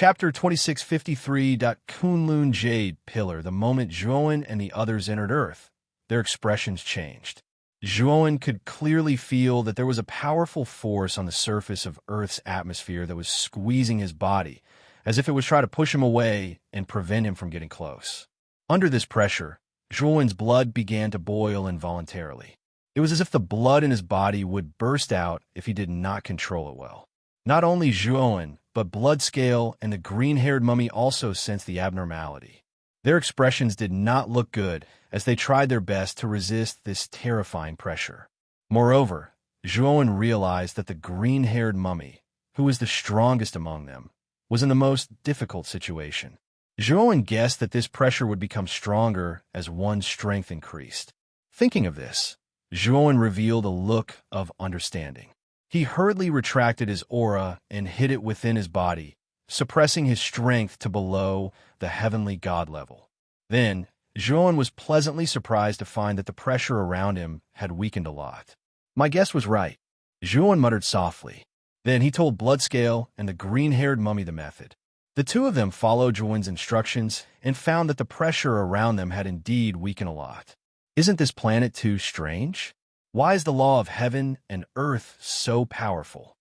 Chapter 2653. Kunlun Jade Pillar. The moment Zhuowen and the others entered Earth, their expressions changed. Zhuowen could clearly feel that there was a powerful force on the surface of Earth's atmosphere that was squeezing his body, as if it was trying to push him away and prevent him from getting close. Under this pressure, Zhuowen's blood began to boil involuntarily. It was as if the blood in his body would burst out if he did not control it well. Not only Zhuowen, but Bloodscale and the green-haired mummy also sensed the abnormality. Their expressions did not look good as they tried their best to resist this terrifying pressure. Moreover, Zhuowen realized that the green-haired mummy, who was the strongest among them, was in the most difficult situation. Zhuowen guessed that this pressure would become stronger as one's strength increased. Thinking of this, Zhuowen revealed a look of understanding. He hurriedly retracted his aura and hid it within his body, suppressing his strength to below the heavenly god level. Then, Zhuowen was pleasantly surprised to find that the pressure around him had weakened a lot. My guess was right, Zhuowen muttered softly. Then he told Bloodscale and the green-haired mummy the method. The two of them followed Zhuowen's instructions and found that the pressure around them had indeed weakened a lot. Isn't this planet too strange? Why is the law of heaven and earth so powerful?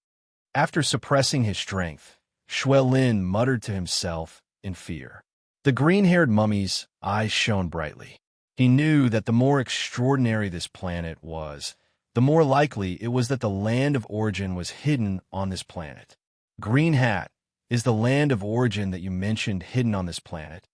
After suppressing his strength, Xuelin muttered to himself in fear. The green-haired mummy's eyes shone brightly. He knew that the more extraordinary this planet was, the more likely it was that the land of origin was hidden on this planet. Green Hat, is the land of origin that you mentioned hidden on this planet?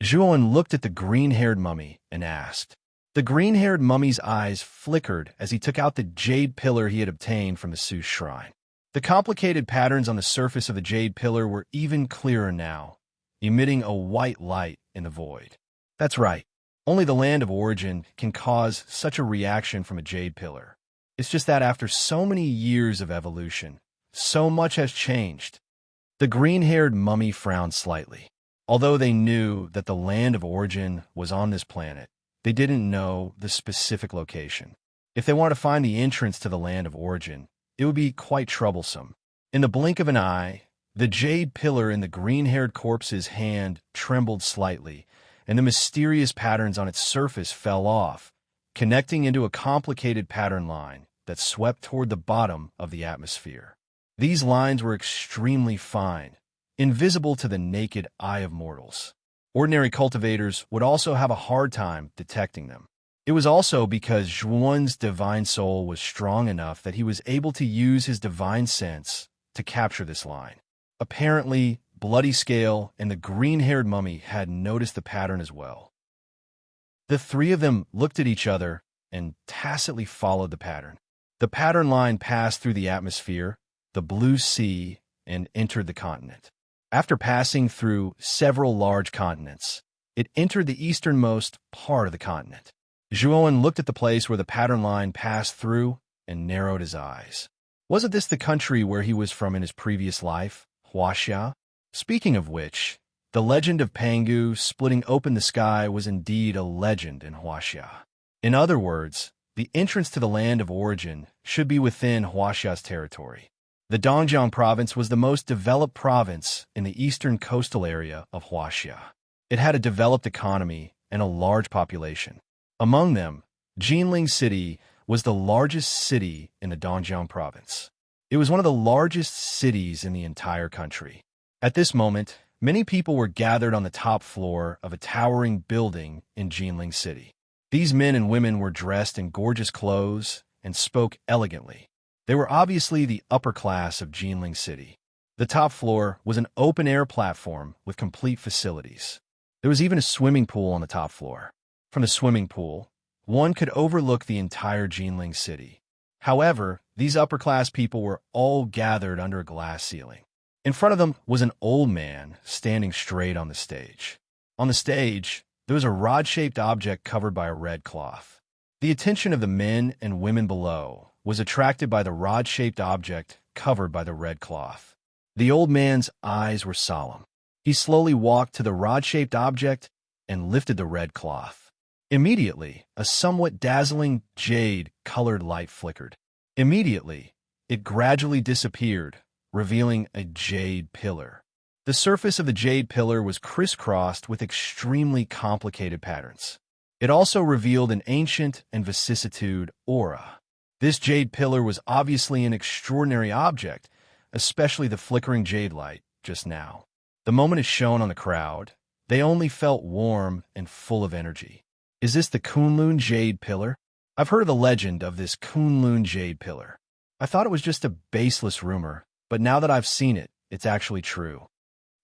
Zhuowen looked at the green-haired mummy and asked. The green-haired mummy's eyes flickered as he took out the jade pillar he had obtained from the Su shrine. The complicated patterns on the surface of the jade pillar were even clearer now, emitting a white light in the void. That's right. Only the land of origin can cause such a reaction from a jade pillar. It's just that after so many years of evolution, so much has changed. The green-haired mummy frowned slightly. Although they knew that the land of origin was on this planet, they didn't know the specific location. If they wanted to find the entrance to the land of origin, it would be quite troublesome. In the blink of an eye, the jade pillar in the green-haired corpse's hand trembled slightly, and the mysterious patterns on its surface fell off, connecting into a complicated pattern line that swept toward the bottom of the atmosphere. These lines were extremely fine, invisible to the naked eye of mortals. Ordinary cultivators would also have a hard time detecting them. It was also because Zhuowen's divine soul was strong enough that he was able to use his divine sense to capture this line. Apparently, Bloodscale and the green-haired mummy had noticed the pattern as well. The three of them looked at each other and tacitly followed the pattern. The pattern line passed through the atmosphere, the blue sea, and entered the continent. After passing through several large continents, it entered the easternmost part of the continent. Zhuowen looked at the place where the pattern line passed through and narrowed his eyes. Wasn't this the country where he was from in his previous life, Huaxia? Speaking of which, the legend of Pangu splitting open the sky was indeed a legend in Huaxia. In other words, the entrance to the land of origin should be within Huaxia's territory. The Dongjiang province was the most developed province in the eastern coastal area of Huaxia. It had a developed economy and a large population. Among them, Jinling City was the largest city in the Dongjiang province. It was one of the largest cities in the entire country. At this moment, many people were gathered on the top floor of a towering building in Jinling City. These men and women were dressed in gorgeous clothes and spoke elegantly. They were obviously the upper class of Jinling City. The top floor was an open-air platform with complete facilities. There was even a swimming pool on the top floor. From the swimming pool, one could overlook the entire Jinling City. However, these upper-class people were all gathered under a glass ceiling. In front of them was an old man standing straight on the stage. On the stage, there was a rod-shaped object covered by a red cloth. The attention of the men and women below was attracted by the rod-shaped object covered by the red cloth. The old man's eyes were solemn. He slowly walked to the rod-shaped object and lifted the red cloth. Immediately, a somewhat dazzling jade-colored light flickered. Immediately, it gradually disappeared, revealing a jade pillar. The surface of the jade pillar was crisscrossed with extremely complicated patterns. It also revealed an ancient and vicissitude aura. This jade pillar was obviously an extraordinary object, especially the flickering jade light just now. The moment it shone on the crowd, they only felt warm and full of energy. Is this the Kunlun jade pillar? I've heard of the legend of this Kunlun jade pillar. I thought it was just a baseless rumor, but now that I've seen it, it's actually true.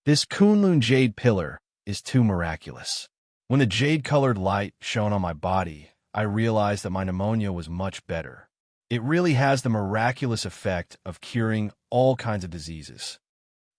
This Kunlun jade pillar is too miraculous. When the jade-colored light shone on my body, I realized that my pneumonia was much better. It really has the miraculous effect of curing all kinds of diseases.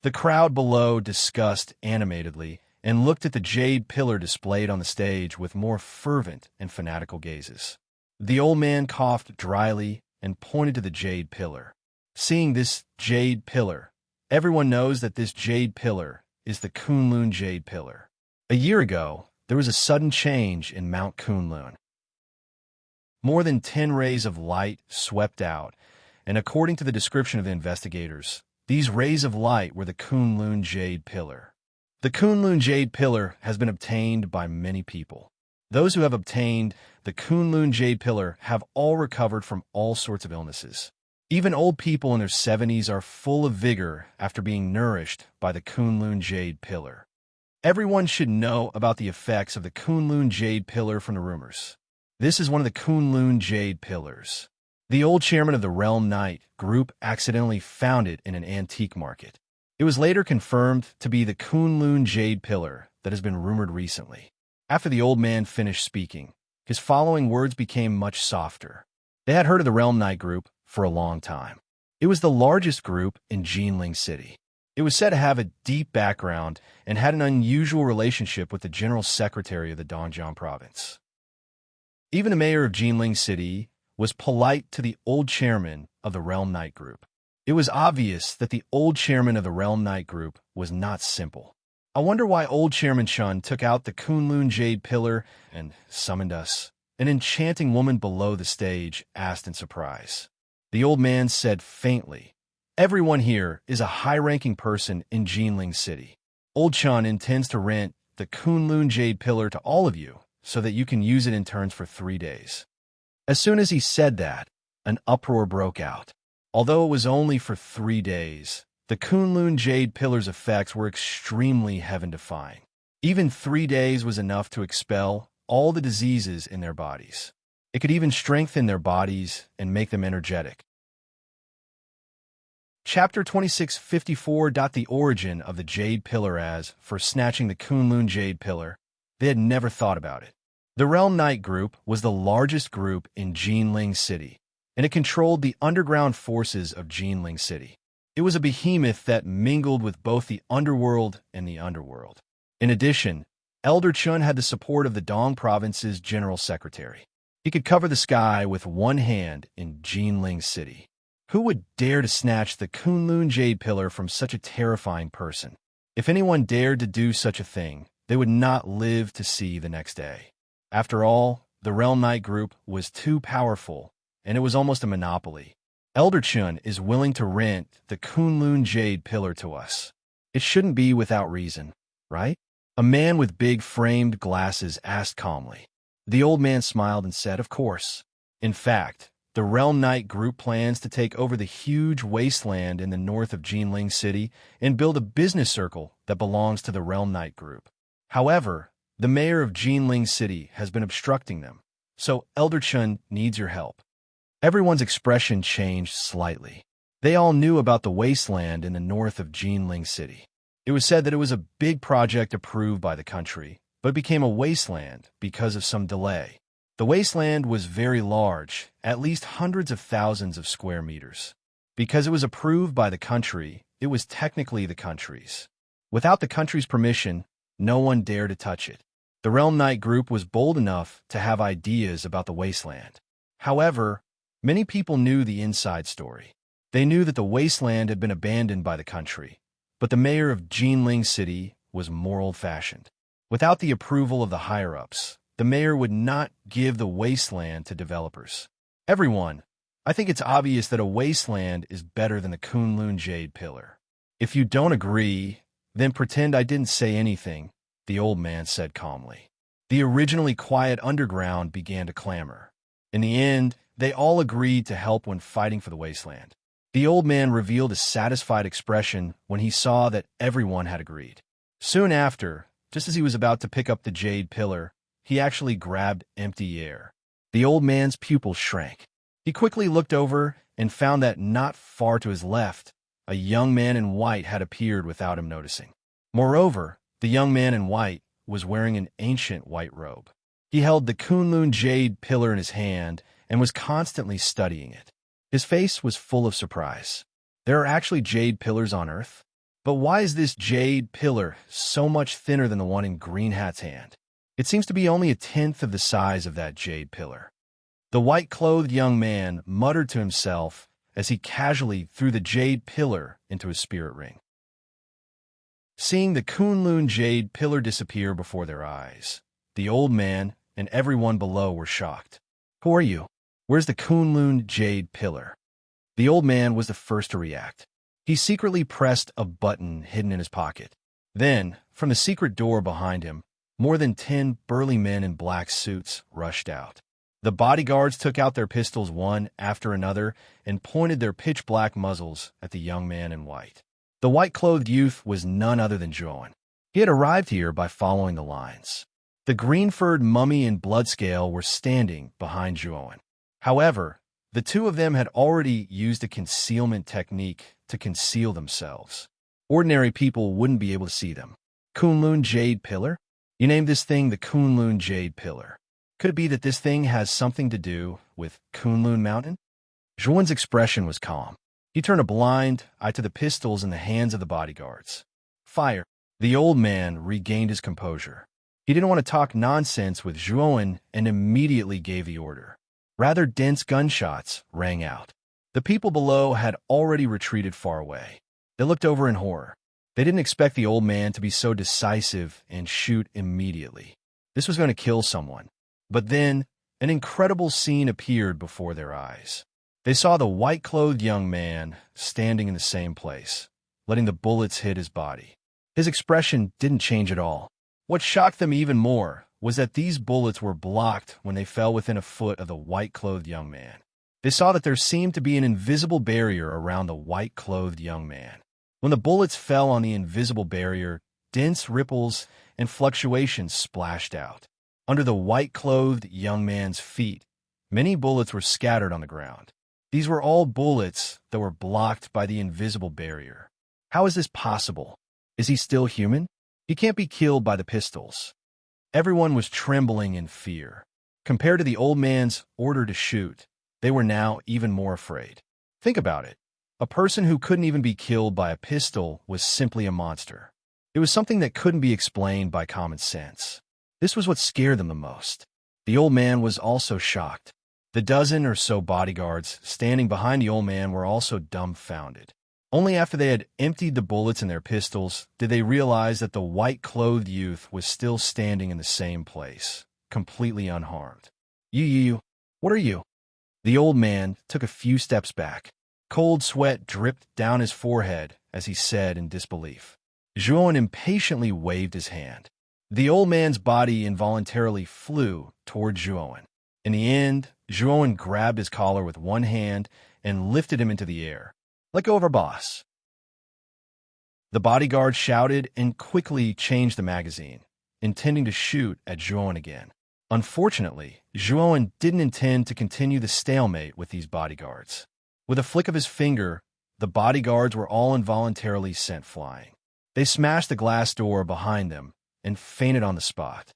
The crowd below discussed animatedly and looked at the jade pillar displayed on the stage with more fervent and fanatical gazes. The old man coughed dryly and pointed to the jade pillar. Seeing this jade pillar, everyone knows that this jade pillar is the Kunlun jade pillar. A year ago, there was a sudden change in Mount Kunlun. More than 10 rays of light swept out, and according to the description of the investigators, these rays of light were the Kunlun jade pillar. The Kunlun jade pillar has been obtained by many people. Those who have obtained the Kunlun jade pillar have all recovered from all sorts of illnesses. Even old people in their 70s are full of vigor after being nourished by the Kunlun jade pillar. Everyone should know about the effects of the Kunlun jade pillar from the rumors. This is one of the Kunlun jade pillars. The old chairman of the Realm Knight group accidentally found it in an antique market. It was later confirmed to be the Kunlun jade pillar that has been rumored recently. After the old man finished speaking, his following words became much softer. They had heard of the Realm Knight group for a long time. It was the largest group in Jinling City. It was said to have a deep background and had an unusual relationship with the General Secretary of the Dongjiang Province. Even the mayor of Jinling City was polite to the old chairman of the Realm Knight Group. It was obvious that the old chairman of the Realm Knight Group was not simple. I wonder why old Chairman Chun took out the Kunlun jade pillar and summoned us. An enchanting woman below the stage asked in surprise. The old man said faintly, "Everyone here is a high-ranking person in Jinling City. Old Chun intends to rent the Kunlun jade pillar to all of you so that you can use it in turns for 3 days." As soon as he said that, an uproar broke out. Although it was only for 3 days, the Kunlun jade pillar's effects were extremely heaven-defying. Even 3 days was enough to expel all the diseases in their bodies. It could even strengthen their bodies and make them energetic. Chapter 2654. The origin of the Jade Pillar. As for snatching the Kunlun Jade Pillar, they had never thought about it. The Realm Knight Group was the largest group in Jinling City, and it controlled the underground forces of Jinling City. It was a behemoth that mingled with both the underworld and the underworld. In addition, Elder Chun had the support of the Dong Province's General Secretary. He could cover the sky with one hand in Jinling City. Who would dare to snatch the Kunlun Jade Pillar from such a terrifying person? If anyone dared to do such a thing, they would not live to see the next day. After all, the Realm Knight Group was too powerful, and it was almost a monopoly. Elder Chun is willing to rent the Kunlun Jade Pillar to us. It shouldn't be without reason, right? A man with big framed glasses asked calmly. The old man smiled and said, "Of course. In fact, the Realm Knight Group plans to take over the huge wasteland in the north of Jinling City and build a business circle that belongs to the Realm Knight Group. However, the mayor of Jinling City has been obstructing them, so Elder Chun needs your help." Everyone's expression changed slightly. They all knew about the wasteland in the north of Jinling City. It was said that it was a big project approved by the country, but it became a wasteland because of some delay. The wasteland was very large, at least hundreds of thousands of square meters. Because it was approved by the country, it was technically the country's. Without the country's permission, no one dared to touch it. The Realm Knight Group was bold enough to have ideas about the wasteland. However, many people knew the inside story. They knew that the wasteland had been abandoned by the country, but the mayor of Jinling City was more old-fashioned. Without the approval of the higher-ups, the mayor would not give the wasteland to developers. Everyone, I think it's obvious that a wasteland is better than the Kunlun Jade Pillar. If you don't agree, Then pretend I didn't say anything, the old man said calmly. The originally quiet underground began to clamor. In the end, they all agreed to help when fighting for the wasteland. The old man revealed a satisfied expression when he saw that everyone had agreed. Soon after, just as he was about to pick up the jade pillar, he actually grabbed empty air. The old man's pupils shrank. He quickly looked over and found that not far to his left, a young man in white had appeared without him noticing. Moreover, the young man in white was wearing an ancient white robe. He held the Kunlun jade pillar in his hand and was constantly studying it. His face was full of surprise. There are actually jade pillars on Earth? But why is this jade pillar so much thinner than the one in Green Hat's hand? It seems to be only a tenth of the size of that jade pillar. The white-clothed young man muttered to himself as he casually threw the jade pillar into his spirit ring. Seeing the Kunlun jade pillar disappear before their eyes, the old man and everyone below were shocked. Who are you? Where's the Kunlun jade pillar? The old man was the first to react. He secretly pressed a button hidden in his pocket. Then, from the secret door behind him, more than 10 burly men in black suits rushed out. The bodyguards took out their pistols one after another and pointed their pitch-black muzzles at the young man in white. The white-clothed youth was none other than Joan. He had arrived here by following the lines. The green-furred mummy and bloodscale were standing behind Joan. However, the two of them had already used a concealment technique to conceal themselves. Ordinary people wouldn't be able to see them. Kunlun Jade Pillar? You named this thing the Kunlun Jade Pillar. Could it be that this thing has something to do with Kunlun Mountain? Joan's expression was calm. He turned a blind eye to the pistols in the hands of the bodyguards. Fire. The old man regained his composure. He didn't want to talk nonsense with Joan and immediately gave the order. Rather dense gunshots rang out. The people below had already retreated far away. They looked over in horror. They didn't expect the old man to be so decisive and shoot immediately. This was going to kill someone. But then, an incredible scene appeared before their eyes. They saw the white-clothed young man standing in the same place, letting the bullets hit his body. His expression didn't change at all. What shocked them even more was that these bullets were blocked when they fell within a foot of the white-clothed young man. They saw that there seemed to be an invisible barrier around the white-clothed young man. When the bullets fell on the invisible barrier, dense ripples and fluctuations splashed out. Under the white-clothed young man's feet, many bullets were scattered on the ground. These were all bullets that were blocked by the invisible barrier. How is this possible? Is he still human? He can't be killed by the pistols. Everyone was trembling in fear. Compared to the old man's order to shoot, they were now even more afraid. Think about it. A person who couldn't even be killed by a pistol was simply a monster. It was something that couldn't be explained by common sense. This was what scared them the most. The old man was also shocked. The dozen or so bodyguards standing behind the old man were also dumbfounded. Only after they had emptied the bullets in their pistols did they realize that the white-clothed youth was still standing in the same place, completely unharmed. You, what are you? The old man took a few steps back. Cold sweat dripped down his forehead as he said in disbelief. Joan impatiently waved his hand. The old man's body involuntarily flew toward Joan. In the end, Joan grabbed his collar with one hand and lifted him into the air. Let go of our boss. The bodyguard shouted and quickly changed the magazine, intending to shoot at Joan again. Unfortunately, Joan didn't intend to continue the stalemate with these bodyguards. With a flick of his finger, the bodyguards were all involuntarily sent flying. They smashed the glass door behind them and fainted on the spot.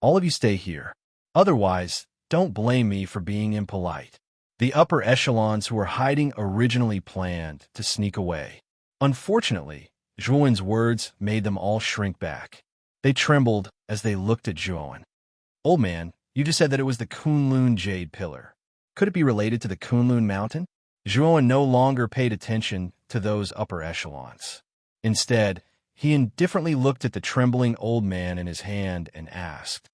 All of you stay here. Otherwise, don't blame me for being impolite. The upper echelons who were hiding originally planned to sneak away. Unfortunately, Joan's words made them all shrink back. They trembled as they looked at Joan. Old man, you just said that it was the Kunlun Jade Pillar. Could it be related to the Kunlun Mountain? Joan no longer paid attention to those upper echelons. Instead, he indifferently looked at the trembling old man in his hand and asked.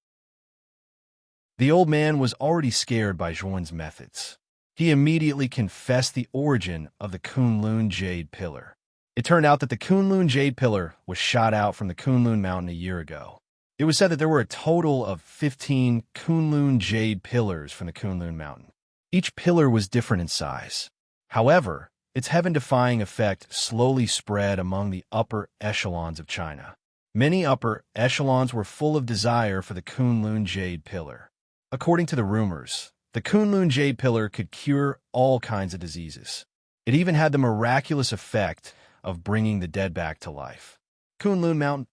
The old man was already scared by Joan's methods. He immediately confessed the origin of the Kunlun Jade Pillar. It turned out that the Kunlun Jade Pillar was shot out from the Kunlun Mountain a year ago. It was said that there were a total of 15 Kunlun Jade Pillars from the Kunlun Mountain. Each pillar was different in size. However, its heaven-defying effect slowly spread among the upper echelons of China. Many upper echelons were full of desire for the Kunlun Jade Pillar. According to the rumors, the Kunlun Jade Pillar could cure all kinds of diseases. It even had the miraculous effect of bringing the dead back to life. Kunlun Mountain.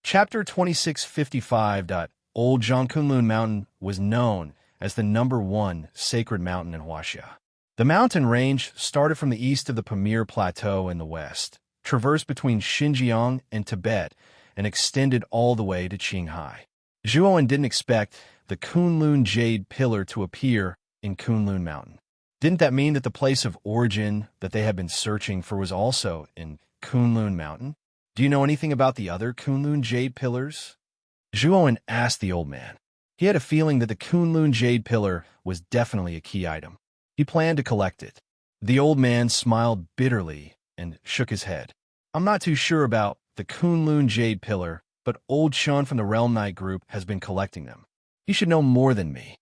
Chapter 2655. Old Zhang Kunlun Mountain was known as the #1 sacred mountain in Huaxia. The mountain range started from the east of the Pamir Plateau in the west, traversed between Xinjiang and Tibet, and extended all the way to Qinghai. Zhuowen didn't expect the Kunlun Jade Pillar to appear in Kunlun Mountain. Didn't that mean that the place of origin that they had been searching for was also in Kunlun Mountain? Do you know anything about the other Kunlun Jade Pillars? Zhuowen asked the old man. He had a feeling that the Kunlun Jade Pillar was definitely a key item. He planned to collect it. The old man smiled bitterly and shook his head. I'm not too sure about the Kunlun Jade Pillar, but old Shun from the Realm Knight group has been collecting them. He should know more than me.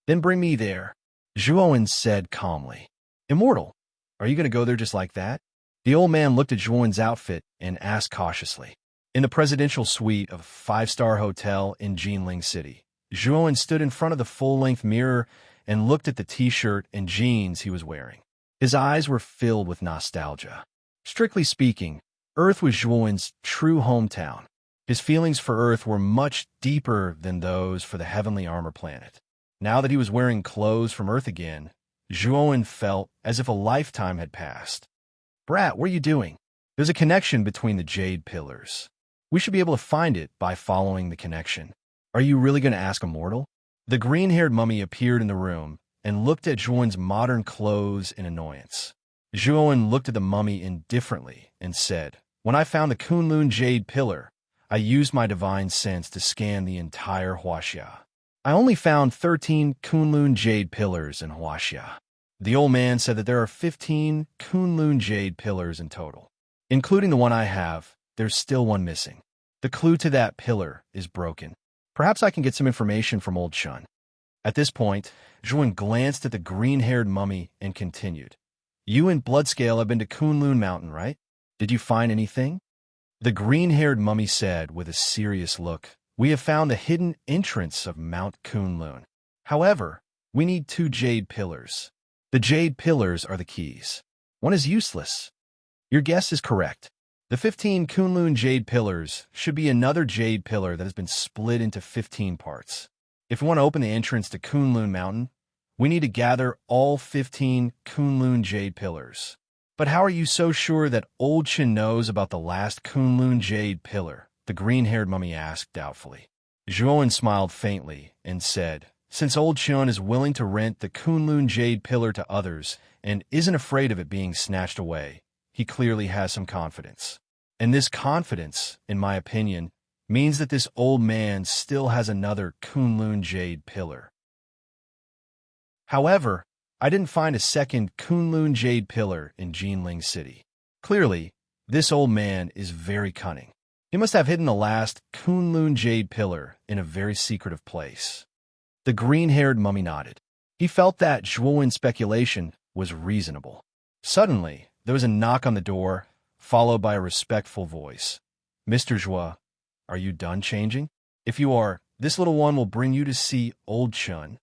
Then bring me there, Zhuowen said calmly. Immortal, are you going to go there just like that? The old man looked at Zhuowen's outfit and asked cautiously. In the presidential suite of a five-star hotel in Jinling City, Zhuowen stood in front of the full-length mirror and looked at the t-shirt and jeans he was wearing. His eyes were filled with nostalgia. Strictly speaking, Earth was Zhuowen's true hometown. His feelings for Earth were much deeper than those for the heavenly armor planet. Now that he was wearing clothes from Earth again, Zhuowen felt as if a lifetime had passed. Brat, what are you doing? There's a connection between the Jade Pillars. We should be able to find it by following the connection. Are you really going to ask a mortal? The green-haired mummy appeared in the room and looked at Zhuowen's modern clothes in annoyance. Zhuowen looked at the mummy indifferently and said, When I found the Kunlun Jade Pillar, I used my divine sense to scan the entire Huaxia. I only found 13 Kunlun Jade Pillars in Huaxia. The old man said that there are 15 Kunlun Jade Pillars in total. Including the one I have, there's still one missing. The clue to that pillar is broken. Perhaps I can get some information from old Shun. At this point, Zhuowen glanced at the green-haired mummy and continued. You and Bloodscale have been to Kunlun Mountain, right? Did you find anything? The green-haired mummy said with a serious look, We have found the hidden entrance of Mount Kunlun. However, we need 2 jade pillars. The jade pillars are the keys. One is useless. Your guess is correct. The 15 Kunlun jade pillars should be another jade pillar that has been split into 15 parts. If we want to open the entrance to Kunlun Mountain, we need to gather all 15 Kunlun jade pillars. But how are you so sure that Old Chin knows about the last Kunlun jade pillar? The green-haired mummy asked doubtfully. Zhuowen smiled faintly and said, Since Old Chin is willing to rent the Kunlun jade pillar to others and isn't afraid of it being snatched away, he clearly has some confidence. And this confidence, in my opinion, means that this old man still has another Kunlun jade pillar. However, I didn't find a second Kunlun jade pillar in Jinling City. Clearly, this old man is very cunning. He must have hidden the last Kunlun jade pillar in a very secretive place. The green-haired mummy nodded. He felt that Zhuowen's speculation was reasonable. Suddenly, there was a knock on the door, followed by a respectful voice. Mr. Zhuo, are you done changing? If you are, this little one will bring you to see Old Chun.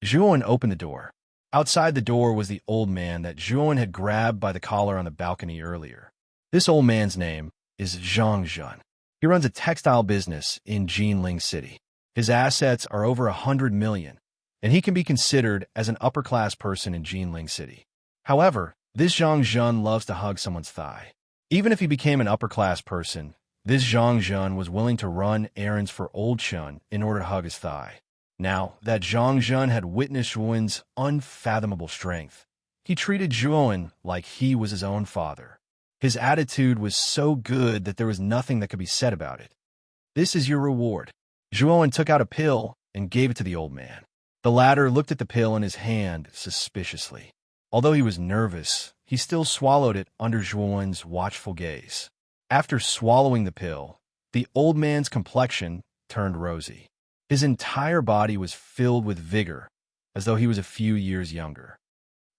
Zhuowen opened the door. Outside the door was the old man that Zhuowen had grabbed by the collar on the balcony earlier. This old man's name is Zhang Zhun. He runs a textile business in Jinling City. His assets are over 100 million, and he can be considered as an upper-class person in Jinling City. However, this Zhang Zhun loves to hug someone's thigh. Even if he became an upper-class person, this Zhang Zhun was willing to run errands for Old Chun in order to hug his thigh. Now that Zhang Zhun had witnessed Zhuowen's unfathomable strength, he treated Zhuowen like he was his own father. His attitude was so good that there was nothing that could be said about it. This is your reward. Zhuowen took out a pill and gave it to the old man. The latter looked at the pill in his hand suspiciously. Although he was nervous, he still swallowed it under Zhuowen's watchful gaze. After swallowing the pill, the old man's complexion turned rosy. His entire body was filled with vigor, as though he was a few years younger.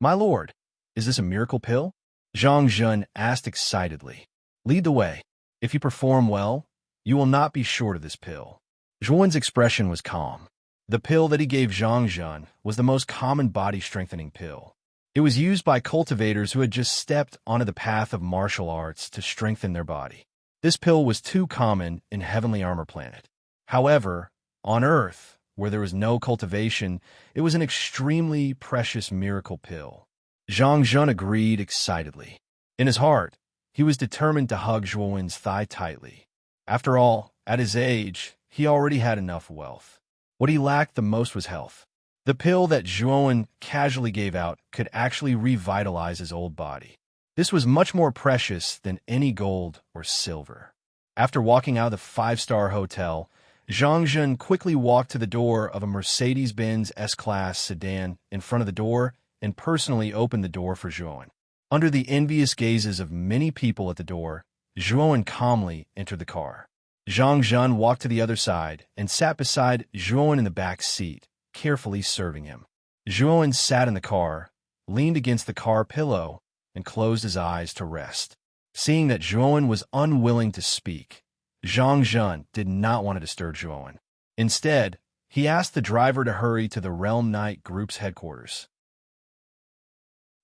"My lord, is this a miracle pill?" Zhang Zhen asked excitedly. "Lead the way. If you perform well, you will not be short of this pill." Zhuowen's expression was calm. The pill that he gave Zhang Zhen was the most common body-strengthening pill. It was used by cultivators who had just stepped onto the path of martial arts to strengthen their body. This pill was too common in Heavenly Armor Planet. However, on Earth, where there was no cultivation, it was an extremely precious miracle pill. Zhang Zhen agreed excitedly. In his heart, he was determined to hug Zhuowen's thigh tightly. After all, at his age, he already had enough wealth. What he lacked the most was health. The pill that Zhuowen casually gave out could actually revitalize his old body. This was much more precious than any gold or silver. After walking out of the five-star hotel, Zhang Zhen quickly walked to the door of a Mercedes-Benz S-Class sedan in front of the door and personally opened the door for Zhuowen. Under the envious gazes of many people at the door, Zhuowen calmly entered the car. Zhang Zhen walked to the other side and sat beside Zhuowen in the back seat, carefully serving him. Zhuowen sat in the car, leaned against the car pillow, and closed his eyes to rest. Seeing that Zhuowen was unwilling to speak, Zhang Zhen did not want to disturb Zhuowen. Instead, he asked the driver to hurry to the Realm Knight Group's headquarters.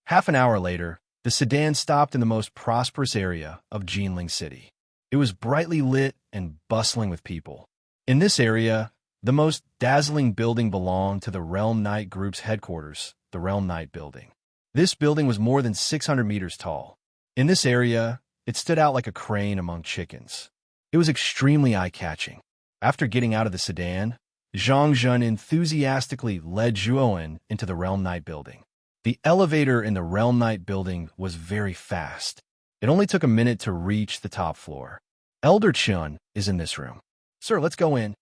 Half an hour later, the sedan stopped in the most prosperous area of Jinling City. It was brightly lit and bustling with people. In this area, the most dazzling building belonged to the Realm Knight Group's headquarters, the Realm Knight Building. This building was more than 600 meters tall. In this area, it stood out like a crane among chickens. It was extremely eye-catching. After getting out of the sedan, Zhang Zhen enthusiastically led Zhuowen into the Realm Knight Building. The elevator in the Realm Knight Building was very fast. It only took a minute to reach the top floor. "Elder Chun is in this room. Sir, let's go in."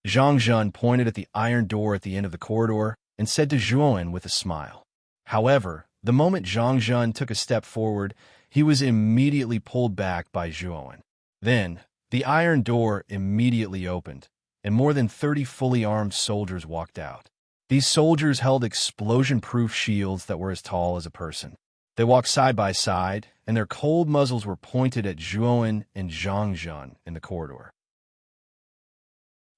Zhang Zhen pointed at the iron door at the end of the corridor and said to Zhuowen with a smile. However, the moment Zhang Zhen took a step forward, he was immediately pulled back by Zhuowen. Then, the iron door immediately opened, and more than 30 fully armed soldiers walked out. These soldiers held explosion-proof shields that were as tall as a person. They walked side by side, and their cold muzzles were pointed at Zhuowen and Zhang Zhen in the corridor.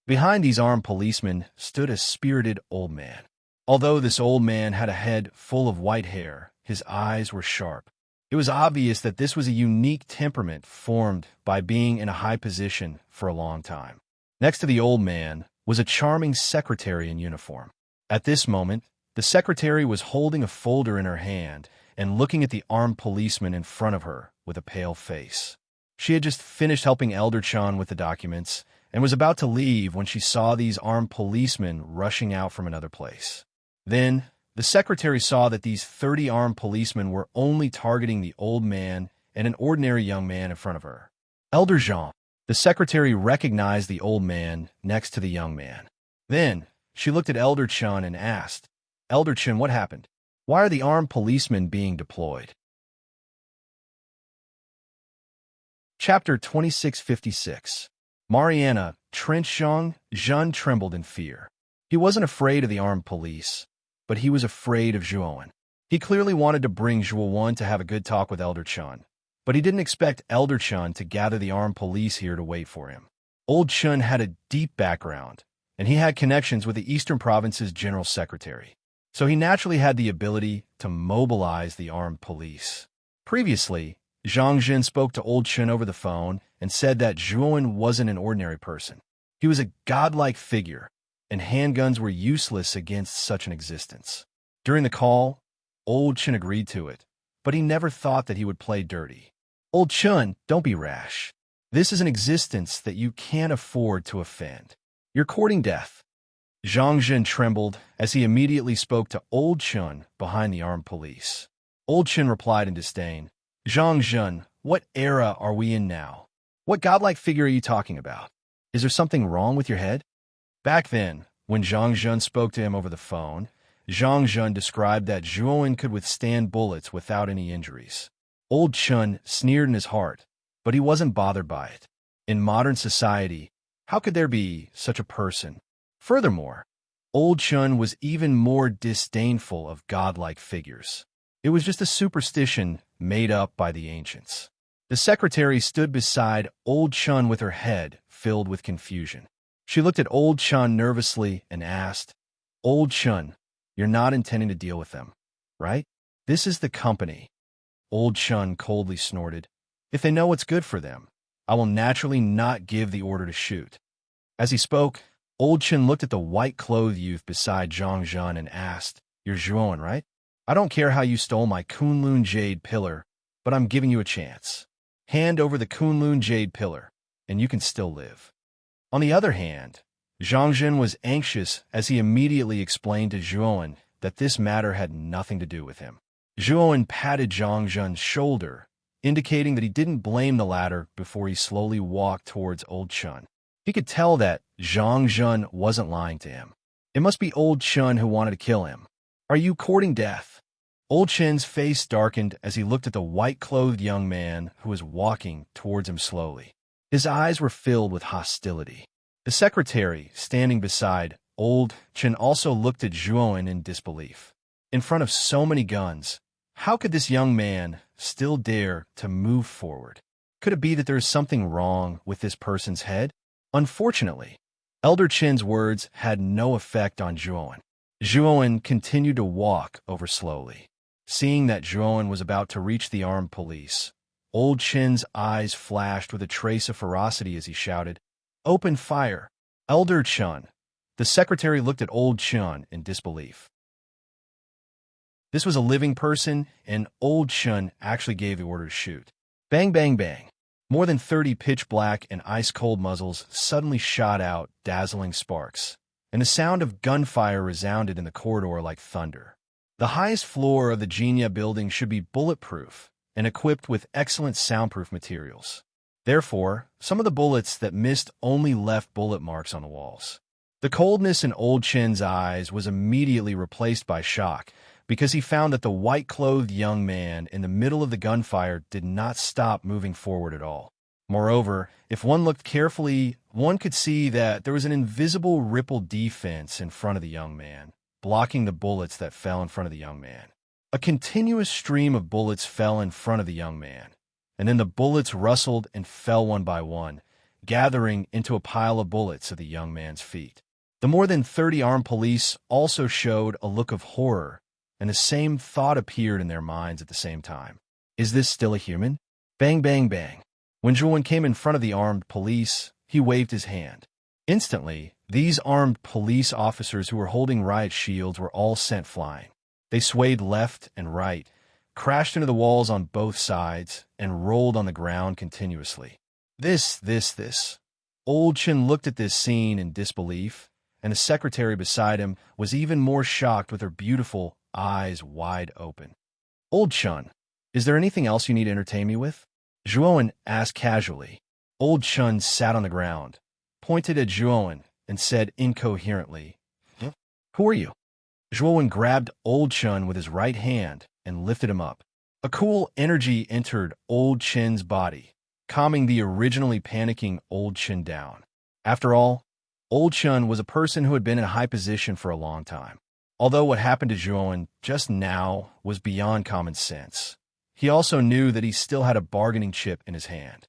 Behind these armed policemen stood a spirited old man. Although this old man had a head full of white hair, his eyes were sharp. It was obvious that this was a unique temperament formed by being in a high position for a long time. Next to the old man was a charming secretary in uniform. At this moment, the secretary was holding a folder in her hand and looking at the armed policeman in front of her with a pale face. She had just finished helping Elder Chan with the documents and was about to leave when she saw these armed policemen rushing out from another place. Then, the secretary saw that these 30 armed policemen were only targeting the old man and an ordinary young man in front of her. "Elder Jean." The secretary recognized the old man next to the young man. Then, she looked at Elder Chun and asked, "Elder Chun, what happened? Why are the armed policemen being deployed?" Chapter 2656. Mariana, Trenchong, Zhen trembled in fear. He wasn't afraid of the armed police, but he was afraid of Zhuowen. He clearly wanted to bring Zhuowen to have a good talk with Elder Chun, but he didn't expect Elder Chun to gather the armed police here to wait for him. Old Chun had a deep background, and he had connections with the Eastern Province's General Secretary, so he naturally had the ability to mobilize the armed police. Previously, Zhang Zhen spoke to Old Chun over the phone and said that Zhuowen wasn't an ordinary person. He was a godlike figure, and handguns were useless against such an existence. During the call, Old Chun agreed to it, but he never thought that he would play dirty. "Old Chun, don't be rash. This is an existence that you can't afford to offend. You're courting death." Zhang Zhen trembled as he immediately spoke to Old Chun behind the armed police. Old Chun replied in disdain, "Zhang Zhen, what era are we in now? What godlike figure are you talking about? Is there something wrong with your head?" Back then, when Zhang Zhen spoke to him over the phone, Zhang Jun described that Zhuowen could withstand bullets without any injuries. Old Chun sneered in his heart, but he wasn't bothered by it. In modern society, how could there be such a person? Furthermore, Old Chun was even more disdainful of godlike figures. It was just a superstition made up by the ancients. The secretary stood beside Old Chun with her head filled with confusion. She looked at Old Chun nervously and asked, "Old Chun, you're not intending to deal with them, right? This is the company." Old Chun coldly snorted, "If they know what's good for them, I will naturally not give the order to shoot." As he spoke, Old Chun looked at the white-clothed youth beside Zhang Jun and asked, "You're Zhuowen, right? I don't care how you stole my Kunlun Jade Pillar, but I'm giving you a chance. Hand over the Kunlun Jade Pillar, and you can still live." On the other hand, Zhang Jun was anxious as he immediately explained to Zhuowen that this matter had nothing to do with him. Zhuowen patted Zhang Jun's shoulder, indicating that he didn't blame the latter before he slowly walked towards Old Chun. He could tell that Zhang Jun wasn't lying to him. It must be Old Chun who wanted to kill him. "Are you courting death?" Old Chun's face darkened as he looked at the white-clothed young man who was walking towards him slowly. His eyes were filled with hostility. The secretary, standing beside Old Chun, also looked at Zhuowen in disbelief. In front of so many guns, how could this young man still dare to move forward? Could it be that there is something wrong with this person's head? Unfortunately, Elder Chin's words had no effect on Zhuowen. Zhuowen continued to walk over slowly. Seeing that Zhuowen was about to reach the armed police, Old Chin's eyes flashed with a trace of ferocity as he shouted, "Open fire, Elder Chun!" The secretary looked at Old Chun in disbelief. This was a living person, and Old Chun actually gave the order to shoot. Bang, bang, bang. More than 30 pitch-black and ice-cold muzzles suddenly shot out dazzling sparks, and the sound of gunfire resounded in the corridor like thunder. The highest floor of the Genia building should be bulletproof and equipped with excellent soundproof materials. Therefore, some of the bullets that missed only left bullet marks on the walls. The coldness in Old Chin's eyes was immediately replaced by shock, because he found that the white-clothed young man in the middle of the gunfire did not stop moving forward at all. Moreover, if one looked carefully, one could see that there was an invisible ripple defense in front of the young man, blocking the bullets that fell in front of the young man. A continuous stream of bullets fell in front of the young man, and then the bullets rustled and fell one by one, gathering into a pile of bullets at the young man's feet. The more than 30 armed police also showed a look of horror, and the same thought appeared in their minds at the same time. Is this still a human? Bang, bang, bang. When Zhuowen came in front of the armed police, he waved his hand. Instantly, these armed police officers who were holding riot shields were all sent flying. They swayed left and right, crashed into the walls on both sides, and rolled on the ground continuously. This. Old Chin looked at this scene in disbelief, and the secretary beside him was even more shocked with her beautiful eyes wide open. "Old Chun, is there anything else you need to entertain me with?" Zhuowen asked casually. Old Chun sat on the ground, pointed at Zhuowen, and said incoherently, "Who are you?" Zhuowen grabbed Old Chun with his right hand and lifted him up. A cool energy entered Old Chin's body, calming the originally panicking Old Chin down. After all, Old Chun was a person who had been in a high position for a long time. Although what happened to Zhuowen just now was beyond common sense, he also knew that he still had a bargaining chip in his hand.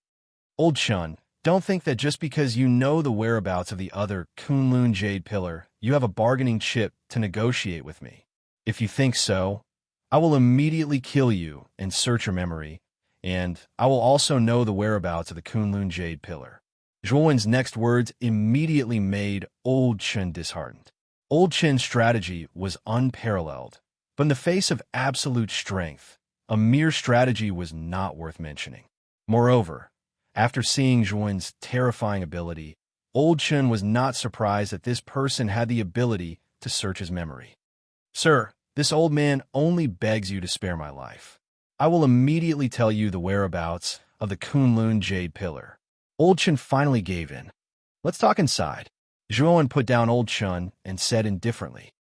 "Old Chun, don't think that just because you know the whereabouts of the other Kunlun Jade Pillar, you have a bargaining chip to negotiate with me. If you think so, I will immediately kill you and search your memory, and I will also know the whereabouts of the Kunlun Jade Pillar." Zhuowen's next words immediately made Old Chun disheartened. Old Chin's strategy was unparalleled, but in the face of absolute strength, a mere strategy was not worth mentioning. Moreover, after seeing Zhuowen's terrifying ability, Old Chin was not surprised that this person had the ability to search his memory. "Sir, this old man only begs you to spare my life. I will immediately tell you the whereabouts of the Kunlun Jade Pillar." Old Chin finally gave in. "Let's talk inside." Zhuowen put down Old Chun and said indifferently,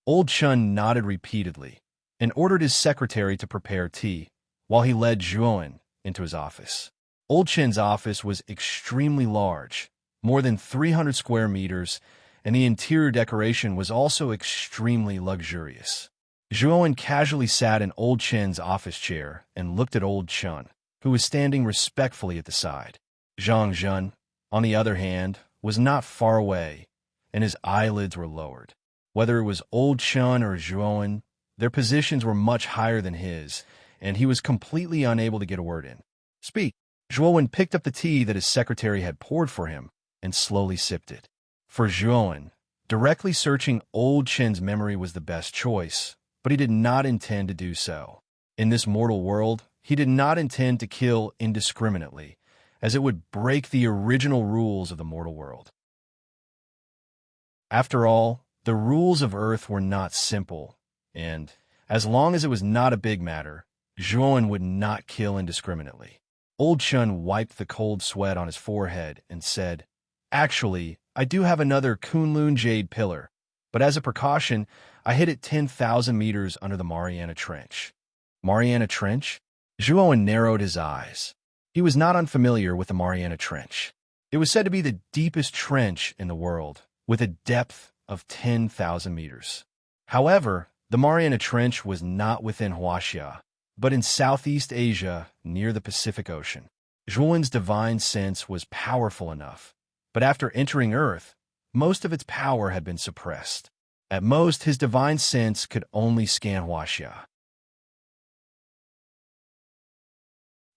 Old Chun nodded repeatedly and ordered his secretary to prepare tea while he led Zhuan into his office. Old Chen's office was extremely large, more than 300 square meters, and the interior decoration was also extremely luxurious. Zhuan casually sat in Old Chen's office chair and looked at Old Chun, who was standing respectfully at the side. Zhang Zhen, on the other hand, was not far away, and his eyelids were lowered. Whether it was Old Chun or Zhuan, their positions were much higher than his, and he was completely unable to get a word in. Speak. Zhuan picked up the tea that his secretary had poured for him and slowly sipped it. For Zhuan, directly searching Old Chen's memory was the best choice, but he did not intend to do so. In this mortal world, he did not intend to kill indiscriminately, as it would break the original rules of the mortal world. After all, the rules of Earth were not simple, and, as long as it was not a big matter, Zhuan would not kill indiscriminately. Old Chun wiped the cold sweat on his forehead and said, "Actually, I do have another Kunlun jade pillar, but as a precaution, I hid it 10,000 meters under the Mariana Trench." Mariana Trench? Zhuan narrowed his eyes. He was not unfamiliar with the Mariana Trench. It was said to be the deepest trench in the world, with a depth of 10,000 meters. However, the Mariana Trench was not within Huaxia, but in Southeast Asia near the Pacific Ocean. Zhuan's divine sense was powerful enough, but after entering Earth, most of its power had been suppressed. At most, his divine sense could only scan Huaxia.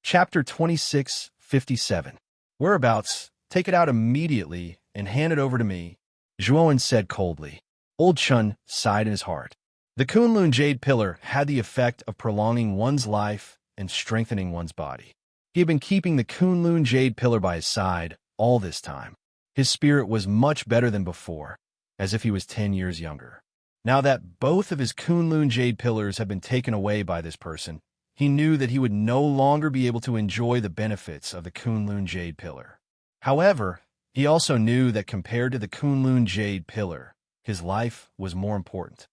Chapter 26:57. Whereabouts? Take it out immediately and hand it over to me, Zhuan said coldly. Old Chun sighed in his heart. The Kunlun jade pillar had the effect of prolonging one's life and strengthening one's body. He had been keeping the Kunlun jade pillar by his side all this time. His spirit was much better than before, as if he was 10 years younger. Now that both of his Kunlun jade pillars had been taken away by this person, he knew that he would no longer be able to enjoy the benefits of the Kunlun jade pillar. However, he also knew that compared to the Kunlun jade pillar, his life was more important.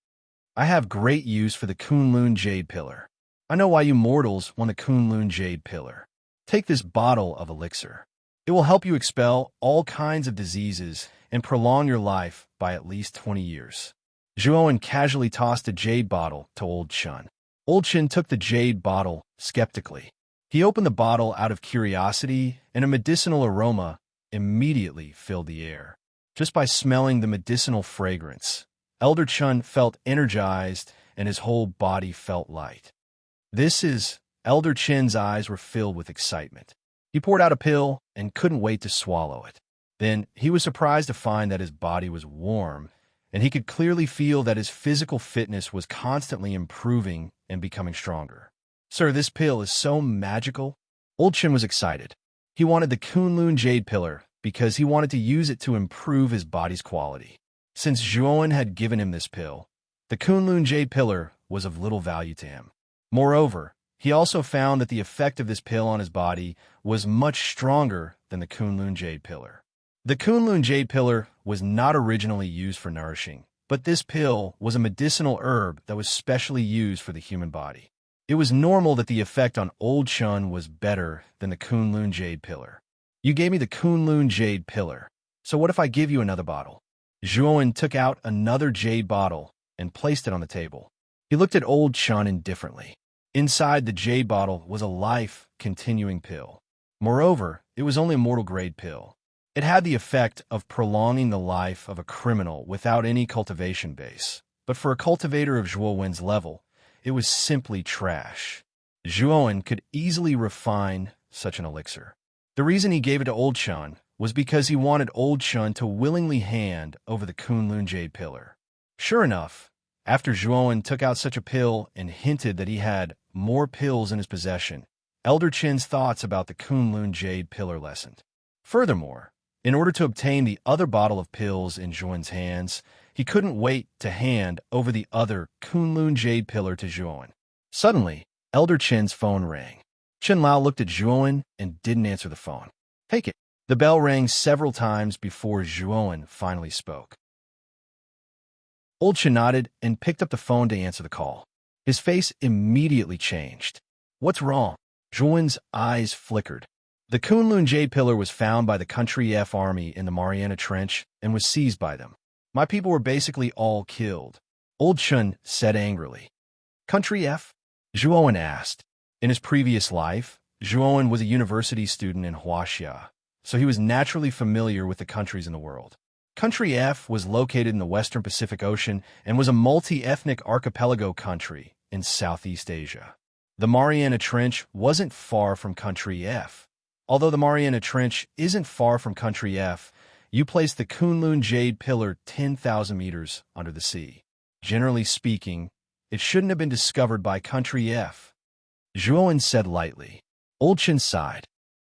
I have great use for the Kunlun jade pillar. I know why you mortals want the Kunlun jade pillar. Take this bottle of elixir. It will help you expel all kinds of diseases and prolong your life by at least 20 years. Zhuan casually tossed a jade bottle to Old Chun. Old Chun took the jade bottle skeptically. He opened the bottle out of curiosity, and a medicinal aroma immediately filled the air. Just by smelling the medicinal fragrance, Elder Chun felt energized and his whole body felt light. Elder Chen's eyes were filled with excitement. He poured out a pill and couldn't wait to swallow it. Then he was surprised to find that his body was warm, and he could clearly feel that his physical fitness was constantly improving and becoming stronger. Sir, this pill is so magical. Old Chen was excited. He wanted the Kunlun jade pillar because he wanted to use it to improve his body's quality. Since Zhuan had given him this pill, the Kunlun jade pillar was of little value to him. Moreover, he also found that the effect of this pill on his body was much stronger than the Kunlun jade pillar. The Kunlun jade pillar was not originally used for nourishing, but this pill was a medicinal herb that was specially used for the human body. It was normal that the effect on Old Chun was better than the Kunlun jade pillar. You gave me the Kunlun jade pillar, so what if I give you another bottle? Zhuan took out another jade bottle and placed it on the table. He looked at Old Chun indifferently. Inside the jade bottle was a life-continuing pill. Moreover, it was only a mortal-grade pill. It had the effect of prolonging the life of a criminal without any cultivation base. But for a cultivator of Zhuowen's level, it was simply trash. Zhuowen could easily refine such an elixir. The reason he gave it to Old Chun was because he wanted Old Chun to willingly hand over the Kunlun jade pillar. Sure enough, after Zhuowen took out such a pill and hinted that he had more pills in his possession, Elder Chen's thoughts about the Kunlun jade pillar lessened. Furthermore, in order to obtain the other bottle of pills in Zhuowen's hands, he couldn't wait to hand over the other Kunlun jade pillar to Zhuowen. Suddenly, Elder Chen's phone rang. Chen Lao looked at Zhuowen and didn't answer the phone. Take it. The bell rang several times before Zhuowen finally spoke. Old Chen nodded and picked up the phone to answer the call. His face immediately changed. What's wrong? Zhuan's eyes flickered. The Kunlun Jade Pillar was found by the Country F army in the Mariana Trench and was seized by them. My people were basically all killed, Old Chen said angrily. Country F? Zhuan asked. In his previous life, Zhuan was a university student in Huaxia, so he was naturally familiar with the countries in the world. Country F was located in the Western Pacific Ocean and was a multi-ethnic archipelago country in Southeast Asia. The Mariana Trench wasn't far from Country F. Although the Mariana Trench isn't far from Country F, you place the Kunlun Jade Pillar 10,000 meters under the sea. Generally speaking, it shouldn't have been discovered by Country F. Zhuan said lightly. Old Chen sighed.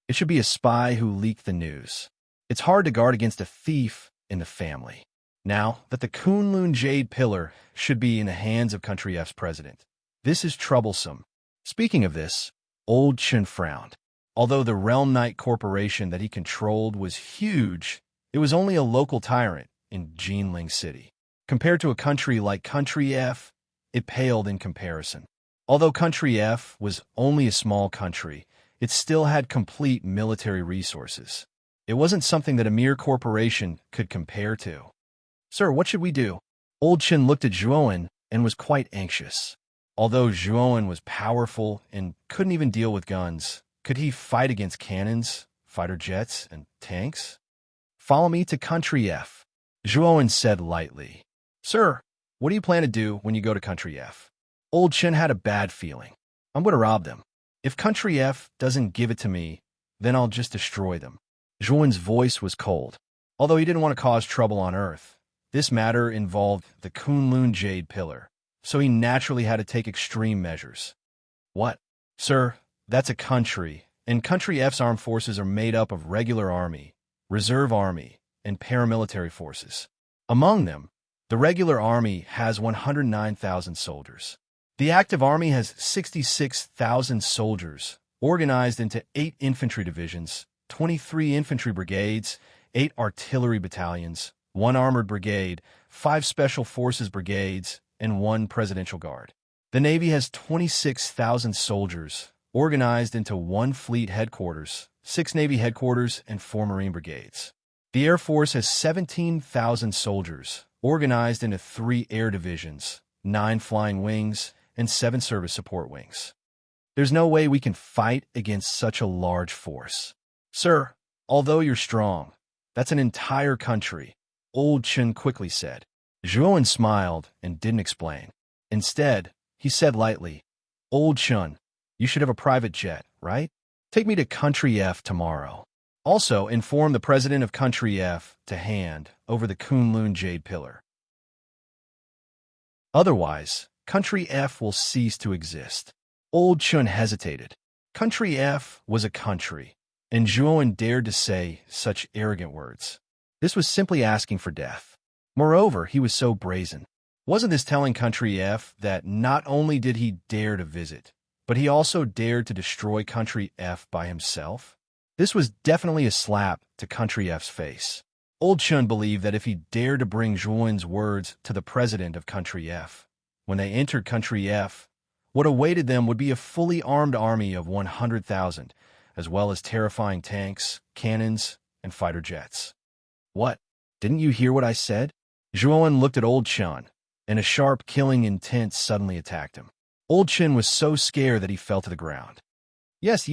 It should be a spy who leaked the news. It's hard to guard against a thief in the family. Now that the Kunlun Jade Pillar should be in the hands of Country F's president. This is troublesome. Speaking of this, Old Chen frowned. Although the Realm Knight Corporation that he controlled was huge, it was only a local tyrant in Jinling City. Compared to a country like Country F, it paled in comparison. Although Country F was only a small country, it still had complete military resources. It wasn't something that a mere corporation could compare to. Sir, what should we do? Old Chen looked at Zhuan and was quite anxious. Although Zhuan was powerful and couldn't even deal with guns, could he fight against cannons, fighter jets, and tanks? Follow me to Country F, Zhuan said lightly. Sir, what do you plan to do when you go to Country F? Old Chen had a bad feeling. I'm going to rob them. If Country F doesn't give it to me, then I'll just destroy them. Zhuan's voice was cold. Although he didn't want to cause trouble on Earth, this matter involved the Kunlun Jade Pillar, so he naturally had to take extreme measures. What? Sir, that's a country, and Country F's armed forces are made up of regular army, reserve army, and paramilitary forces. Among them, the regular army has 109,000 soldiers. The active army has 66,000 soldiers, organized into 8 infantry divisions, 23 infantry brigades, 8 artillery battalions, 1 armored brigade, 5 special forces brigades, and 1 presidential guard. The Navy has 26,000 soldiers, organized into 1 fleet headquarters, 6 Navy headquarters, and 4 Marine brigades. The Air Force has 17,000 soldiers, organized into 3 air divisions, 9 flying wings, and 7 service support wings. There's no way we can fight against such a large force. Sir, although you're strong, that's an entire country, Old Chen quickly said. Zhuan smiled and didn't explain. Instead, he said lightly, Old Chen, you should have a private jet, right? Take me to Country F tomorrow. Also, inform the president of Country F to hand over the Kunlun Jade Pillar. Otherwise, Country F will cease to exist. Old Chen hesitated. Country F was a country, and Zhuan dared to say such arrogant words. This was simply asking for death. Moreover, he was so brazen. Wasn't this telling Country F that not only did he dare to visit, but he also dared to destroy Country F by himself? This was definitely a slap to Country F's face. Old Chen believed that if he dared to bring Zhuan's words to the president of Country F, when they entered Country F, what awaited them would be a fully armed army of 100,000, as well as terrifying tanks, cannons, and fighter jets. What? Didn't you hear what I said? Zhuan looked at Old Chen, and a sharp, killing intent suddenly attacked him. Old Chen was so scared that he fell to the ground. Yes.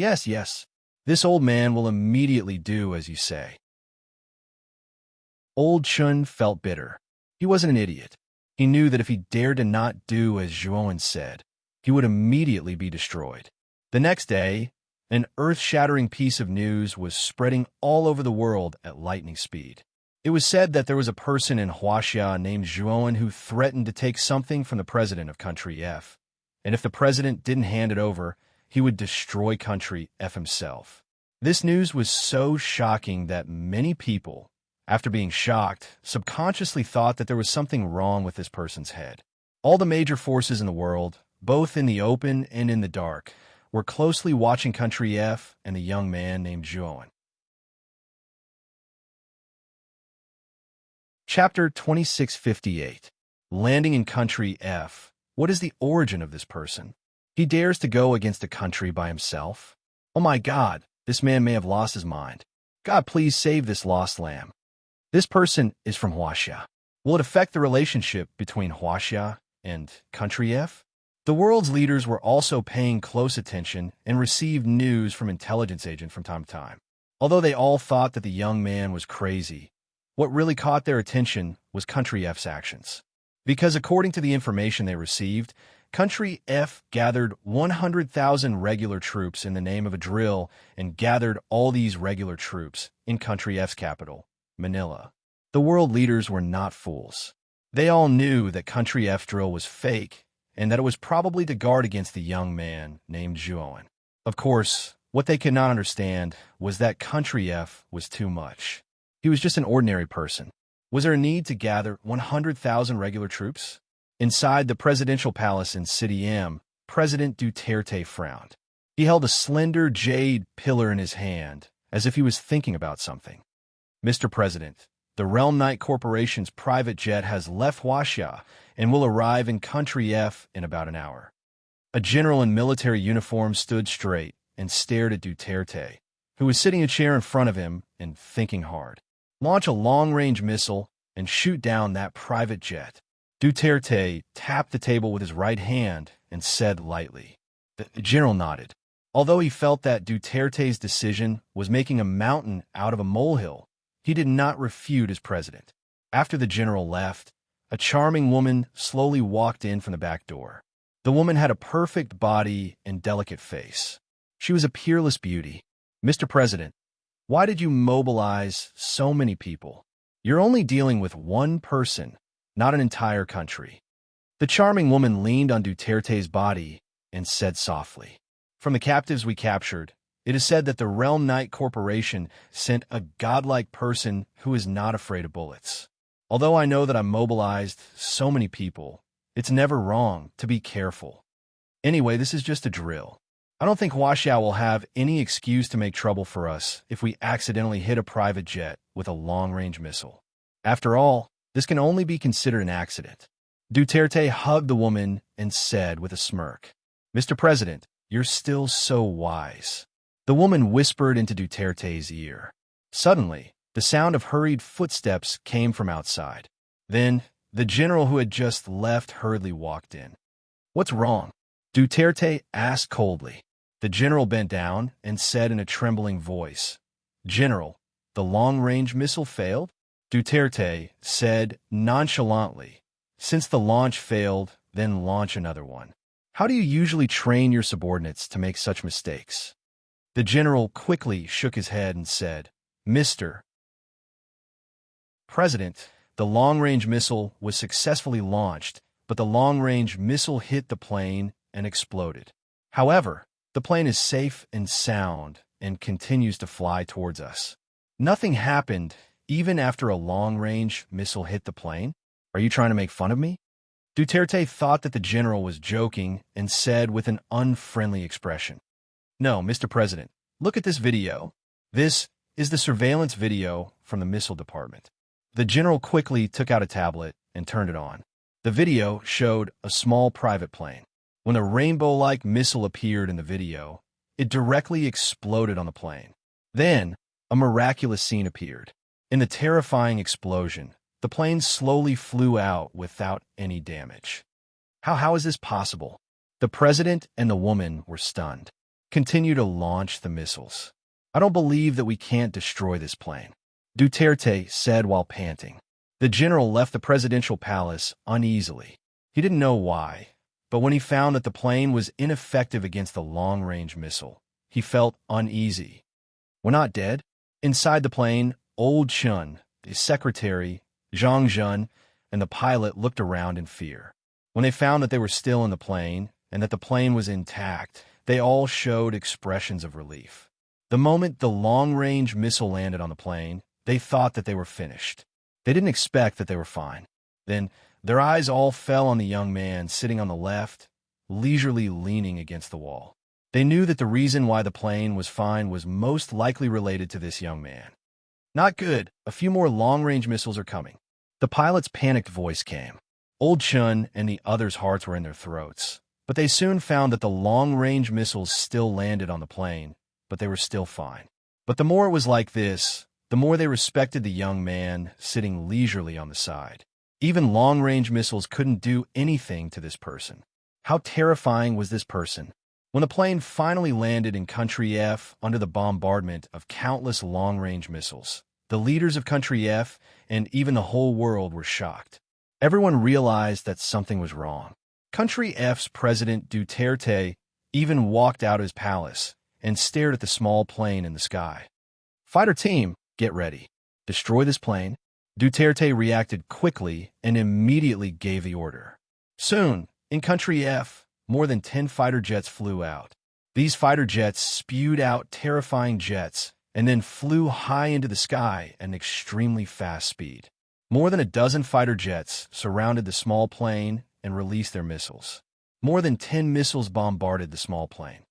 This old man will immediately do as you say. Old Chen felt bitter. He wasn't an idiot. He knew that if he dared to not do as Zhuan said, he would immediately be destroyed. The next day, an earth-shattering piece of news was spreading all over the world at lightning speed. It was said that there was a person in Huaxia named Zhuan who threatened to take something from the president of Country F, and if the president didn't hand it over, he would destroy Country F himself. This news was so shocking that many people, after being shocked, subconsciously thought that there was something wrong with this person's head. All the major forces in the world, both in the open and in the dark, were closely watching Country F and the young man named Zhuan. Chapter 2658. landing in country F. What is the origin of this person? He dares to go against a country by himself? Oh my God, this man may have lost his mind. God, please save this lost lamb. This person is from Huaxia. Will it affect the relationship between Huaxia and country F? The world's leaders were also paying close attention and received news from intelligence agents from time to time. Although they all thought that the young man was crazy, what really caught their attention was country F's actions. Because according to the information they received, country F gathered 100,000 regular troops in the name of a drill and gathered all these regular troops in country F's capital, Manila. The world leaders were not fools. They all knew that country F drill was fake and that it was probably to guard against the young man named Zhuowen. Of course, what they could not understand was that country F was too much. He was just an ordinary person. Was there a need to gather 100,000 regular troops? Inside the presidential palace in City M, President Duterte frowned. He held a slender jade pillar in his hand, as if he was thinking about something. Mr. President, the Realm Knight Corporation's private jet has left Huaxia and will arrive in country F in about an hour. A general in military uniform stood straight and stared at Duterte, who was sitting in a chair in front of him and thinking hard. Launch a long-range missile and shoot down that private jet. Duterte tapped the table with his right hand and said lightly. The general nodded. Although he felt that Duterte's decision was making a mountain out of a molehill, he did not refute as president. After the general left, a charming woman slowly walked in from the back door. The woman had a perfect body and delicate face. She was a peerless beauty. Mr. President, why did you mobilize so many people? You're only dealing with one person, not an entire country. The charming woman leaned on Duterte's body and said softly, from the captives we captured, it is said that the Realm Knight Corporation sent a godlike person who is not afraid of bullets. Although I know that I mobilized so many people, it's never wrong to be careful. Anyway, this is just a drill. I don't think Huaxia will have any excuse to make trouble for us if we accidentally hit a private jet with a long-range missile. After all, this can only be considered an accident. Duterte hugged the woman and said with a smirk, Mr. President, you're still so wise. The woman whispered into Duterte's ear. Suddenly, the sound of hurried footsteps came from outside. Then, the general who had just left hurriedly walked in. What's wrong? Duterte asked coldly. The general bent down and said in a trembling voice, General, the long-range missile failed? Duterte said nonchalantly, since the launch failed, then launch another one. How do you usually train your subordinates to make such mistakes? The general quickly shook his head and said, Mr. President, the long-range missile was successfully launched, but the long-range missile hit the plane and exploded. However, the plane is safe and sound and continues to fly towards us. Nothing happened even after a long-range missile hit the plane. Are you trying to make fun of me? Duterte thought that the general was joking and said with an unfriendly expression, No, Mr. President, look at this video. This is the surveillance video from the missile department. The general quickly took out a tablet and turned it on. The video showed a small private plane. When a rainbow-like missile appeared in the video, it directly exploded on the plane. Then, a miraculous scene appeared. In the terrifying explosion, the plane slowly flew out without any damage. How is this possible? The president and the woman were stunned. Continue to launch the missiles. I don't believe that we can't destroy this plane, Duterte said while panting. The general left the presidential palace uneasily. He didn't know why, but when he found that the plane was ineffective against the long-range missile, he felt uneasy. We're not dead? Inside the plane, Old Chun, the secretary, Zhang Zhun, and the pilot looked around in fear. When they found that they were still in the plane and that the plane was intact, they all showed expressions of relief. The moment the long-range missile landed on the plane, they thought that they were finished. They didn't expect that they were fine. Then, their eyes all fell on the young man sitting on the left, leisurely leaning against the wall. They knew that the reason why the plane was fine was most likely related to this young man. Not good. A few more long-range missiles are coming. The pilot's panicked voice came. Old Chun and the others' hearts were in their throats, but they soon found that the long-range missiles still landed on the plane, but they were still fine. But the more it was like this, the more they respected the young man sitting leisurely on the side. Even long-range missiles couldn't do anything to this person. How terrifying was this person? When the plane finally landed in Country F under the bombardment of countless long-range missiles, the leaders of Country F and even the whole world were shocked. Everyone realized that something was wrong. Country F's president Duterte even walked out of his palace and stared at the small plane in the sky. "Fighter team, get ready. Destroy this plane." Duterte reacted quickly and immediately gave the order. Soon, in Country F, more than 10 fighter jets flew out. These fighter jets spewed out terrifying jets and then flew high into the sky at an extremely fast speed. More than a dozen fighter jets surrounded the small plane and released their missiles. More than 10 missiles bombarded the small plane.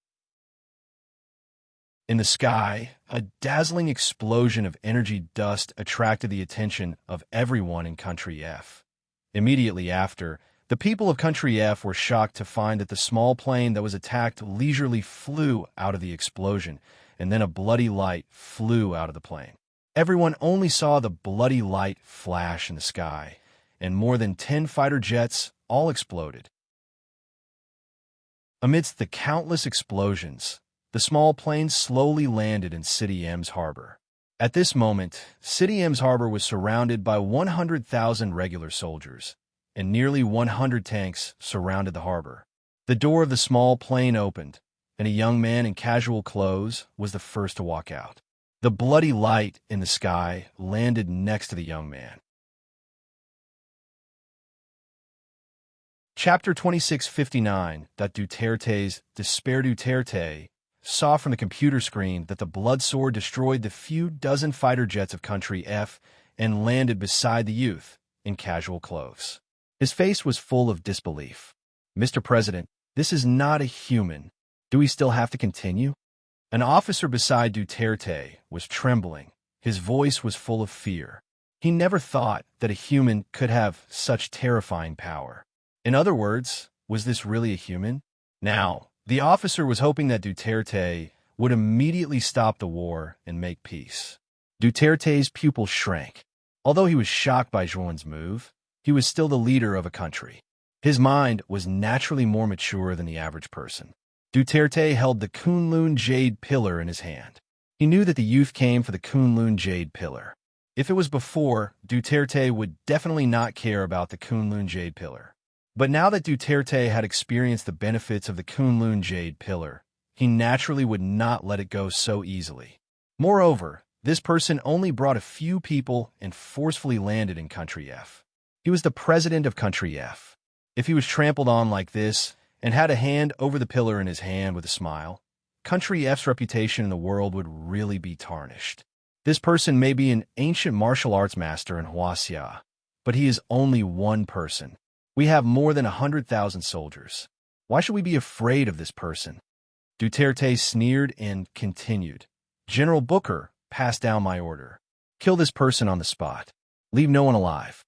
In the sky, a dazzling explosion of energy dust attracted the attention of everyone in Country F. Immediately after, the people of Country F were shocked to find that the small plane that was attacked leisurely flew out of the explosion, and then a bloody light flew out of the plane. Everyone only saw the bloody light flash in the sky, and more than 10 fighter jets all exploded. Amidst the countless explosions, the small plane slowly landed in City M's harbor. At this moment, City M's harbor was surrounded by 100,000 regular soldiers, and nearly 100 tanks surrounded the harbor. The door of the small plane opened, and a young man in casual clothes was the first to walk out. The bloody light in the sky landed next to the young man. Chapter 2659. Duterte's Despair. Duterte saw from the computer screen that the blood sword destroyed the few dozen fighter jets of Country F and landed beside the youth in casual clothes. His face was full of disbelief. "Mr. President, this is not a human. Do we still have to continue?" An officer beside Duterte was trembling. His voice was full of fear. He never thought that a human could have such terrifying power. In other words, was this really a human? Now, the officer was hoping that Duterte would immediately stop the war and make peace. Duterte's pupils shrank. Although he was shocked by Zhuan's move, he was still the leader of a country. His mind was naturally more mature than the average person. Duterte held the Kunlun jade pillar in his hand. He knew that the youth came for the Kunlun jade pillar. If it was before, Duterte would definitely not care about the Kunlun jade pillar. But now that Duterte had experienced the benefits of the Kunlun jade pillar, he naturally would not let it go so easily. Moreover, this person only brought a few people and forcefully landed in Country F. He was the president of Country F. If he was trampled on like this and had a hand over the pillar in his hand with a smile, Country F's reputation in the world would really be tarnished. This person may be an ancient martial arts master in Huaxia, but he is only one person. We have more than 100,000 soldiers. Why should we be afraid of this person? Duterte sneered and continued. "General Booker passed down my order. Kill this person on the spot. Leave no one alive."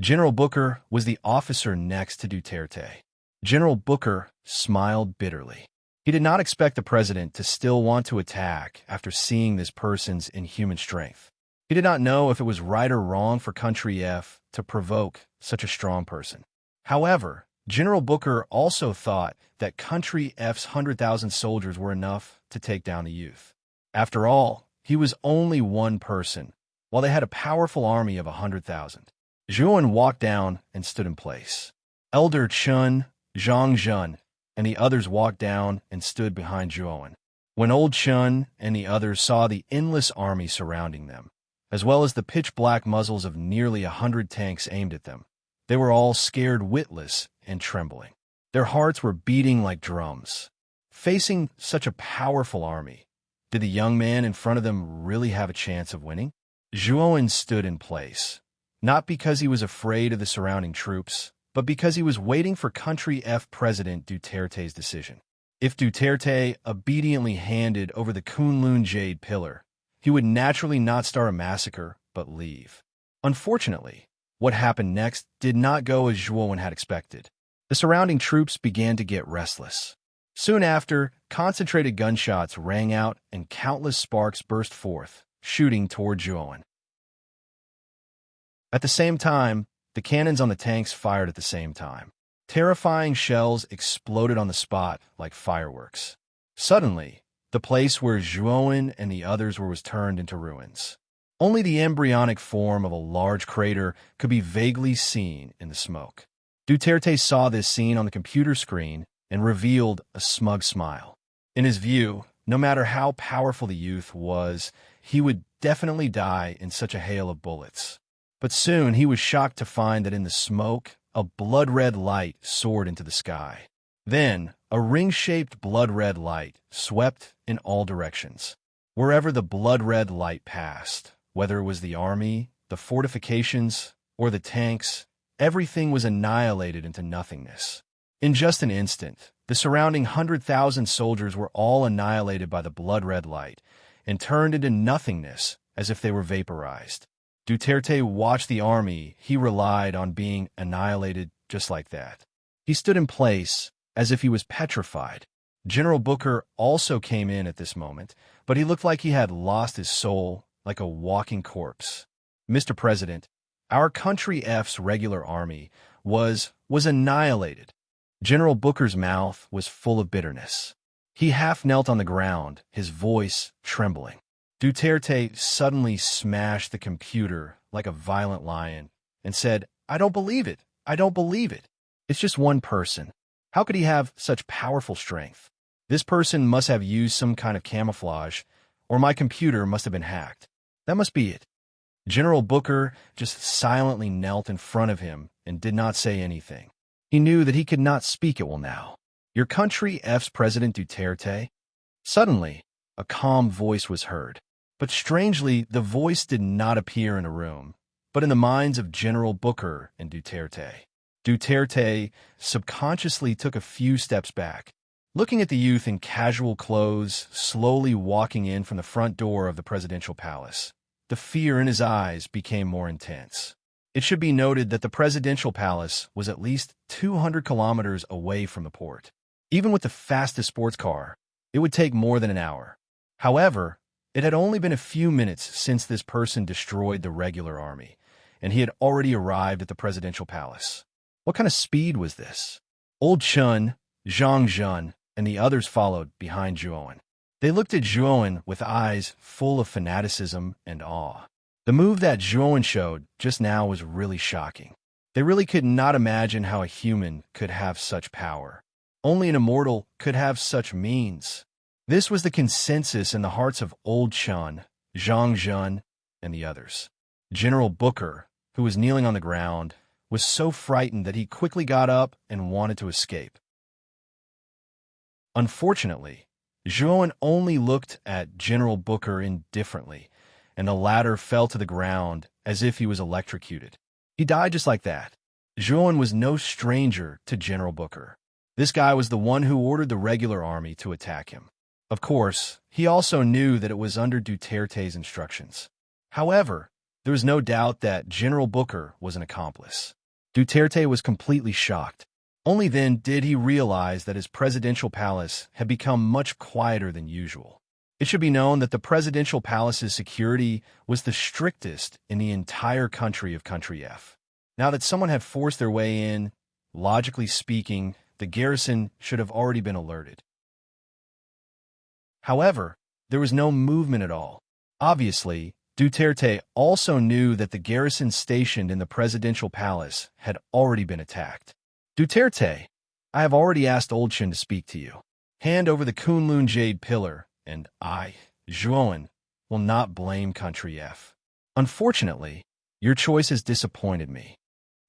General Booker was the officer next to Duterte. General Booker smiled bitterly. He did not expect the president to still want to attack after seeing this person's inhuman strength. He did not know if it was right or wrong for Country F to provoke such a strong person. However, General Booker also thought that Country F's 100,000 soldiers were enough to take down the youth. After all, he was only one person, while they had a powerful army of 100,000. Zhuan walked down and stood in place. Elder Chun, Zhang Zhun, and the others walked down and stood behind Zhuan. When Old Chun and the others saw the endless army surrounding them, as well as the pitch-black muzzles of nearly 100 tanks aimed at them, they were all scared witless and trembling. Their hearts were beating like drums. Facing such a powerful army, did the young man in front of them really have a chance of winning? Zhuan stood in place, not because he was afraid of the surrounding troops, but because he was waiting for Country F President Duterte's decision. If Duterte obediently handed over the Kunlun jade pillar, he would naturally not start a massacre, but leave. Unfortunately, What happened next did not go as Zhuowen had expected. The surrounding troops began to get restless. Soon after, concentrated gunshots rang out and countless sparks burst forth, shooting toward Zhuowen. At the same time, the cannons on the tanks fired at the same time. Terrifying shells exploded on the spot like fireworks. Suddenly, the place where Zhuowen and the others were was turned into ruins. Only the embryonic form of a large crater could be vaguely seen in the smoke. Duterte saw this scene on the computer screen and revealed a smug smile. In his view, no matter how powerful the youth was, he would definitely die in such a hail of bullets. But soon he was shocked to find that in the smoke, a blood-red light soared into the sky. Then, a ring-shaped blood-red light swept in all directions. Wherever the blood-red light passed, whether it was the army, the fortifications, or the tanks, everything was annihilated into nothingness. In just an instant, the surrounding 100,000 soldiers were all annihilated by the blood-red light and turned into nothingness as if they were vaporized. Duterte watched the army he relied on being annihilated just like that. He stood in place as if he was petrified. General Booker also came in at this moment, but he looked like he had lost his soul, like a walking corpse. Mr. President, our country F's regular army was annihilated. General Booker's mouth was full of bitterness. He half knelt on the ground, his voice trembling. Duterte suddenly smashed the computer like a violent lion and said, "I don't believe it. I don't believe it. It's just one person. How could he have such powerful strength? This person must have used some kind of camouflage, or my computer must have been hacked. That must be it." General Booker just silently knelt in front of him and did not say anything. He knew that he could not speak it well now. "Your country F's President Duterte?" Suddenly, a calm voice was heard. But strangely, the voice did not appear in a room, but in the minds of General Booker and Duterte. Duterte subconsciously took a few steps back, looking at the youth in casual clothes slowly walking in from the front door of the presidential palace. The fear in his eyes became more intense. It should be noted that the presidential palace was at least 200 kilometers away from the port. Even with the fastest sports car, it would take more than an hour. However, it had only been a few minutes since this person destroyed the regular army, and he had already arrived at the presidential palace. What kind of speed was this? Old Chun, Zhang Zhun, and the others followed behind Zhuowen. They looked at Zhuowen with eyes full of fanaticism and awe. The move that Zhuowen showed just now was really shocking. They really could not imagine how a human could have such power. Only an immortal could have such means. This was the consensus in the hearts of Old Chun, Zhang Zhun, and the others. General Booker, who was kneeling on the ground, was so frightened that he quickly got up and wanted to escape. Unfortunately, Zhuowen only looked at General Booker indifferently, and the latter fell to the ground as if he was electrocuted. He died just like that. Zhuowen was no stranger to General Booker. This guy was the one who ordered the regular army to attack him. Of course, he also knew that it was under Duterte's instructions. However, there was no doubt that General Booker was an accomplice. Duterte was completely shocked. Only then did he realize that his presidential palace had become much quieter than usual. It should be known that the presidential palace's security was the strictest in the entire country of Country F. Now that someone had forced their way in, logically speaking, the garrison should have already been alerted. However, there was no movement at all. Obviously, Duterte also knew that the garrison stationed in the presidential palace had already been attacked. "Duterte, I have already asked Old Chun to speak to you. Hand over the Kunlun Jade Pillar, and I, Zhuowen, will not blame Country F. Unfortunately, your choice has disappointed me."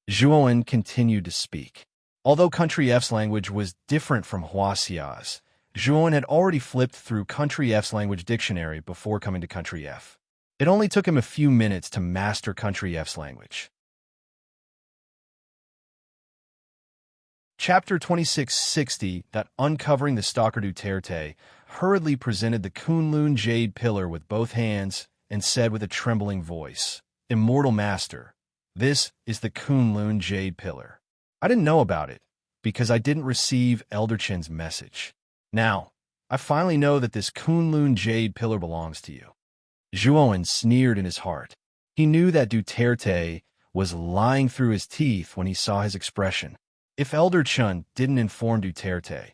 Zhuowen continued to speak. Although Country F's language was different from Huaxia's, Zhuowen had already flipped through Country F's language dictionary before coming to Country F. It only took him a few minutes to master Country F's language. Chapter 2660, that uncovering the stalker Duterte, hurriedly presented the Kunlun Jade Pillar with both hands and said with a trembling voice, "Immortal Master, This is the Kunlun Jade Pillar. I didn't know about it because I didn't receive Elder Chen's message. Now, I finally know that this Kunlun Jade Pillar belongs to you. Zhuowen sneered in his heart. He knew that Duterte was lying through his teeth when he saw his expression. If Elder Chen didn't inform Duterte,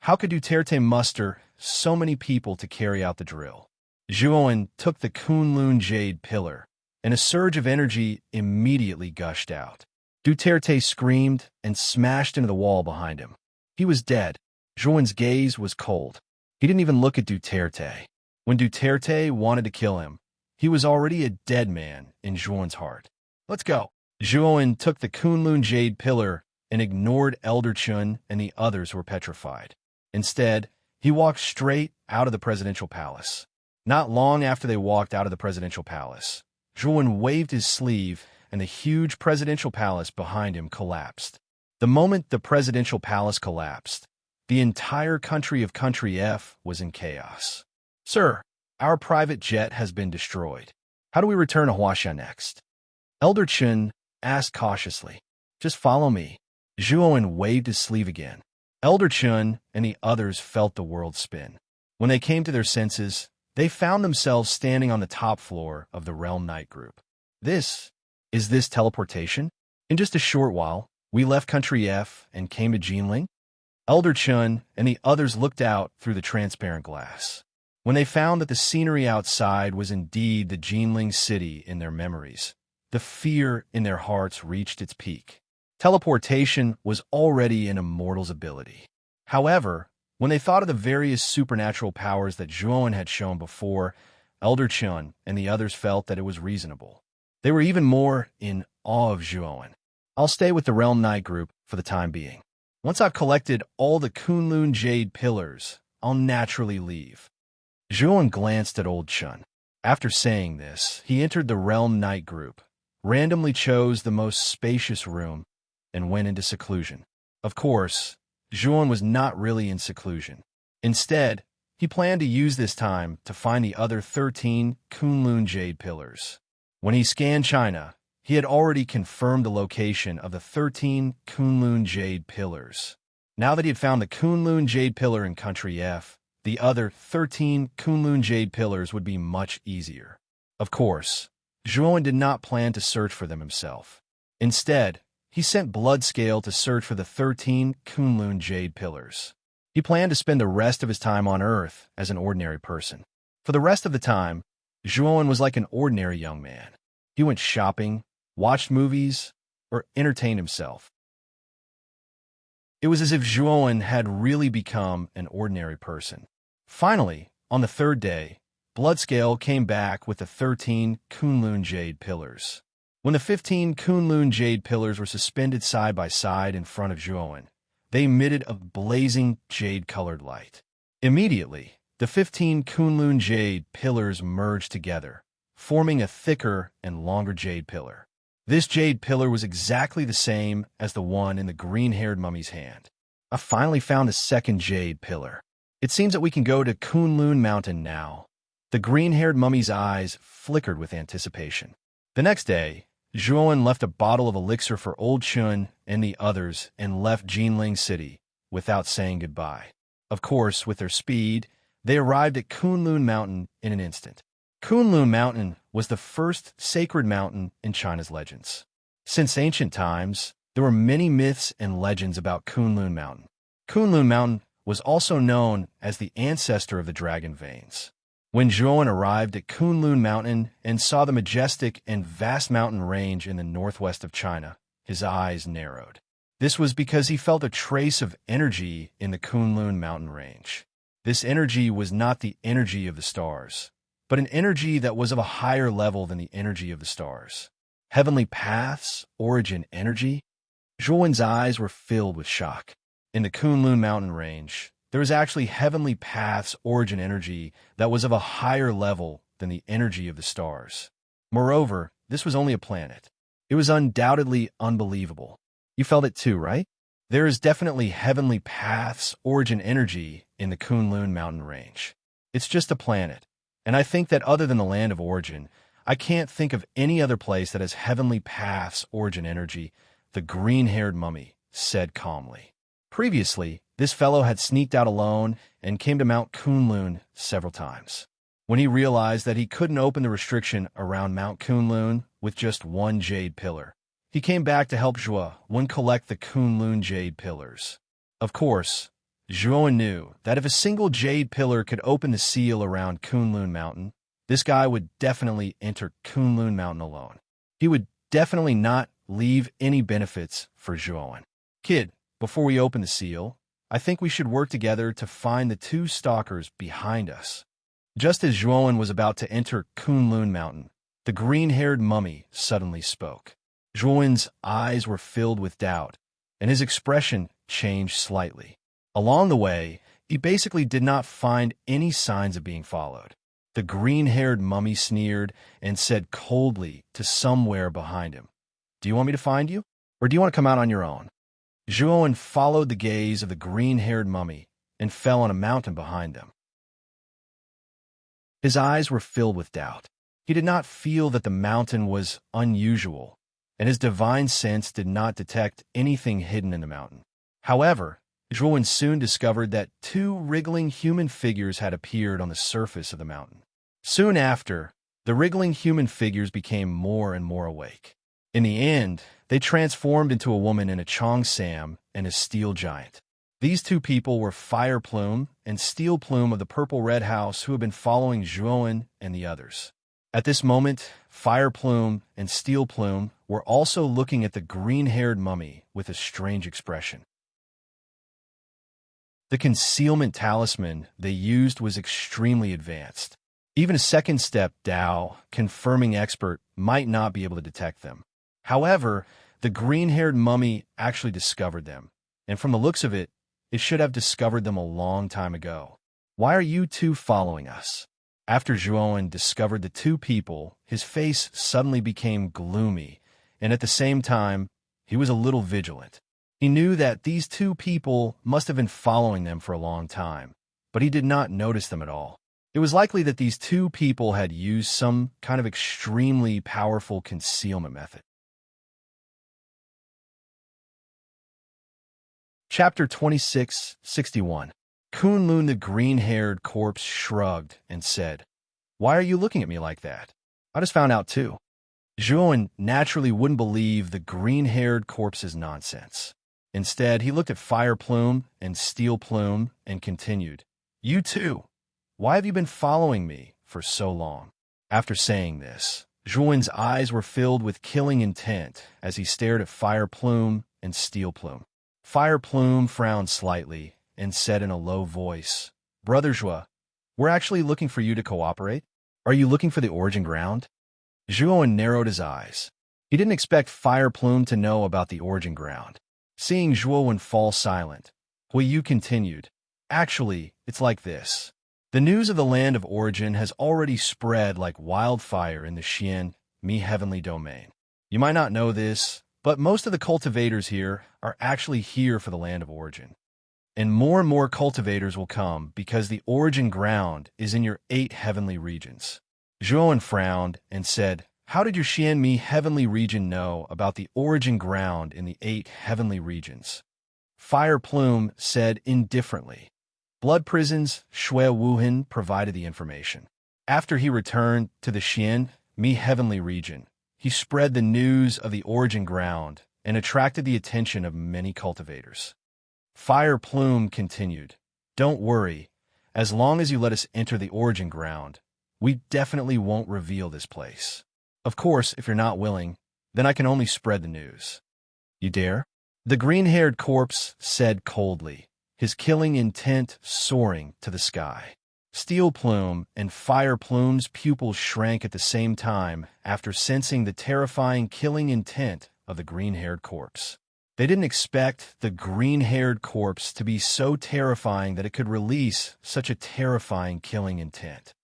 how could Duterte muster so many people to carry out the drill? Zhuowen took the Kunlun Jade Pillar, and a surge of energy immediately gushed out. Duterte screamed and smashed into the wall behind him. He was dead. Zhuowen's gaze was cold. He didn't even look at Duterte. When Duterte wanted to kill him, he was already a dead man in Zhuowen's heart. Let's go. Zhuowen took the Kunlun Jade Pillar and ignored Elder Chen and the others who were petrified. Instead, he walked straight out of the presidential palace. Not long after they walked out of the presidential palace, Zhuowen waved his sleeve and the huge presidential palace behind him collapsed. The moment the presidential palace collapsed, the entire country of Country F was in chaos. Sir, our private jet has been destroyed. How do we return to Huaxia next? Elder Chen asked cautiously. Just follow me. Zhuowen waved his sleeve again. Elder Chen and the others felt the world spin. When they came to their senses, they found themselves standing on the top floor of the Realm Night Group. Is this teleportation? In just a short while, we left Country F and came to Jinling? Elder Chen and the others looked out through the transparent glass. When they found that the scenery outside was indeed the Jinling city in their memories, the fear in their hearts reached its peak. Teleportation was already an immortal's ability. However, when they thought of the various supernatural powers that Zhuowen had shown before, Elder Chen and the others felt that it was reasonable. They were even more in awe of Zhuowen. I'll stay with the Realm Night Group for the time being. Once I've collected all the Kunlun Jade Pillars, I'll naturally leave. Zhuowen glanced at Old Chen. After saying this, he entered the Realm Night Group, randomly chose the most spacious room, and went into seclusion. Of course, Zhuowen was not really in seclusion. Instead, he planned to use this time to find the other 13 Kunlun Jade Pillars. When he scanned China, he had already confirmed the location of the 13 Kunlun Jade Pillars. Now that he had found the Kunlun Jade Pillar in Country F, the other 13 Kunlun Jade Pillars would be much easier. Of course, Zhuowen did not plan to search for them himself. Instead, he sent Bloodscale to search for the 13 Kunlun Jade Pillars. He planned to spend the rest of his time on Earth as an ordinary person. For the rest of the time, Zhuowen was like an ordinary young man. He went shopping, watched movies, or entertained himself. It was as if Zhuowen had really become an ordinary person. Finally, on the third day, Bloodscale came back with the 13 Kunlun Jade Pillars. When the 15 Kunlun Jade Pillars were suspended side by side in front of Zhuowen, they emitted a blazing jade-colored light. Immediately, the 15 Kunlun Jade Pillars merged together, forming a thicker and longer jade pillar. This jade pillar was exactly the same as the one in the green-haired mummy's hand. I finally found a second jade pillar. It seems that we can go to Kunlun Mountain now. The green-haired mummy's eyes flickered with anticipation. The next day, Zhuowen left a bottle of elixir for Old Chen and the others and left Jinling City without saying goodbye. Of course, with their speed, they arrived at Kunlun Mountain in an instant. Kunlun Mountain was the first sacred mountain in China's legends. Since ancient times, there were many myths and legends about Kunlun Mountain. Kunlun Mountain was also known as the ancestor of the dragon veins. When Zhuowen arrived at Kunlun Mountain and saw the majestic and vast mountain range in the northwest of China, his eyes narrowed. This was because he felt a trace of energy in the Kunlun mountain range. This energy was not the energy of the stars, but an energy that was of a higher level than the energy of the stars. Heavenly Path's origin energy? Zhuowen's eyes were filled with shock. In the Kunlun mountain range, there was actually Heavenly Path's origin energy that was of a higher level than the energy of the stars. Moreover, this was only a planet. It was undoubtedly unbelievable. You felt it too, right? There is definitely Heavenly Path's origin energy in the Kunlun mountain range. It's just a planet, and I think that other than the land of origin, I can't think of any other place that has heavenly paths origin energy, the green-haired mummy said calmly. Previously, this fellow had sneaked out alone and came to Mount Kunlun several times. When he realized that he couldn't open the restriction around Mount Kunlun with just one jade pillar, he came back to help Zhuo collect the Kunlun jade pillars. Of course, Zhuo knew that if a single jade pillar could open the seal around Kunlun Mountain, this guy would definitely enter Kunlun Mountain alone. He would definitely not leave any benefits for Zhuo. Kid, before we open the seal, I think we should work together to find the two stalkers behind us. Just as Zhuo was about to enter Kunlun Mountain, the green-haired mummy suddenly spoke. Zhuo's eyes were filled with doubt, and his expression changed slightly. Along the way, he basically did not find any signs of being followed. The green-haired mummy sneered and said coldly to somewhere behind him, "Do you want me to find you, or do you want to come out on your own?" Zhuo followed the gaze of the green-haired mummy and fell on a mountain behind them. His eyes were filled with doubt. He did not feel that the mountain was unusual, and his divine sense did not detect anything hidden in the mountain. However, Zhuo soon discovered that two wriggling human figures had appeared on the surface of the mountain. Soon after, the wriggling human figures became more and more awake. In the end, they transformed into a woman in a Cheongsam and a steel giant. These two people were Fire Plume and Steel Plume of the Purple Red House, who had been following Zhuo and the others. At this moment, Fire Plume and Steel Plume were also looking at the green-haired mummy with a strange expression. The concealment talisman they used was extremely advanced. Even a second-step Dao, confirming expert, might not be able to detect them. However, the green-haired mummy actually discovered them, and from the looks of it, it should have discovered them a long time ago. "Why are you two following us?" After Zhuo discovered the two people, his face suddenly became gloomy, and at the same time, he was a little vigilant. He knew that these two people must have been following them for a long time, but he did not notice them at all. It was likely that these two people had used some kind of extremely powerful concealment method. Chapter 2661. Kunlun the green-haired corpse shrugged and said, "Why are you looking at me like that? I just found out too." Zhuo naturally wouldn't believe the green-haired corpse's nonsense. Instead, he looked at Fire Plume and Steel Plume and continued, "You too. Why have you been following me for so long?" After saying this, Zhuo's eyes were filled with killing intent as he stared at Fire Plume and Steel Plume. Fire Plume frowned slightly and said in a low voice, "Brother Zhuo, we're actually looking for you to cooperate. Are you looking for the origin ground?" Zhuo narrowed his eyes. He didn't expect Fire Plume to know about the origin ground. Seeing Zhuo fall silent, Huiyu continued, "Actually, it's like this. The news of the land of origin has already spread like wildfire in the Xian, Mi heavenly domain. You might not know this, but most of the cultivators here are actually here for the land of origin. And more cultivators will come because the origin ground is in your 8 heavenly regions." Zhuo frowned and said, "How did your Xian Mi heavenly region know about the origin ground in the 8 heavenly regions?" Fire Plume said indifferently, "Blood prisons, Shui Wuhan provided the information." After he returned to the Xian, Mi heavenly region, he spread the news of the origin ground and attracted the attention of many cultivators. Fire Plume continued, "Don't worry, as long as you let us enter the origin ground, we definitely won't reveal this place. Of course, if you're not willing, then I can only spread the news." "You dare?" The green-haired corpse said coldly, his killing intent soaring to the sky. Steel Plume and Fire Plume's pupils shrank at the same time after sensing the terrifying killing intent of the green-haired corpse. They didn't expect the green-haired corpse to be so terrifying that it could release such a terrifying killing intent.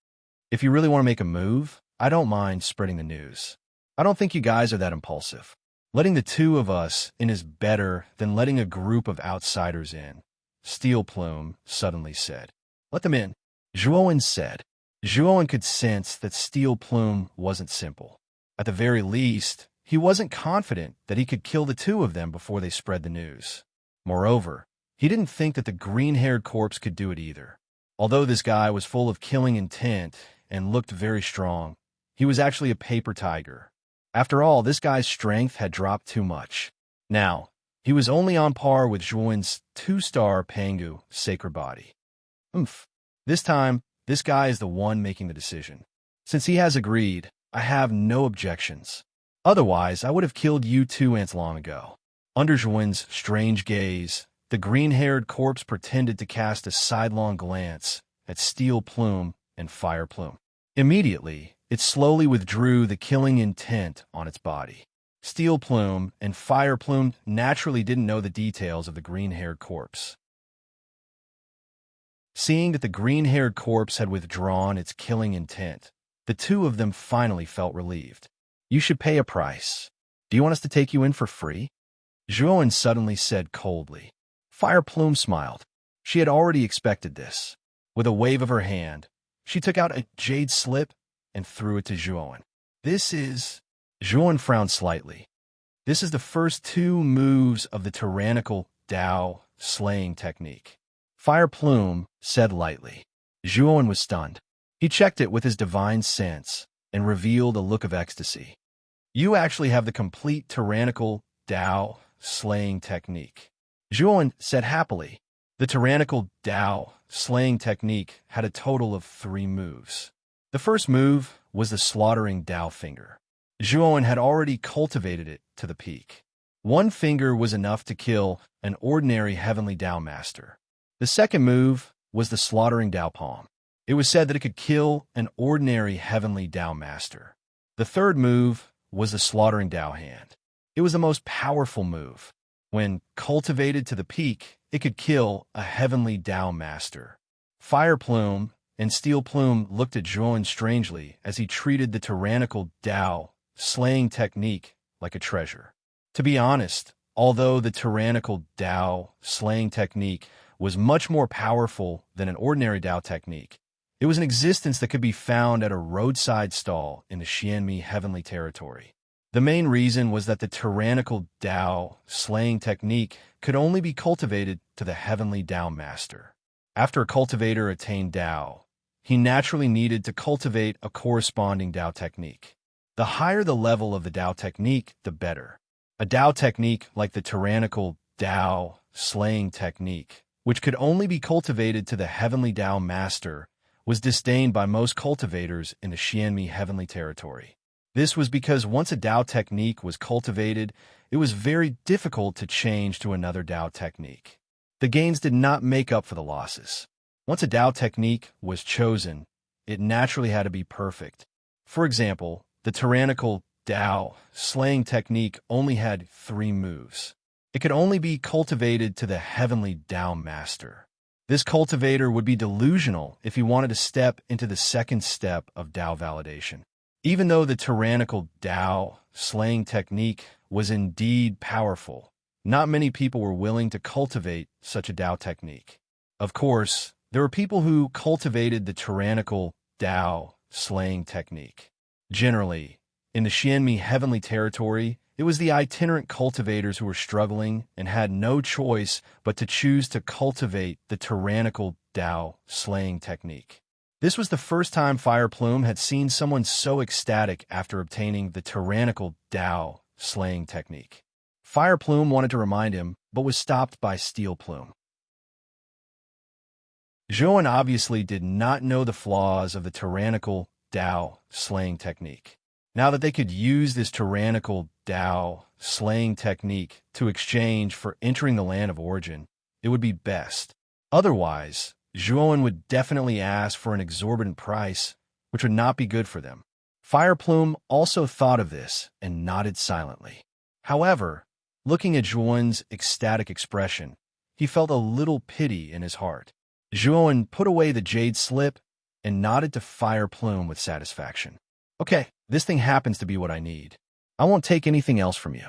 "If you really want to make a move, I don't mind spreading the news. I don't think you guys are that impulsive. Letting the two of us in is better than letting a group of outsiders in," Steel Plume suddenly said. "Let them in," Zhuo said. Zhuowen could sense that Steel Plume wasn't simple. At the very least, he wasn't confident that he could kill the two of them before they spread the news. Moreover, he didn't think that the green-haired corpse could do it either. Although this guy was full of killing intent and looked very strong, he was actually a paper tiger. After all, this guy's strength had dropped too much. Now, he was only on par with Zhuowen's 2-star Pangu sacred body. This time, this guy is the one making the decision. Since he has agreed, I have no objections. Otherwise, I would have killed you two ants long ago. Under Zhuowen's strange gaze, the green-haired corpse pretended to cast a sidelong glance at Steel Plume and Fire Plume. Immediately, it slowly withdrew the killing intent on its body. Steel Plume and Fire Plume naturally didn't know the details of the green-haired corpse. Seeing that the green-haired corpse had withdrawn its killing intent, the two of them finally felt relieved. You should pay a price. Do you want us to take you in for free? Zhuowen suddenly said coldly. Fire Plume smiled. She had already expected this. With a wave of her hand, she took out a jade slip and threw it to Zhuowen. Zhuowen frowned slightly. This is the first two moves of the tyrannical Dao slaying technique. Fire Plume said lightly. Zhuowen was stunned. He checked it with his divine sense and revealed a look of ecstasy. You actually have the complete tyrannical Dao slaying technique. Zhuowen said happily. The tyrannical Dao slaying technique had a total of 3 moves. The first move was the slaughtering Dao finger. Zhuowen had already cultivated it to the peak. 1 finger was enough to kill an ordinary heavenly Dao master. The second move was the slaughtering Dao palm. It was said that it could kill an ordinary heavenly Dao master. The third move was the slaughtering Dao hand. It was the most powerful move. When cultivated to the peak, it could kill a heavenly Dao master. Fire Plume and Steel Plume looked at Zhuowen strangely as he treated the tyrannical Dao slaying technique like a treasure. To be honest, although the tyrannical Dao slaying technique was much more powerful than an ordinary Dao technique, it was an existence that could be found at a roadside stall in the Xianmi heavenly territory. The main reason was that the tyrannical Dao slaying technique could only be cultivated to the heavenly Dao master. After a cultivator attained Dao, he naturally needed to cultivate a corresponding Dao technique. The higher the level of the Dao technique, the better. A Dao technique like the tyrannical Dao slaying technique, which could only be cultivated to the heavenly Dao master, was disdained by most cultivators in the Xianmi heavenly territory. This was because once a Dao technique was cultivated, it was very difficult to change to another Dao technique. The gains did not make up for the losses. Once a Dao technique was chosen, it naturally had to be perfect. For example, the tyrannical Dao slaying technique only had 3 moves. It could only be cultivated to the heavenly Dao master. This cultivator would be delusional if he wanted to step into the second step of Dao validation. Even though the tyrannical Dao slaying technique was indeed powerful, not many people were willing to cultivate such a Dao technique. Of course, there were people who cultivated the tyrannical Dao slaying technique. Generally, in the Xianmi heavenly territory, it was the itinerant cultivators who were struggling and had no choice but to choose to cultivate the tyrannical Dao slaying technique. This was the first time Fire Plume had seen someone so ecstatic after obtaining the tyrannical Dao slaying technique. Fire Plume wanted to remind him, but was stopped by Steel Plume. Zhuowen obviously did not know the flaws of the tyrannical Dao slaying technique. Now that they could use this tyrannical Dao slaying technique to exchange for entering the land of origin, it would be best. Otherwise, Zhuowen would definitely ask for an exorbitant price, which would not be good for them. Fire Plume also thought of this and nodded silently. However, looking at Zhuowen's ecstatic expression, he felt a little pity in his heart. Zhuowen put away the jade slip and nodded to Fire Plume with satisfaction. Okay, this thing happens to be what I need. I won't take anything else from you.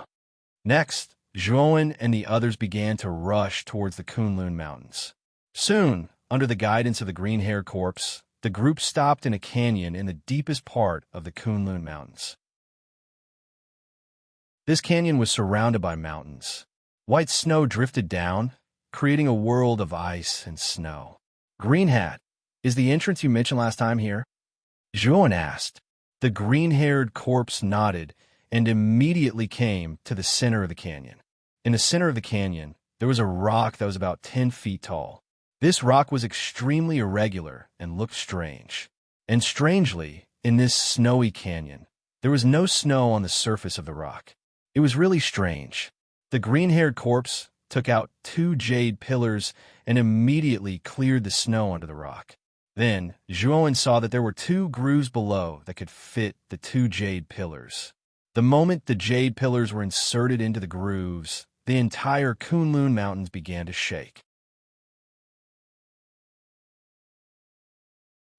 Next, Zhuowen and the others began to rush towards the Kunlun Mountains. Soon, under the guidance of the green-haired corpse, the group stopped in a canyon in the deepest part of the Kunlun Mountains. This canyon was surrounded by mountains. White snow drifted down, creating a world of ice and snow. Green Hat, is the entrance you mentioned last time here? Zhuan asked. The green-haired corpse nodded and immediately came to the center of the canyon. In the center of the canyon, there was a rock that was about 10 feet tall. This rock was extremely irregular and looked strange. And strangely, in this snowy canyon, there was no snow on the surface of the rock. It was really strange. The green-haired corpse took out 2 jade pillars and immediately cleared the snow under the rock. Then, Zhuan saw that there were 2 grooves below that could fit the 2 jade pillars. The moment the jade pillars were inserted into the grooves, the entire Kunlun Mountains began to shake.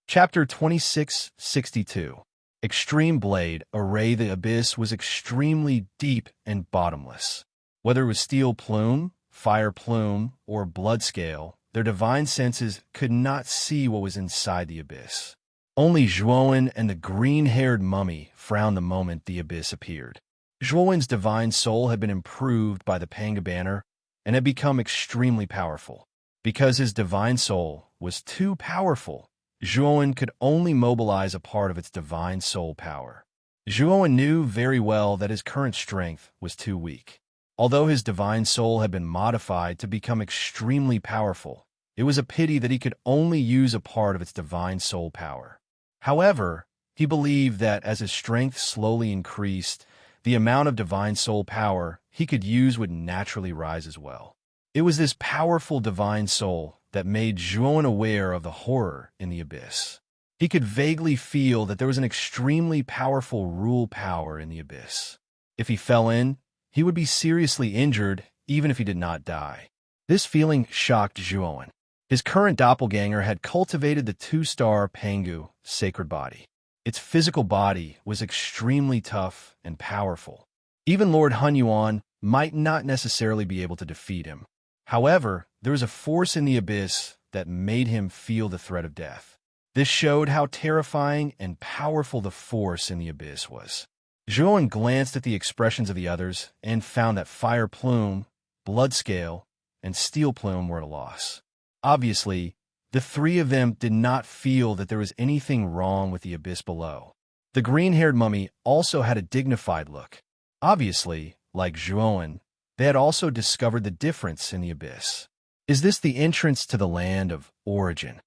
Chapter 2662. Extreme Blade Array. The abyss was extremely deep and bottomless. Whether it was steel plume, fire plume, or blood scale, their divine senses could not see what was inside the abyss. Only Zhuan and the green-haired mummy frowned the moment the abyss appeared. Zhuan's divine soul had been improved by the Panga banner and had become extremely powerful. Because his divine soul was too powerful, Zhuan could only mobilize a part of its divine soul power. Zhuan knew very well that his current strength was too weak. Although his divine soul had been modified to become extremely powerful, it was a pity that he could only use a part of its divine soul power. However, he believed that as his strength slowly increased, the amount of divine soul power he could use would naturally rise as well. It was this powerful divine soul that made Zhuan aware of the horror in the abyss. He could vaguely feel that there was an extremely powerful rule power in the abyss. If he fell in, he would be seriously injured even if he did not die. This feeling shocked Zhuan. His current doppelganger had cultivated the 2-star Pangu sacred body. Its physical body was extremely tough and powerful. Even Lord Hunyuan might not necessarily be able to defeat him. However, there was a force in the abyss that made him feel the threat of death. This showed how terrifying and powerful the force in the abyss was. Zhuan glanced at the expressions of the others and found that Fire Plume, Blood Scale, and Steel Plume were at a loss. Obviously, the 3 of them did not feel that there was anything wrong with the abyss below. The green-haired mummy also had a dignified look. Obviously, like Zhuan, they had also discovered the difference in the abyss. Is this the entrance to the land of origin?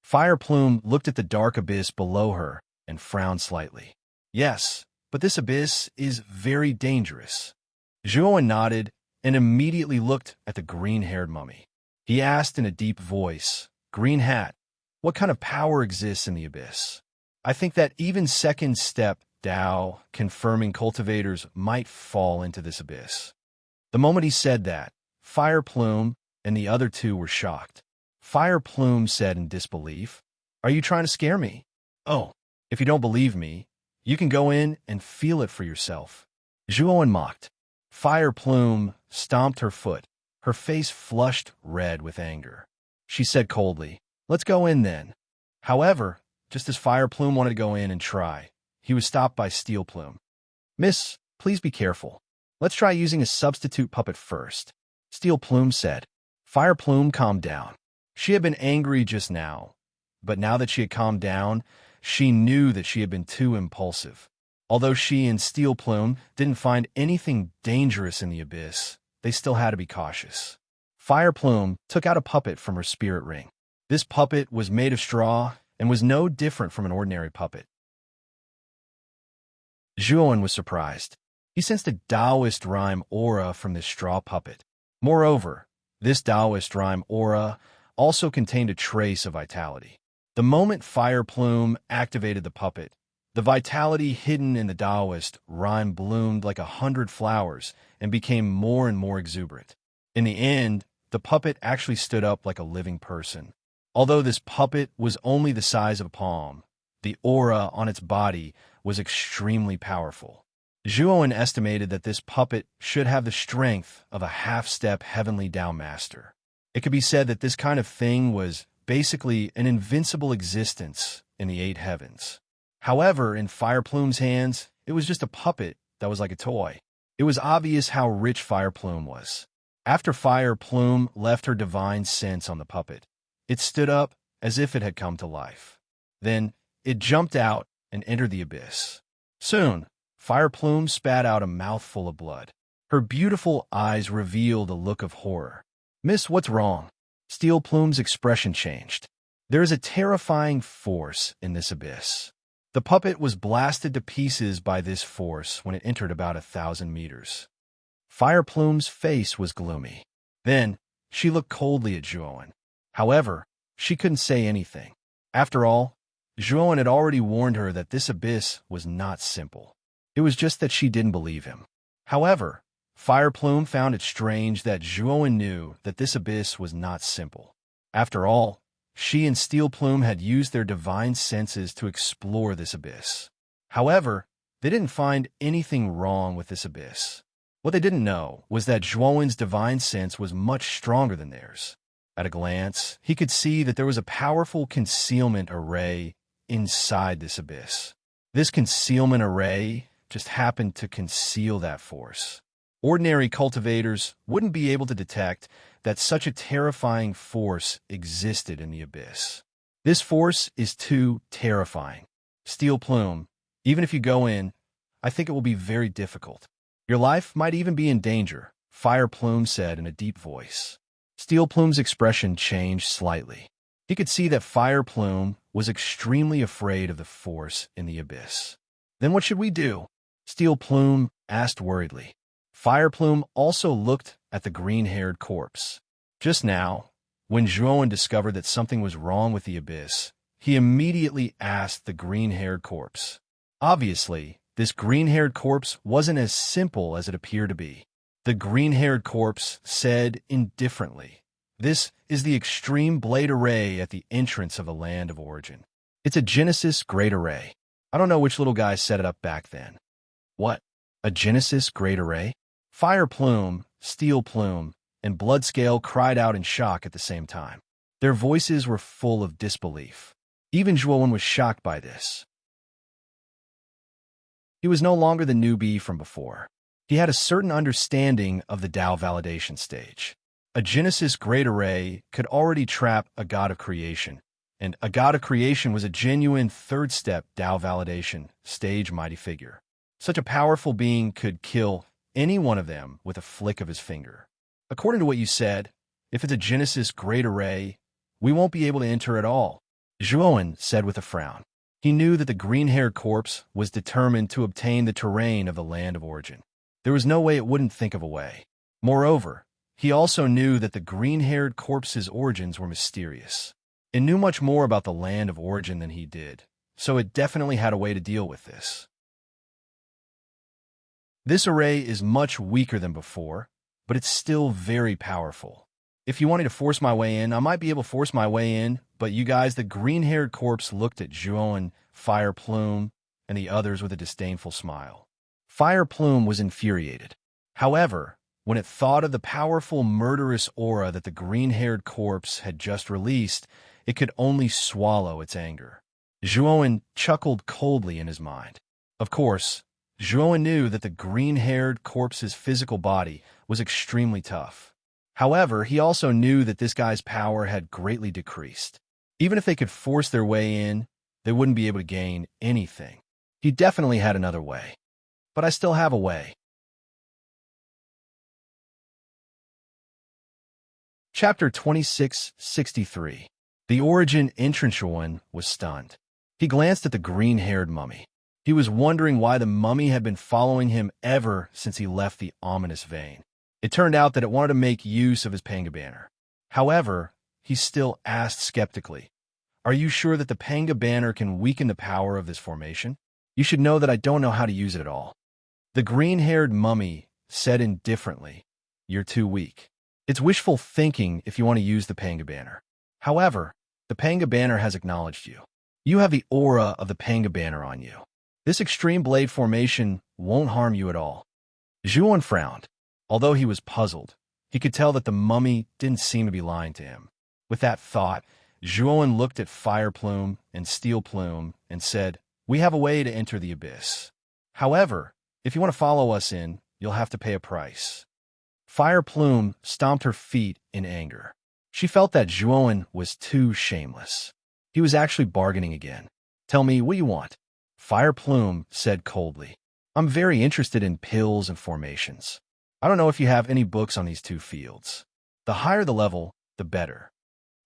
Fire Plume looked at the dark abyss below her and frowned slightly. Yes, but this abyss is very dangerous. Zhuan nodded and immediately looked at the green-haired mummy. He asked in a deep voice, Green Hat, what kind of power exists in the abyss? I think that even second step Dao confirming cultivators might fall into this abyss. The moment he said that, Fire Plume and the other 2 were shocked. Fire Plume said in disbelief, Are you trying to scare me? Oh, if you don't believe me, you can go in and feel it for yourself. Zhuan mocked. Fire Plume stomped her foot, her face flushed red with anger. She said coldly, Let's go in then. However, just as Fire Plume wanted to go in and try, he was stopped by Steel Plume. Miss, please be careful. Let's try using a substitute puppet first, Steel Plume said. Fire Plume calmed down. She had been angry just now, but now that she had calmed down, she knew that she had been too impulsive. Although she and Steel Plume didn't find anything dangerous in the abyss, they still had to be cautious. Fire Plume took out a puppet from her spirit ring. This puppet was made of straw and was no different from an ordinary puppet. Zhuan was surprised. He sensed a Taoist rhyme aura from this straw puppet. Moreover, this Taoist rhyme aura also contained a trace of vitality. The moment Fire Plume activated the puppet, the vitality hidden in the Taoist rhyme bloomed like 100 flowers and became more and more exuberant. In the end, the puppet actually stood up like a living person. Although this puppet was only the size of a palm, the aura on its body was extremely powerful. Zhuan estimated that this puppet should have the strength of a half-step heavenly Tao master. It could be said that this kind of thing was basically an invincible existence in the eight heavens. However, in Fire Plume's hands, it was just a puppet that was like a toy. It was obvious how rich Fire Plume was. After Fire Plume left her divine sense on the puppet, it stood up as if it had come to life. Then, it jumped out and entered the abyss. Soon, Fire Plume spat out a mouthful of blood. Her beautiful eyes revealed a look of horror. "Miss, what's wrong?" Steel Plume's expression changed. "There is a terrifying force in this abyss." The puppet was blasted to pieces by this force when it entered about 1,000 meters. Fire Plume's face was gloomy. Then, she looked coldly at Zhuowen. However, she couldn't say anything. After all, Zhuowen had already warned her that this abyss was not simple. It was just that she didn't believe him. However, Fire Plume found it strange that Zhuowen knew that this abyss was not simple. After all, she and Steel Plume had used their divine senses to explore this abyss. However, they didn't find anything wrong with this abyss. What they didn't know was that Zhuowen's divine sense was much stronger than theirs. At a glance, he could see that there was a powerful concealment array inside this abyss. This concealment array just happened to conceal that force. Ordinary cultivators wouldn't be able to detect that such a terrifying force existed in the abyss. This force is too terrifying. Steel Plume, even if you go in, I think it will be very difficult. Your life might even be in danger, Fire Plume said in a deep voice. Steel Plume's expression changed slightly. He could see that Fire Plume was extremely afraid of the force in the abyss. "Then what should we do?" Steel Plume asked worriedly. Fire Plume also looked at the green-haired corpse. Just now, when Zhuowen discovered that something was wrong with the abyss, he immediately asked the green-haired corpse. Obviously, this green-haired corpse wasn't as simple as it appeared to be. The green-haired corpse said indifferently, "This is the extreme blade array at the entrance of the land of origin. It's a Genesis Great Array. I don't know which little guy set it up back then." "What? A Genesis Great Array?" Fire Plume, Steel Plume, and Bloodscale cried out in shock at the same time. Their voices were full of disbelief. Even Zhuowen was shocked by this. He was no longer the newbie from before. He had a certain understanding of the Tao validation stage. A Genesis Great Array could already trap a god of creation, and a god of creation was a genuine third-step Tao validation stage mighty figure. Such a powerful being could kill any one of them with a flick of his finger. According to what you said, if it's a Genesis Great Array, we won't be able to enter at all, Zhuowen said with a frown. He knew that the green-haired corpse was determined to obtain the terrain of the land of origin. There was no way it wouldn't think of a way. Moreover, he also knew that the green-haired corpse's origins were mysterious. It knew much more about the land of origin than he did, so it definitely had a way to deal with this. This array is much weaker than before, but it's still very powerful. If you wanted to force my way in, I might be able to force my way in, but you guys, the green-haired corpse looked at Zhuowen, Fire Plume, and the others with a disdainful smile. Fire Plume was infuriated. However, when it thought of the powerful murderous aura that the green-haired corpse had just released, it could only swallow its anger. Zhuowen chuckled coldly in his mind. Of course, Zhuowen knew that the green-haired corpse's physical body was extremely tough. However, he also knew that this guy's power had greatly decreased. Even if they could force their way in, they wouldn't be able to gain anything. He definitely had another way. But I still have a way. Chapter 2663. The Origin entrance one was stunned. He glanced at the green-haired mummy. He was wondering why the mummy had been following him ever since he left the ominous vein. It turned out that it wanted to make use of his Panga banner. However, he still asked skeptically, "Are you sure that the Panga banner can weaken the power of this formation? You should know that I don't know how to use it at all." The green-haired mummy said indifferently, "You're too weak. It's wishful thinking if you want to use the Panga banner. However, the Panga banner has acknowledged you. You have the aura of the Panga banner on you. This extreme blade formation won't harm you at all." Zhuowen frowned. Although he was puzzled, he could tell that the mummy didn't seem to be lying to him. With that thought, Zhuowen looked at Fire Plume and Steel Plume and said, "We have a way to enter the abyss. However, if you want to follow us in, you'll have to pay a price." Fire Plume stomped her feet in anger. She felt that Zhuowen was too shameless. He was actually bargaining again. "Tell me what you want." Fire Plume said coldly, "I'm very interested in pills and formations. I don't know if you have any books on these two fields. The higher the level, the better."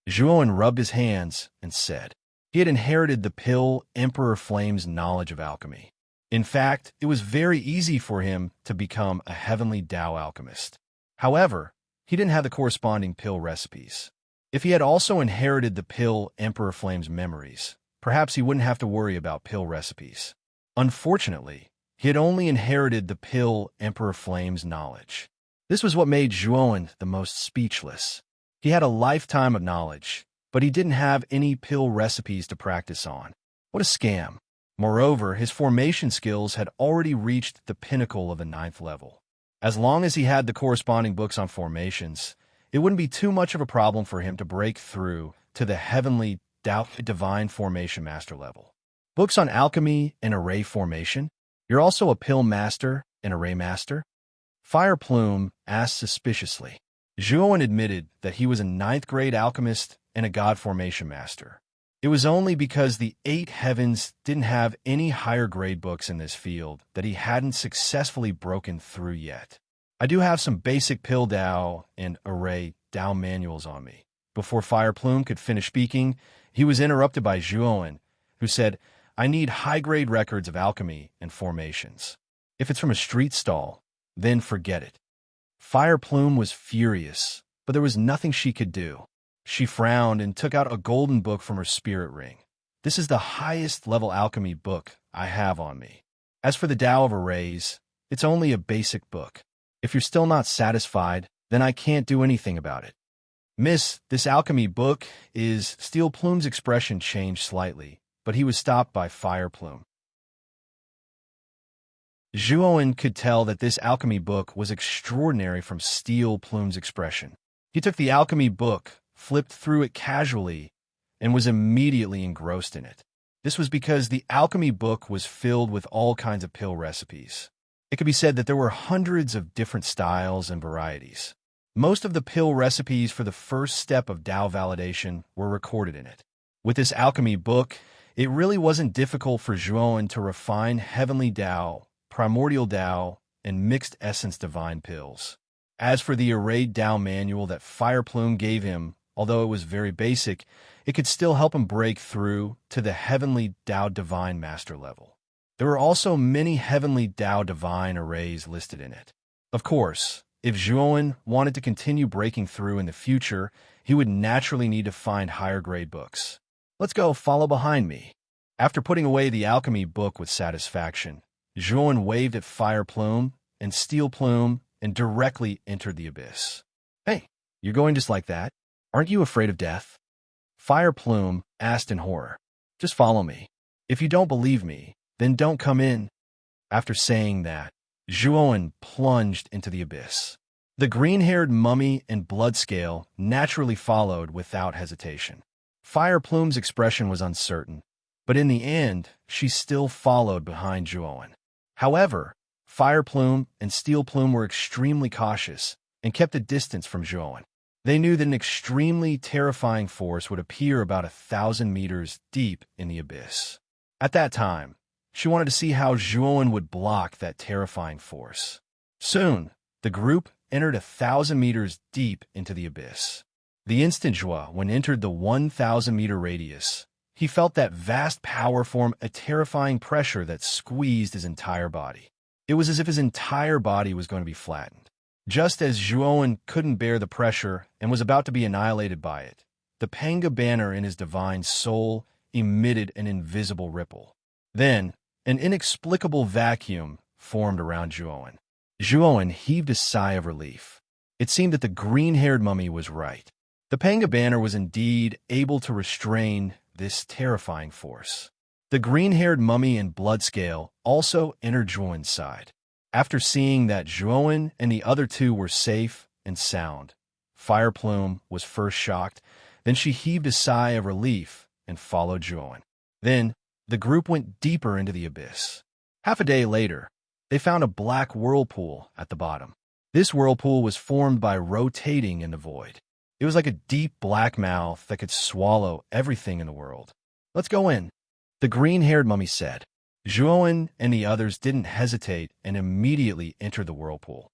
Zhuowen rubbed his hands and said he had inherited the Pill Emperor Flame's knowledge of alchemy. In fact, it was very easy for him to become a heavenly Tao alchemist. However, he didn't have the corresponding pill recipes. If he had also inherited the Pill Emperor Flame's memories, perhaps he wouldn't have to worry about pill recipes. Unfortunately, he had only inherited the Pill Emperor Flame's knowledge. This was what made Zhuowen the most speechless. He had a lifetime of knowledge, but he didn't have any pill recipes to practice on. What a scam. Moreover, his formation skills had already reached the pinnacle of the 9th level. As long as he had the corresponding books on formations, it wouldn't be too much of a problem for him to break through to the heavenly Tao Divine Formation Master level. Books on alchemy and array formation? You're also a pill master and array master? Fire Plume asked suspiciously. Zhuowen admitted that he was a 9th grade alchemist and a god formation master. It was only because the 8 heavens didn't have any higher grade books in this field that he hadn't successfully broken through yet. "I do have some basic pill Tao and array Tao manuals on me." Before Fire Plume could finish speaking, he was interrupted by Zhuowen, who said, "I need high-grade records of alchemy and formations. If it's from a street stall, then forget it." Fire Plume was furious, but there was nothing she could do. She frowned and took out a golden book from her spirit ring. "This is the highest level alchemy book I have on me. As for the Tao of Arrays, it's only a basic book. If you're still not satisfied, then I can't do anything about it." "Miss, this alchemy book is..." Steel Plume's expression changed slightly, but he was stopped by Fire Plume. Zhuowen could tell that this alchemy book was extraordinary from Steel Plume's expression. He took the alchemy book, flipped through it casually, and was immediately engrossed in it. This was because the alchemy book was filled with all kinds of pill recipes. It could be said that there were hundreds of different styles and varieties. Most of the pill recipes for the first step of Tao validation were recorded in it. With this alchemy book, it really wasn't difficult for Zhuowen to refine heavenly Tao, primordial Tao, and mixed essence divine pills. As for the arrayed Tao manual that Fire Plume gave him, although it was very basic, it could still help him break through to the heavenly Tao divine master level. There were also many heavenly Tao divine arrays listed in it. Of course, if Zhuowen wanted to continue breaking through in the future, he would naturally need to find higher grade books. "Let's go, follow behind me." After putting away the alchemy book with satisfaction, Zhuowen waved at Fire Plume and Steel Plume and directly entered the abyss. "Hey, you're going just like that? Aren't you afraid of death?" Fire Plume asked in horror. "Just follow me. If you don't believe me, then don't come in." After saying that, Zhuowen plunged into the abyss. The green-haired mummy and Bloodscale naturally followed without hesitation. Fire Plume's expression was uncertain, but in the end, she still followed behind Zhuowen. However, Fire Plume and Steel Plume were extremely cautious and kept a distance from Zhuowen. They knew that an extremely terrifying force would appear about 1,000 meters deep in the abyss. At that time, she wanted to see how Zhuowen would block that terrifying force. Soon, the group entered 1,000 meters deep into the abyss. The instant Zhuowen entered the 1,000-meter radius, he felt that vast power form a terrifying pressure that squeezed his entire body. It was as if his entire body was going to be flattened. Just as Zhuowen couldn't bear the pressure and was about to be annihilated by it, the Panga banner in his divine soul emitted an invisible ripple. Then, an inexplicable vacuum formed around Zhuowen. Zhuowen heaved a sigh of relief. It seemed that the green-haired mummy was right. The Panga banner was indeed able to restrain this terrifying force. The green-haired mummy and Bloodscale also entered Zhuowen's side. After seeing that Zhuowen and the other two were safe and sound, Fire Plume was first shocked, Then she heaved a sigh of relief and followed Zhuan. Then, the group went deeper into the abyss. Half a day later, they found a black whirlpool at the bottom. This whirlpool was formed by rotating in the void. It was like a deep black mouth that could swallow everything in the world. "Let's go in," the green-haired mummy said. Zhuan and the others didn't hesitate and immediately entered the whirlpool.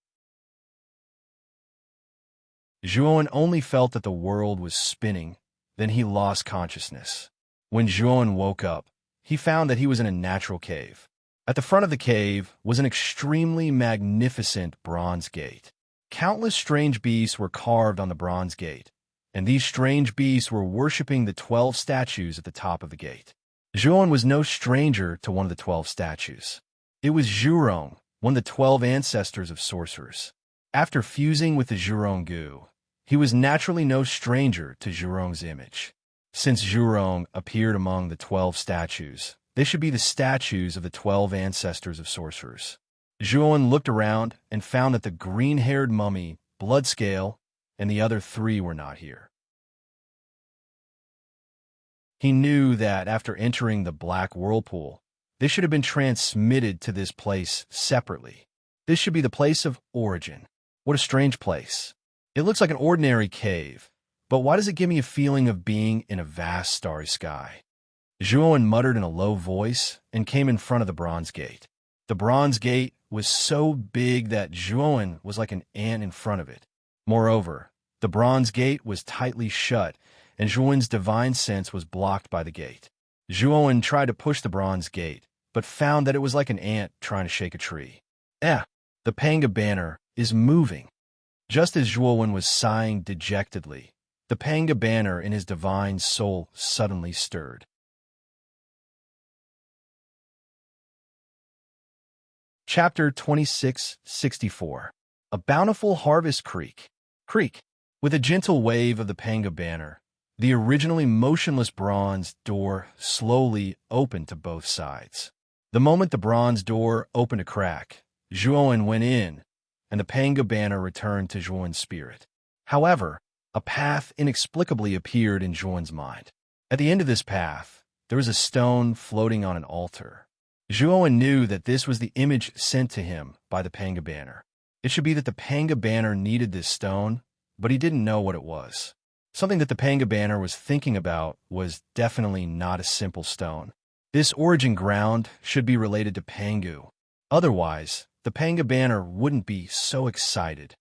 Zhuan only felt that the world was spinning, then he lost consciousness. When Zhuan woke up, he found that he was in a natural cave. At the front of the cave was an extremely magnificent bronze gate. Countless strange beasts were carved on the bronze gate, and these strange beasts were worshipping the 12 statues at the top of the gate. Zhuan was no stranger to one of the 12 statues. It was Zhurong, one of the 12 ancestors of sorcerers. After fusing with the Zhurong goo, he was naturally no stranger to Zhurong's image. Since Zhurong appeared among the 12 statues, they should be the statues of the 12 ancestors of sorcerers. Zhuan looked around and found that the green-haired mummy, Bloodscale, and the other 3 were not here. He knew that after entering the black whirlpool, they should have been transmitted to this place separately. This should be the place of origin. What a strange place. It looks like an ordinary cave, but why does it give me a feeling of being in a vast starry sky? Zhuan muttered in a low voice and came in front of the bronze gate. The bronze gate was so big that Zhuan was like an ant in front of it. Moreover, the bronze gate was tightly shut, and Zhuan's divine sense was blocked by the gate. Zhuan tried to push the bronze gate, but found that it was like an ant trying to shake a tree. The Panga banner is moving. Just as Zhuan was sighing dejectedly, the Panga banner in his divine soul suddenly stirred. Chapter 2664. A Bountiful Harvest Creek. With a gentle wave of the Panga banner, the originally motionless bronze door slowly opened to both sides. The moment the bronze door opened a crack, Zhuan went in, and the Panga banner returned to Zhuan's spirit. However, a path inexplicably appeared in Zhuan's mind. At the end of this path, there was a stone floating on an altar. Zhuan knew that this was the image sent to him by the Panga banner. It should be that the Panga banner needed this stone, but he didn't know what it was. Something that the Panga banner was thinking about was definitely not a simple stone. This origin ground should be related to Pangu. Otherwise, the Panga banner wouldn't be so excited.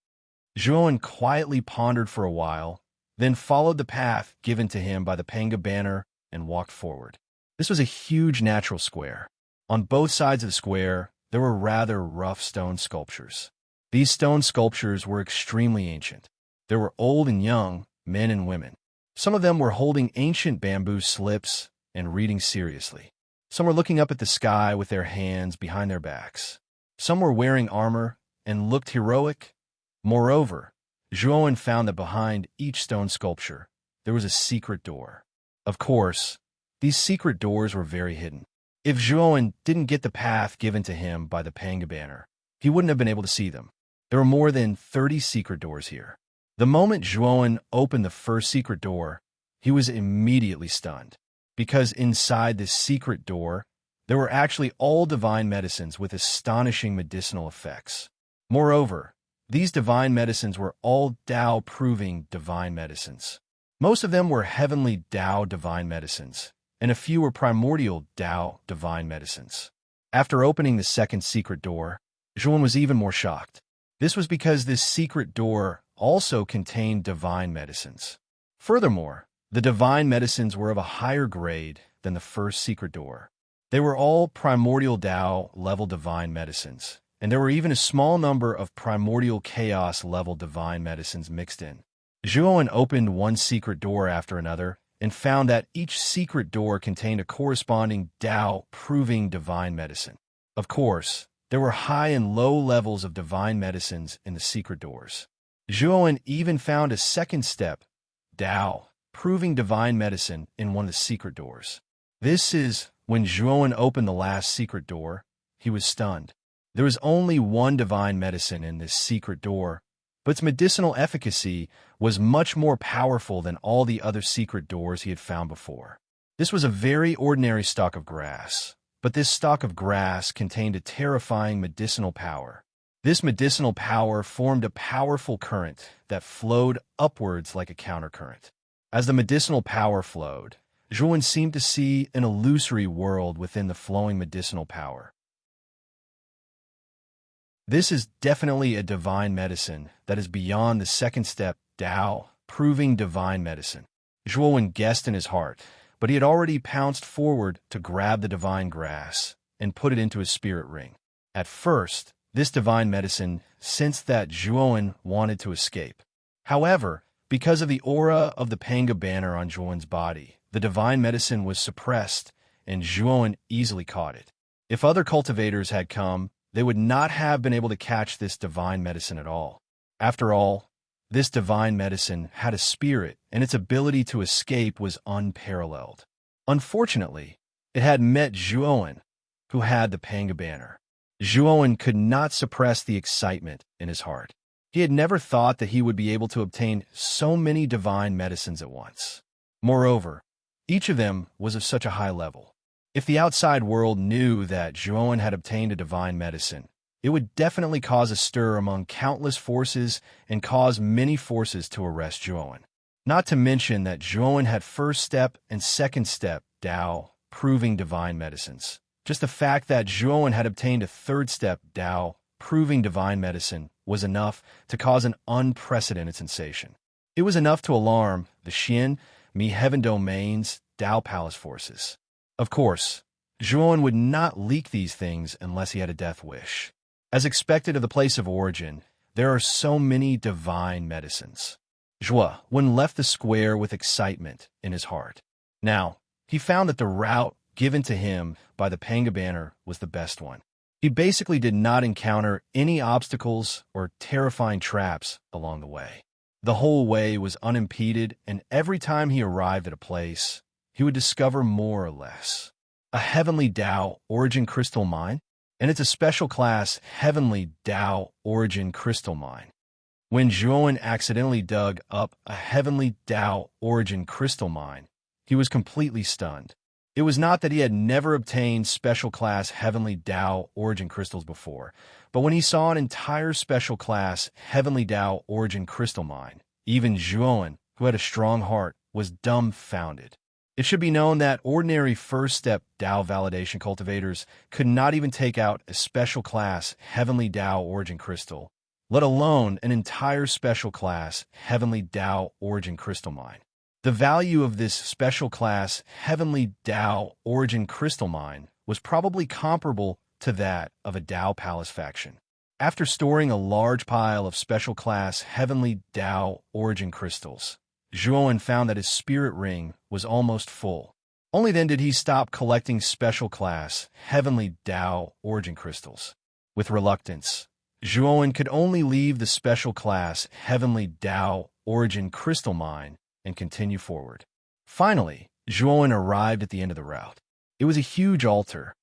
Zhuan quietly pondered for a while, then followed the path given to him by the Panga banner and walked forward. This was a huge natural square. On both sides of the square, there were rather rough stone sculptures. These stone sculptures were extremely ancient. There were old and young, men and women. Some of them were holding ancient bamboo slips and reading seriously. Some were looking up at the sky with their hands behind their backs. Some were wearing armor and looked heroic. Moreover, Zhuan found that behind each stone sculpture, there was a secret door. Of course, these secret doors were very hidden. If Zhuan didn't get the path given to him by the Panga banner, he wouldn't have been able to see them. There were more than 30 secret doors here. The moment Zhuan opened the first secret door, he was immediately stunned, because inside this secret door, there were actually all divine medicines with astonishing medicinal effects. Moreover, these divine medicines were all Tao-proving divine medicines. Most of them were heavenly Tao divine medicines, and a few were primordial Tao divine medicines. After opening the second secret door, Zhuan was even more shocked. This was because this secret door also contained divine medicines. Furthermore, the divine medicines were of a higher grade than the first secret door. They were all primordial Tao level divine medicines, and there were even a small number of primordial chaos level divine medicines mixed in. Zhuan opened one secret door after another and found that each secret door contained a corresponding Tao-proving divine medicine. Of course, there were high and low levels of divine medicines in the secret doors. Zhuan even found a second step, Tao-proving divine medicine, in one of the secret doors. This is when Zhuan opened the last secret door, he was stunned. There was only one divine medicine in this secret door, but its medicinal efficacy was much more powerful than all the other secret doors he had found before. This was a very ordinary stalk of grass, but this stalk of grass contained a terrifying medicinal power. This medicinal power formed a powerful current that flowed upwards like a countercurrent. As the medicinal power flowed, Zhuan seemed to see an illusory world within the flowing medicinal power. This is definitely a divine medicine that is beyond the second step, Tao, proving divine medicine. Zhuan guessed in his heart, but he had already pounced forward to grab the divine grass and put it into his spirit ring. At first, this divine medicine sensed that Zhuan wanted to escape. However, because of the aura of the Panga banner on Zhuan's body, the divine medicine was suppressed, and Zhuan easily caught it. If other cultivators had come, they would not have been able to catch this divine medicine at all. After all, this divine medicine had a spirit, and its ability to escape was unparalleled. Unfortunately, it had met Zhuan, who had the Panga banner. Zhuan could not suppress the excitement in his heart. He had never thought that he would be able to obtain so many divine medicines at once. Moreover, each of them was of such a high level. If the outside world knew that Zhuan had obtained a divine medicine, it would definitely cause a stir among countless forces and cause many forces to arrest Zhuan. Not to mention that Zhuan had first step and second step, Tao, proving divine medicines. Just the fact that Zhuan had obtained a third step, Tao, proving divine medicine, was enough to cause an unprecedented sensation. It was enough to alarm the Xian, Mi Heaven Domains, Tao Palace forces. Of course, Zhuan would not leak these things unless he had a death wish. As expected of the place of origin, there are so many divine medicines. Zhuan left the square with excitement in his heart. Now, he found that the route given to him by the Panga banner was the best one. He basically did not encounter any obstacles or terrifying traps along the way. The whole way was unimpeded, and every time he arrived at a place, he would discover more or less. A heavenly Tao origin crystal mine, and it's a special class heavenly Tao origin crystal mine. When Zhuan accidentally dug up a heavenly Tao origin crystal mine, he was completely stunned. It was not that he had never obtained special class heavenly Tao origin crystals before, but when he saw an entire special class heavenly Tao origin crystal mine, even Zhuan, who had a strong heart, was dumbfounded. It should be known that ordinary first-step Tao validation cultivators could not even take out a special class heavenly Tao origin crystal, let alone an entire special class heavenly Tao origin crystal mine. The value of this special class heavenly Tao origin crystal mine was probably comparable to that of a Tao Palace faction. After storing a large pile of special class heavenly Tao origin crystals, Zhuan found that his spirit ring was almost full. Only then did he stop collecting special class heavenly Tao origin crystals. With reluctance, Zhuan could only leave the special class heavenly Tao origin crystal mine and continue forward. Finally, Zhuan arrived at the end of the route. It was a huge altar.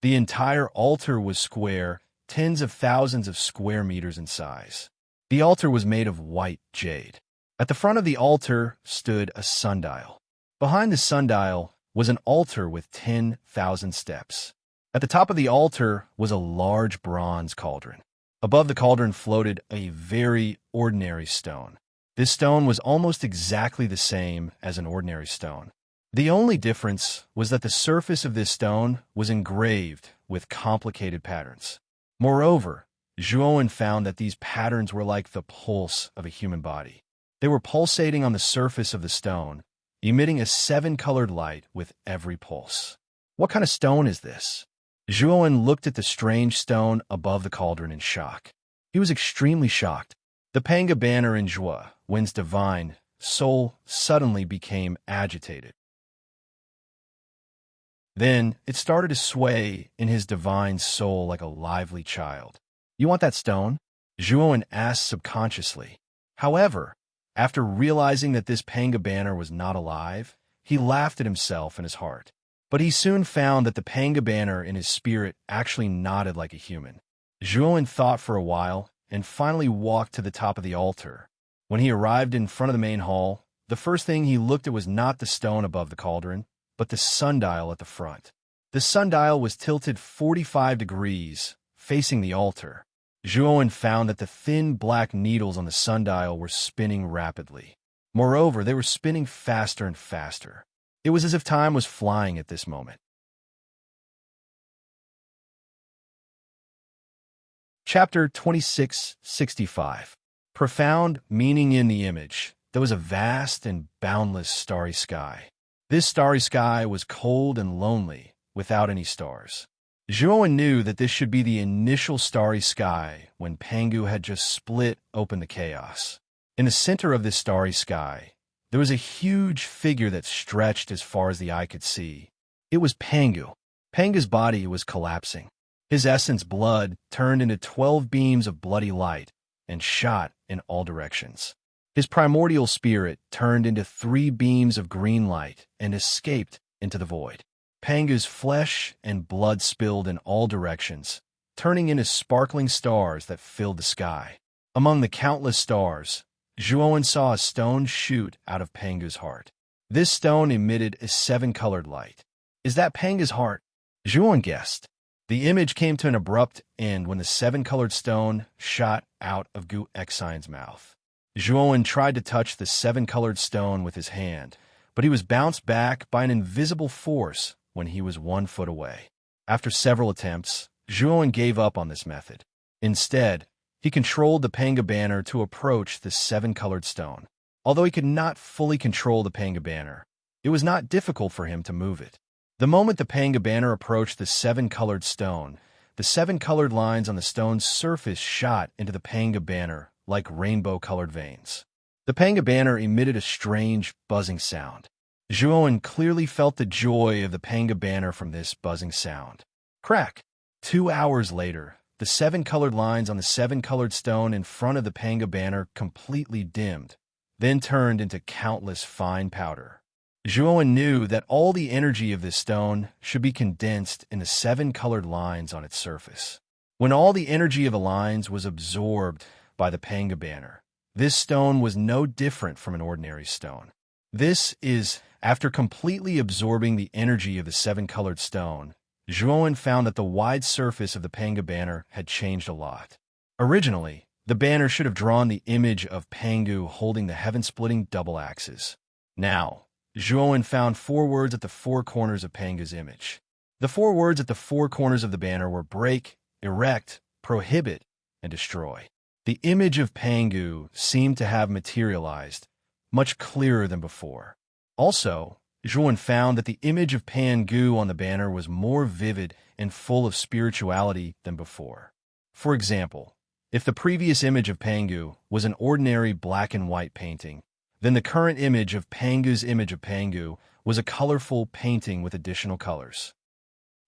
The entire altar was square, tens of thousands of square meters in size. The altar was made of white jade. At the front of the altar stood a sundial. Behind the sundial was an altar with 10,000 steps. At the top of the altar was a large bronze cauldron. Above the cauldron floated a very ordinary stone. This stone was almost exactly the same as an ordinary stone. The only difference was that the surface of this stone was engraved with complicated patterns. Moreover, Zhuan found that these patterns were like the pulse of a human body. They were pulsating on the surface of the stone, emitting a 7-colored light with every pulse. What kind of stone is this? Zhuan looked at the strange stone above the cauldron in shock. He was extremely shocked. The Panga banner in Zhuan's divine soul suddenly became agitated. Then it started to sway in his divine soul like a lively child. "You want that stone?" Zhuan asked subconsciously. However, after realizing that this Panga banner was not alive, he laughed at himself in his heart. But he soon found that the Panga banner in his spirit actually nodded like a human. Zhuan thought for a while and finally walked to the top of the altar. When he arrived in front of the main hall, the first thing he looked at was not the stone above the cauldron, but the sundial at the front. The sundial was tilted 45 degrees, facing the altar. Zhuowen found that the thin black needles on the sundial were spinning rapidly. Moreover, they were spinning faster and faster. It was as if time was flying at this moment. Chapter 2665. Profound meaning in the image. There was a vast and boundless starry sky. This starry sky was cold and lonely, without any stars. Zhuowen knew that this should be the initial starry sky when Pangu had just split open the chaos. In the center of this starry sky, there was a huge figure that stretched as far as the eye could see. It was Pangu. Pangu's body was collapsing. His essence blood turned into 12 beams of bloody light and shot in all directions. His primordial spirit turned into 3 beams of green light and escaped into the void. Pangu's flesh and blood spilled in all directions, turning into sparkling stars that filled the sky. Among the countless stars, Zhuowen saw a stone shoot out of Pangu's heart. This stone emitted a 7-colored light. Is that Pangu's heart? Zhuowen guessed. The image came to an abrupt end when the 7-colored stone shot out of Gu Xian's mouth. Zhuowen tried to touch the 7-colored stone with his hand, but he was bounced back by an invisible force when he was 1 foot away. After several attempts, Zhuowen gave up on this method. Instead, he controlled the Panga banner to approach the 7-colored stone. Although he could not fully control the Panga banner, it was not difficult for him to move it. The moment the Panga banner approached the 7-colored stone, the 7-colored lines on the stone's surface shot into the Panga banner like rainbow-colored veins. The Panga banner emitted a strange, buzzing sound. Zhuowen clearly felt the joy of the Panga banner from this buzzing sound. Crack! 2 hours later, the 7-colored lines on the 7-colored stone in front of the Panga banner completely dimmed, then turned into countless fine powder. Zhuowen knew that all the energy of this stone should be condensed in the 7-colored lines on its surface. When all the energy of the lines was absorbed by the Panga banner, this stone was no different from an ordinary stone. This is, after completely absorbing the energy of the 7-colored stone, Zhuowen found that the wide surface of the Panga banner had changed a lot. Originally, the banner should have drawn the image of Pangu holding the heaven-splitting double axes. Now, Zhuowen found 4 words at the 4 corners of Pangu's image. The 4 words at the 4 corners of the banner were break, erect, prohibit, and destroy. The image of Pangu seemed to have materialized, much clearer than before. Also, Zhuowen found that the image of Pangu on the banner was more vivid and full of spirituality than before. For example, if the previous image of Pangu was an ordinary black and white painting, then the current image of Pangu was a colorful painting with additional colors.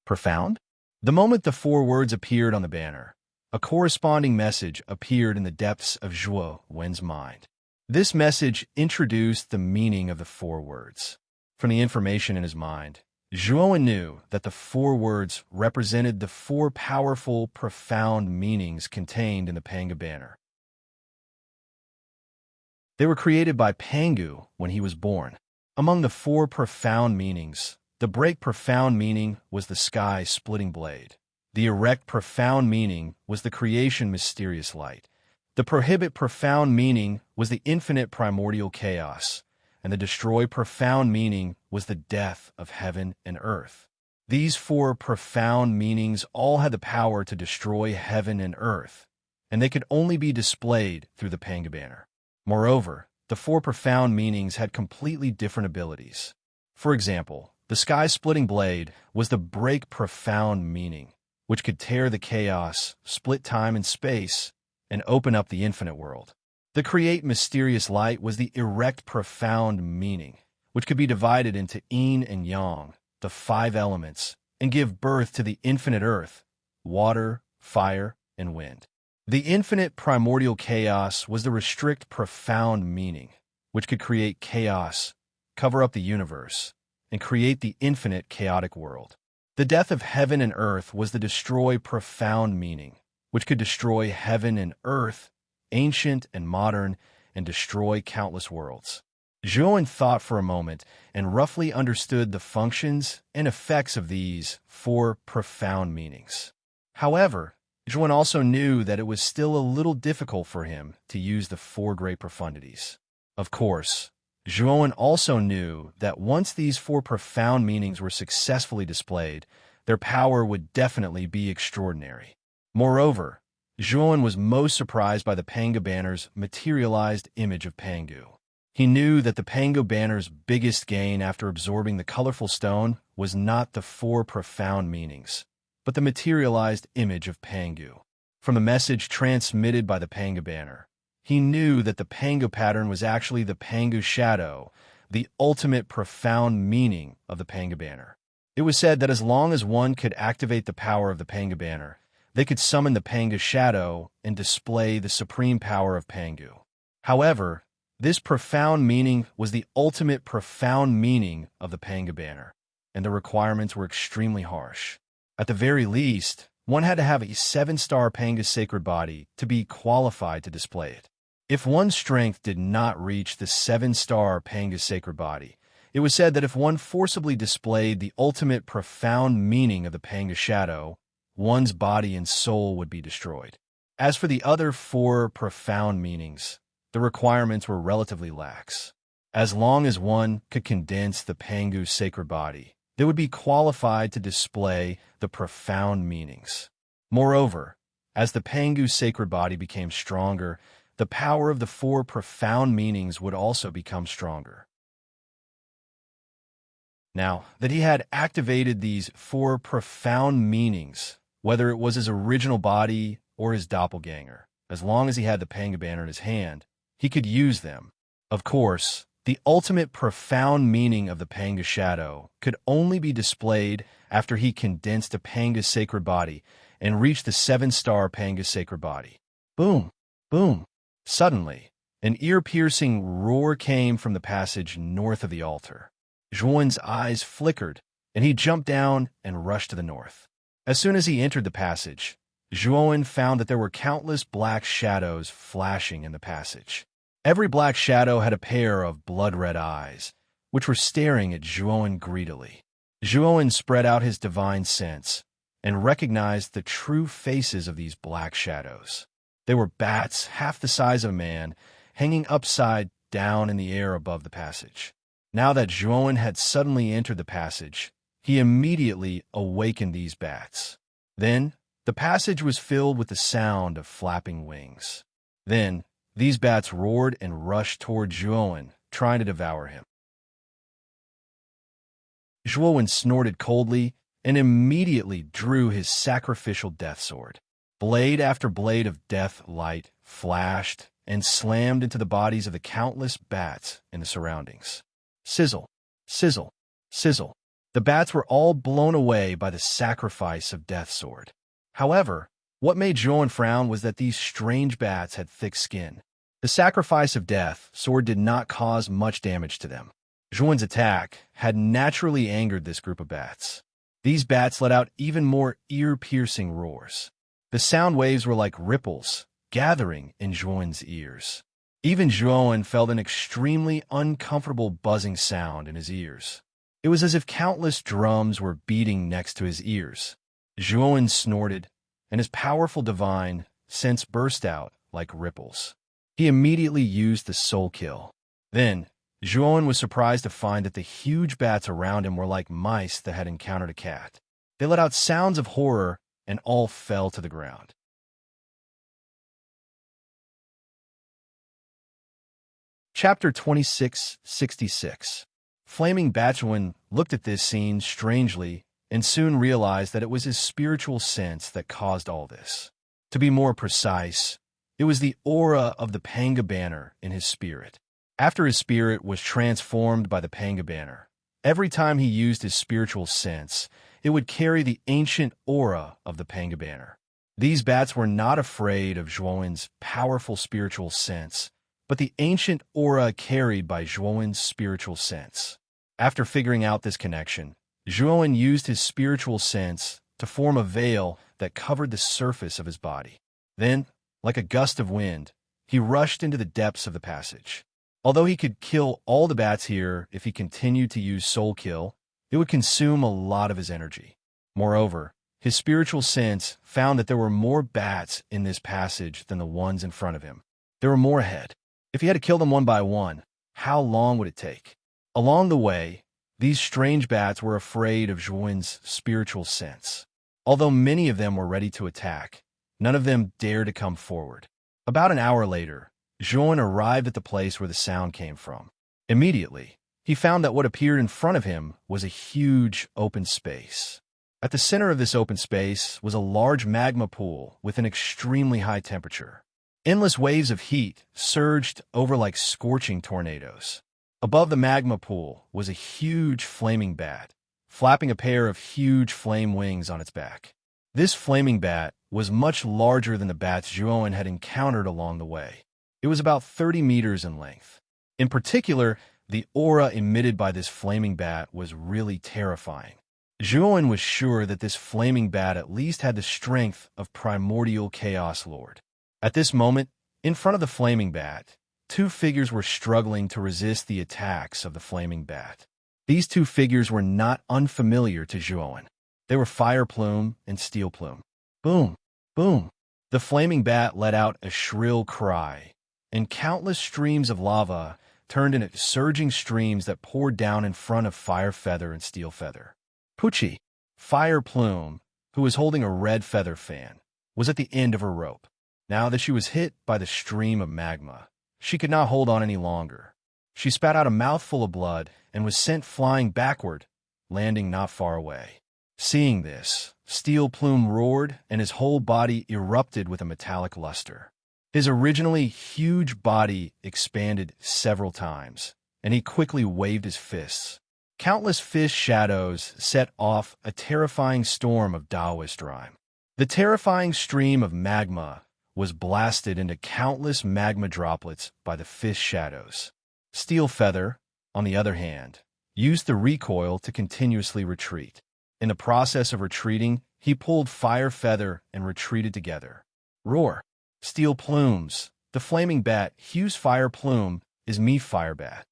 Profound? The moment the 4 words appeared on the banner, a corresponding message appeared in the depths of Zhuowen's mind. This message introduced the meaning of the 4 words. From the information in his mind, Zhuowen knew that the 4 words represented the 4 powerful, profound meanings contained in the Panga banner. They were created by Pangu when he was born. Among the 4 profound meanings, the break profound meaning was the sky-splitting blade. The erect profound meaning was the creation mysterious light. The prohibit profound meaning was the infinite primordial chaos, and the destroy profound meaning was the death of heaven and earth. These 4 profound meanings all had the power to destroy heaven and earth, and they could only be displayed through the Panga banner. Moreover, the 4 profound meanings had completely different abilities. For example, the sky-splitting blade was the break profound meaning, which could tear the chaos, split time and space, and open up the infinite world. The create mysterious light was the erect profound meaning, which could be divided into yin and yang, the 5 elements, and give birth to the infinite earth, water, fire, and wind. The infinite primordial chaos was the restrict profound meaning, which could create chaos, cover up the universe, and create the infinite chaotic world. The death of heaven and earth was the destroy profound meaning, which could destroy heaven and earth, ancient and modern, and destroy countless worlds. Zhuan thought for a moment and roughly understood the functions and effects of these 4 profound meanings. However, Zhuan also knew that it was still a little difficult for him to use the 4 great profundities. Of course, Zhuan also knew that once these 4 profound meanings were successfully displayed, their power would definitely be extraordinary. Moreover, Zhuan was most surprised by the Pangu banner's materialized image of Pangu. He knew that the Pangu banner's biggest gain after absorbing the colorful stone was not the 4 profound meanings, but the materialized image of Pangu. From the message transmitted by the Pangu banner, he knew that the Pangu pattern was actually the Pangu shadow, the ultimate profound meaning of the Pangu banner. It was said that as long as one could activate the power of the Pangu banner, they could summon the Pangu shadow and display the supreme power of Pangu. However, this profound meaning was the ultimate profound meaning of the Pangu banner, and the requirements were extremely harsh. At the very least, one had to have a 7-star Pangu sacred body to be qualified to display it. If one's strength did not reach the 7-star Pangu sacred body, it was said that if one forcibly displayed the ultimate profound meaning of the Pangu shadow, one's body and soul would be destroyed. As for the other 4 profound meanings, the requirements were relatively lax. As long as one could condense the Pangu sacred body, they would be qualified to display the profound meanings. Moreover, as the Pangu sacred body became stronger, the power of the 4 profound meanings would also become stronger. Now that he had activated these 4 profound meanings, whether it was his original body or his doppelganger, as long as he had the Pangu banner in his hand, he could use them. Of course, the ultimate profound meaning of the Pangu shadow could only be displayed after he condensed a Pangu sacred body and reached the 7-star Pangu sacred body. Boom! Boom! Suddenly, an ear-piercing roar came from the passage north of the altar. Zhuan's eyes flickered, and he jumped down and rushed to the north. As soon as he entered the passage, Zhuan found that there were countless black shadows flashing in the passage. Every black shadow had a pair of blood-red eyes, which were staring at Zhuan greedily. Zhuan spread out his divine sense and recognized the true faces of these black shadows. They were bats half the size of a man, hanging upside down in the air above the passage. Now that Zhuan had suddenly entered the passage, he immediately awakened these bats. Then, the passage was filled with the sound of flapping wings. Then, these bats roared and rushed toward Zhuan, trying to devour him. Zhuan snorted coldly and immediately drew his sacrificial death sword. Blade after blade of death light flashed and slammed into the bodies of the countless bats in the surroundings. Sizzle, sizzle, sizzle. The bats were all blown away by the sacrifice of death sword. However, what made Zhuan frown was that these strange bats had thick skin. The sacrifice of death sword did not cause much damage to them. Zhuan's attack had naturally angered this group of bats. These bats let out even more ear-piercing roars. The sound waves were like ripples, gathering in Zhuan's ears. Even Zhuan felt an extremely uncomfortable buzzing sound in his ears. It was as if countless drums were beating next to his ears. Zhuan snorted, and his powerful divine sense burst out like ripples. He immediately used the soul kill. Then, Zhuan was surprised to find that the huge bats around him were like mice that had encountered a cat. They let out sounds of horror and all fell to the ground. Chapter 2666. Flaming Batuan looked at this scene strangely and soon realized that it was his spiritual sense that caused all this. To be more precise, it was the aura of the Pangu banner in his spirit. After his spirit was transformed by the Pangu banner, every time he used his spiritual sense, it would carry the ancient aura of the Pangu banner. These bats were not afraid of Zhuan's powerful spiritual sense, but the ancient aura carried by Zhuan's spiritual sense. After figuring out this connection, Zhuan used his spiritual sense to form a veil that covered the surface of his body. Then, like a gust of wind, he rushed into the depths of the passage. Although he could kill all the bats here if he continued to use soul kill, it would consume a lot of his energy. Moreover, his spiritual sense found that there were more bats in this passage than the ones in front of him. There were more ahead. If he had to kill them one by one, how long would it take? Along the way, these strange bats were afraid of Zhuan's spiritual sense. Although many of them were ready to attack, none of them dared to come forward. About an hour later, Zhuan arrived at the place where the sound came from. Immediately, he found that what appeared in front of him was a huge open space. At the center of this open space was a large magma pool with an extremely high temperature. Endless waves of heat surged over like scorching tornadoes. Above the magma pool was a huge flaming bat, flapping a pair of huge flame wings on its back. This flaming bat was much larger than the bats Zhuan had encountered along the way. It was about 30 meters in length. In particular, the aura emitted by this flaming bat was really terrifying. Zhuan was sure that this flaming bat at least had the strength of primordial Chaos Lord. At this moment, in front of the flaming bat, two figures were struggling to resist the attacks of the flaming bat. These two figures were not unfamiliar to Zhuan. They were Fire Plume and Steel Plume. Boom! Boom! The flaming bat let out a shrill cry, and countless streams of lava turned into surging streams that poured down in front of Fire Feather and Steel Feather. Pucci, Fire Plume, who was holding a red feather fan, was at the end of her rope. Now that she was hit by the stream of magma, she could not hold on any longer. She spat out a mouthful of blood and was sent flying backward, landing not far away. Seeing this, Steel Plume roared and his whole body erupted with a metallic luster. His originally huge body expanded several times, and he quickly waved his fists. Countless fish shadows set off a terrifying storm of Taoist rhyme. The terrifying stream of magma was blasted into countless magma droplets by the fish shadows. Steel Feather, on the other hand, used the recoil to continuously retreat. In the process of retreating, he pulled Fire Feather and retreated together. Roar! Steel Plumes! The flaming bat, Hugh's Fire Plume, is me Fire Bat.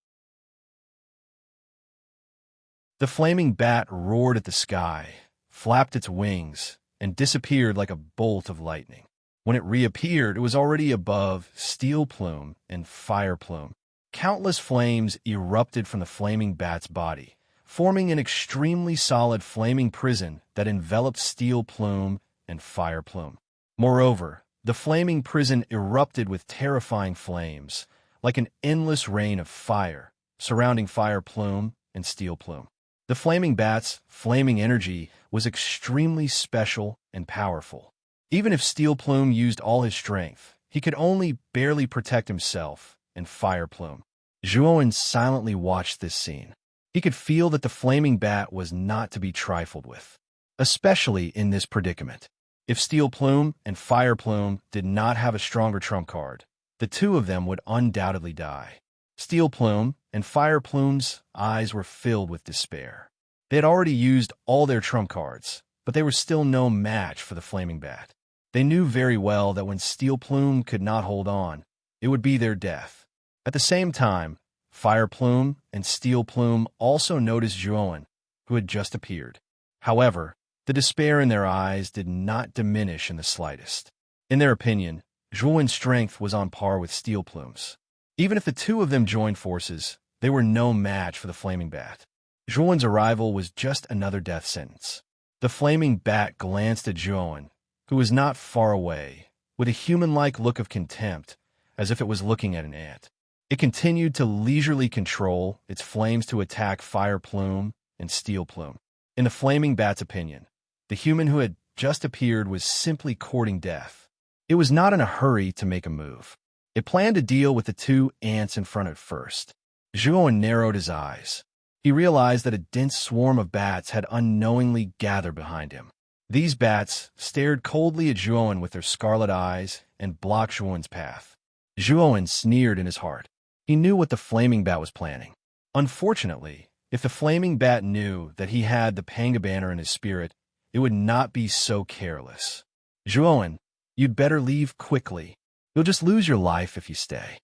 The flaming bat roared at the sky, flapped its wings, and disappeared like a bolt of lightning. When it reappeared, it was already above Steel Plume and Fire Plume. Countless flames erupted from the flaming bat's body, forming an extremely solid flaming prison that enveloped Steel Plume and Fire Plume. Moreover, the flaming prison erupted with terrifying flames, like an endless rain of fire, surrounding Fire Plume and Steel Plume. The flaming bat's flaming energy was extremely special and powerful. Even if Steel Plume used all his strength, he could only barely protect himself and Fire Plume. Zhuan silently watched this scene. He could feel that the flaming bat was not to be trifled with, especially in this predicament. If Steel Plume and Fire Plume did not have a stronger trump card, the two of them would undoubtedly die. Steel Plume and Fire Plume's eyes were filled with despair. They had already used all their trump cards, but they were still no match for the flaming bat. They knew very well that when Steel Plume could not hold on, it would be their death. At the same time, Fire Plume and Steel Plume also noticed Zhuan, who had just appeared. However, the despair in their eyes did not diminish in the slightest. In their opinion, Zhuan's strength was on par with Steel Plume's. Even if the two of them joined forces, they were no match for the flaming bat. Zhuan's arrival was just another death sentence. The flaming bat glanced at Zhuan, who was not far away, with a human-like look of contempt, as if it was looking at an ant. It continued to leisurely control its flames to attack Fire Plume and Steel Plume. In the flaming bat's opinion, the human who had just appeared was simply courting death. It was not in a hurry to make a move. It planned to deal with the two ants in front at first. Zhuan narrowed his eyes. He realized that a dense swarm of bats had unknowingly gathered behind him. These bats stared coldly at Zhuan with their scarlet eyes and blocked Zhuan's path. Zhuan sneered in his heart. He knew what the flaming bat was planning. Unfortunately, if the flaming bat knew that he had the Panga banner in his spirit, it would not be so careless. Zhuan, You'd better leave quickly. You'll just lose your life if you stay.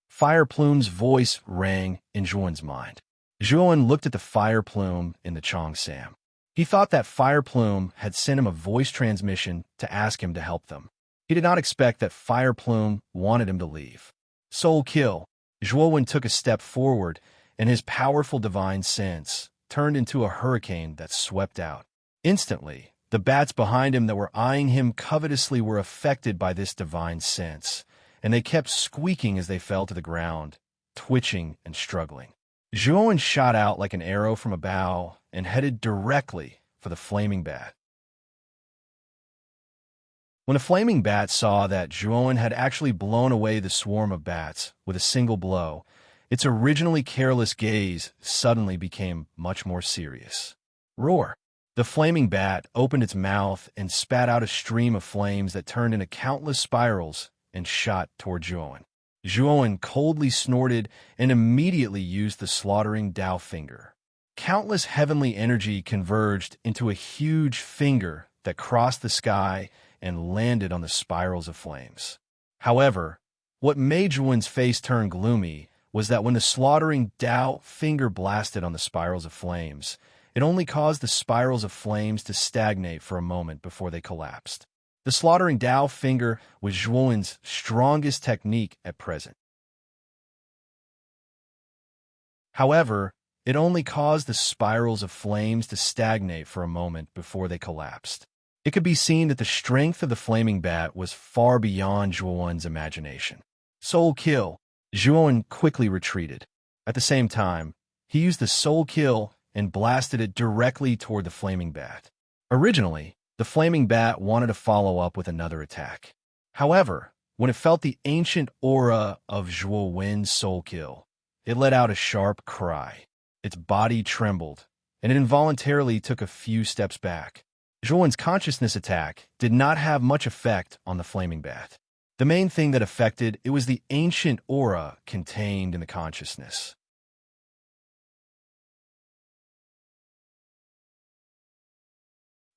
Fire Plume's voice rang in Zhuan's mind. Zhuan looked at the Fire Plume in the Cheongsam. He thought that Fire Plume had sent him a voice transmission to ask him to help them. He did not expect that Fire Plume wanted him to leave. Soul Kill. Zhuan took a step forward, and his powerful divine sense turned into a hurricane that swept out. Instantly, the bats behind him that were eyeing him covetously were affected by this divine sense, and they kept squeaking as they fell to the ground, twitching and struggling. Zhuan shot out like an arrow from a bow and headed directly for the flaming bat. When the flaming bat saw that Zhuan had actually blown away the swarm of bats with a single blow, its originally careless gaze suddenly became much more serious. Roar! The flaming bat opened its mouth and spat out a stream of flames that turned into countless spirals and shot toward Zhuan. Zhuan coldly snorted and immediately used the slaughtering Dao finger. Countless heavenly energy converged into a huge finger that crossed the sky and landed on the spirals of flames. However, what made Zhuan's face turn gloomy was that when the slaughtering Dao finger blasted on the spirals of flames, it only caused the spirals of flames to stagnate for a moment before they collapsed. The slaughtering Dao finger was Zhuan's strongest technique at present. However, it only caused the spirals of flames to stagnate for a moment before they collapsed. It could be seen that the strength of the flaming bat was far beyond Zhuan's imagination. Soul Kill. Zhuan quickly retreated. At the same time, he used the Soul Kill and blasted it directly toward the flaming bat. Originally, the flaming bat wanted to follow up with another attack. However, when it felt the ancient aura of Zhuo Wen's Soul Kill, it let out a sharp cry. Its body trembled, and it involuntarily took a few steps back. Zhuan's consciousness attack did not have much effect on the flaming bat. The main thing that affected it was the ancient aura contained in the consciousness.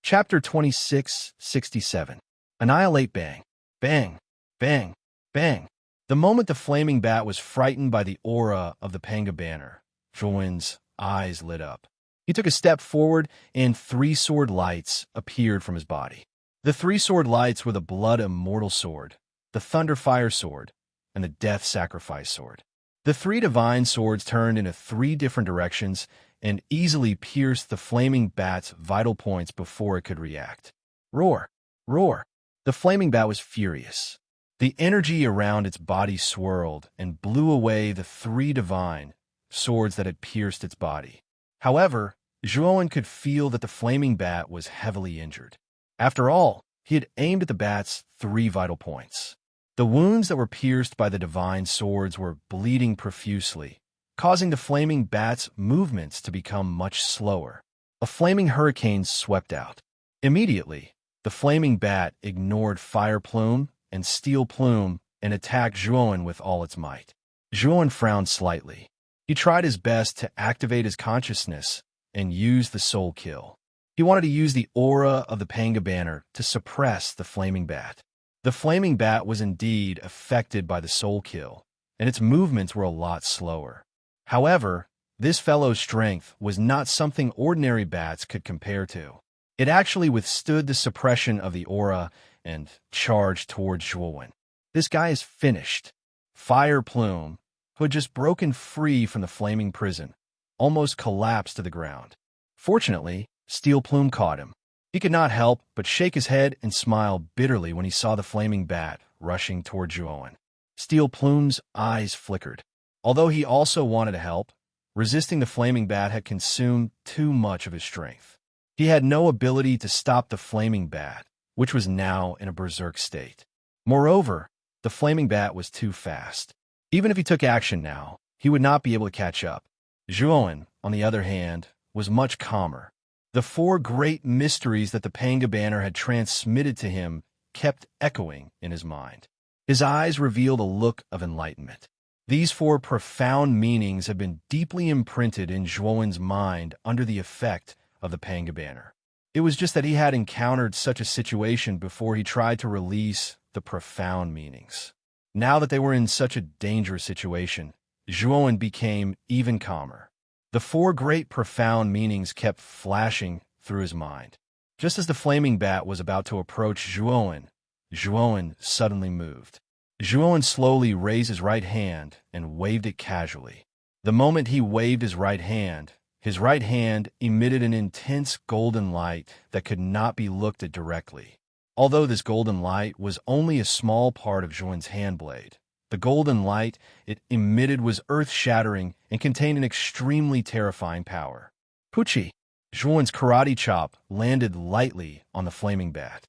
Chapter 2667. Annihilate Bang. Bang. Bang. Bang. The moment the flaming bat was frightened by the aura of the Panga banner, Zhuan's eyes lit up. He took a step forward, and 3 sword lights appeared from his body. The 3 sword lights were the Blood Immortal Sword, the Thunder Fire Sword, and the Death Sacrifice Sword. The 3 divine swords turned in 3 different directions and easily pierced the flaming bat's vital points before it could react. Roar! Roar! The flaming bat was furious. The energy around its body swirled and blew away the 3 divine swords that had pierced its body. However, Zhuan could feel that the flaming bat was heavily injured. After all, he had aimed at the bat's 3 vital points. The wounds that were pierced by the divine swords were bleeding profusely, causing the flaming bat's movements to become much slower. A flaming hurricane swept out. Immediately, the flaming bat ignored Fire Plume and Steel Plume and attacked Zhuan with all its might. Zhuan frowned slightly. He tried his best to activate his consciousness and use the Soul Kill. He wanted to use the aura of the Panga banner to suppress the flaming bat. The flaming bat was indeed affected by the Soul Kill, and its movements were a lot slower. However, this fellow's strength was not something ordinary bats could compare to. It actually withstood the suppression of the aura and charged towards Zhuan. This guy is finished. Fire Plume, who had just broken free from the flaming prison, almost collapsed to the ground. Fortunately, Steel Plume caught him. He could not help but shake his head and smile bitterly when he saw the flaming bat rushing toward Zhuan. Steel Plume's eyes flickered. Although he also wanted to help, resisting the flaming bat had consumed too much of his strength. He had no ability to stop the flaming bat, which was now in a berserk state. Moreover, the flaming bat was too fast. Even if he took action now, he would not be able to catch up. Zhuan, on the other hand, was much calmer. The 4 great mysteries that the Panga banner had transmitted to him kept echoing in his mind. His eyes revealed a look of enlightenment. These 4 profound meanings had been deeply imprinted in Zhuan's mind under the effect of the Panga banner. It was just that he had encountered such a situation before he tried to release the profound meanings. Now that they were in such a dangerous situation, Zhuowen became even calmer. The four great profound meanings kept flashing through his mind. Just as the flaming bat was about to approach Zhuowen, Zhuowen suddenly moved. Zhuowen slowly raised his right hand and waved it casually. The moment he waved his right hand emitted an intense golden light that could not be looked at directly. Although this golden light was only a small part of Zhuowen's hand blade, the golden light it emitted was earth-shattering and contained an extremely terrifying power. Puchi! Zhuowen's karate chop landed lightly on the flaming bat.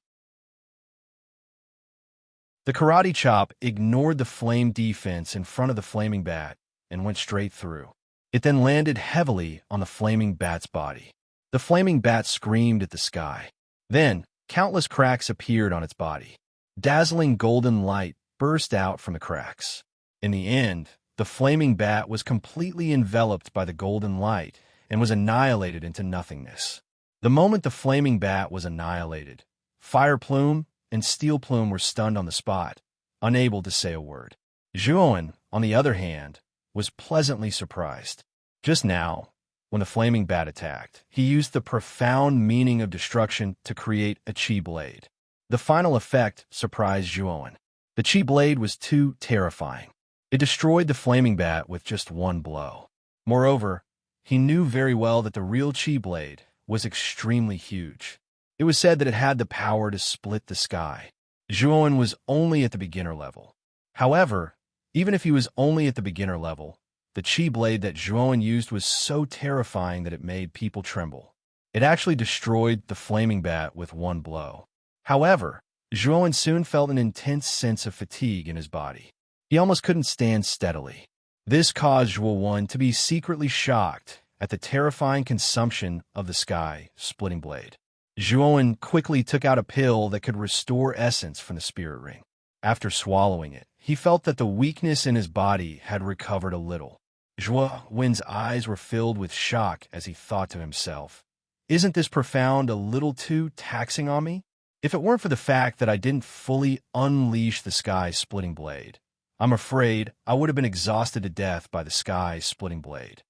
The karate chop ignored the flame defense in front of the flaming bat and went straight through. It then landed heavily on the flaming bat's body. The flaming bat screamed at the sky. Then, countless cracks appeared on its body. Dazzling golden light burst out from the cracks. In the end, the flaming bat was completely enveloped by the golden light and was annihilated into nothingness. The moment the flaming bat was annihilated, Fire Plume and Steel Plume were stunned on the spot, unable to say a word. Zhuowen, on the other hand, was pleasantly surprised. Just now, when the flaming bat attacked, he used the profound meaning of destruction to create a chi blade. The final effect surprised Zhuowen. The chi blade was too terrifying. It destroyed the flaming bat with just one blow. Moreover, he knew very well that the real chi blade was extremely huge. It was said that it had the power to split the sky. Zhuowen was only at the beginner level. However, even if he was only at the beginner level, the chi blade that Zhuowen used was so terrifying that it made people tremble. It actually destroyed the flaming bat with one blow. However, Zhuowen soon felt an intense sense of fatigue in his body. He almost couldn't stand steadily. This caused Zhuowen to be secretly shocked at the terrifying consumption of the sky-splitting blade. Zhuowen quickly took out a pill that could restore essence from the spirit ring. After swallowing it, he felt that the weakness in his body had recovered a little. Zhuowen's eyes were filled with shock as he thought to himself, "Isn't this profound a little too taxing on me? If it weren't for the fact that I didn't fully unleash the sky-splitting blade, I'm afraid I would have been exhausted to death by the sky-splitting blade."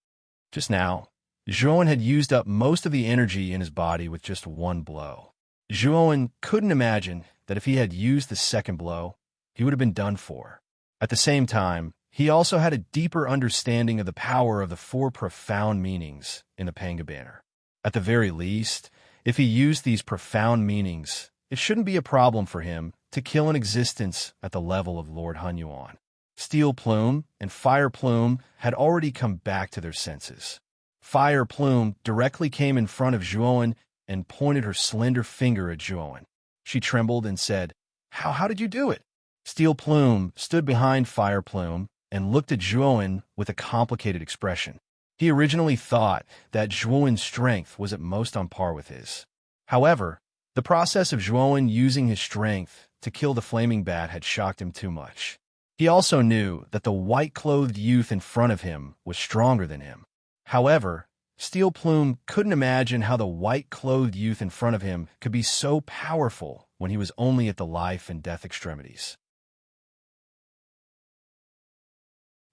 Just now, Zhuowen had used up most of the energy in his body with just one blow. Zhuowen couldn't imagine that if he had used the second blow, he would have been done for. At the same time, he also had a deeper understanding of the power of the four profound meanings in the Panga banner. At the very least, if he used these profound meanings, it shouldn't be a problem for him to kill an existence at the level of Lord Hunyuan. Steel Plume and Fire Plume had already come back to their senses. Fire Plume directly came in front of Zhuowen and pointed her slender finger at Zhuowen. She trembled and said, How did you do it?" Steel Plume stood behind Fire Plume and looked at Zhuowen with a complicated expression. He originally thought that Zhuowen's strength was at most on par with his. However, the process of Zhuowen using his strength to kill the flaming bat had shocked him too much. He also knew that the white-clothed youth in front of him was stronger than him. However, Steel Plume couldn't imagine how the white-clothed youth in front of him could be so powerful when he was only at the life and death extremities.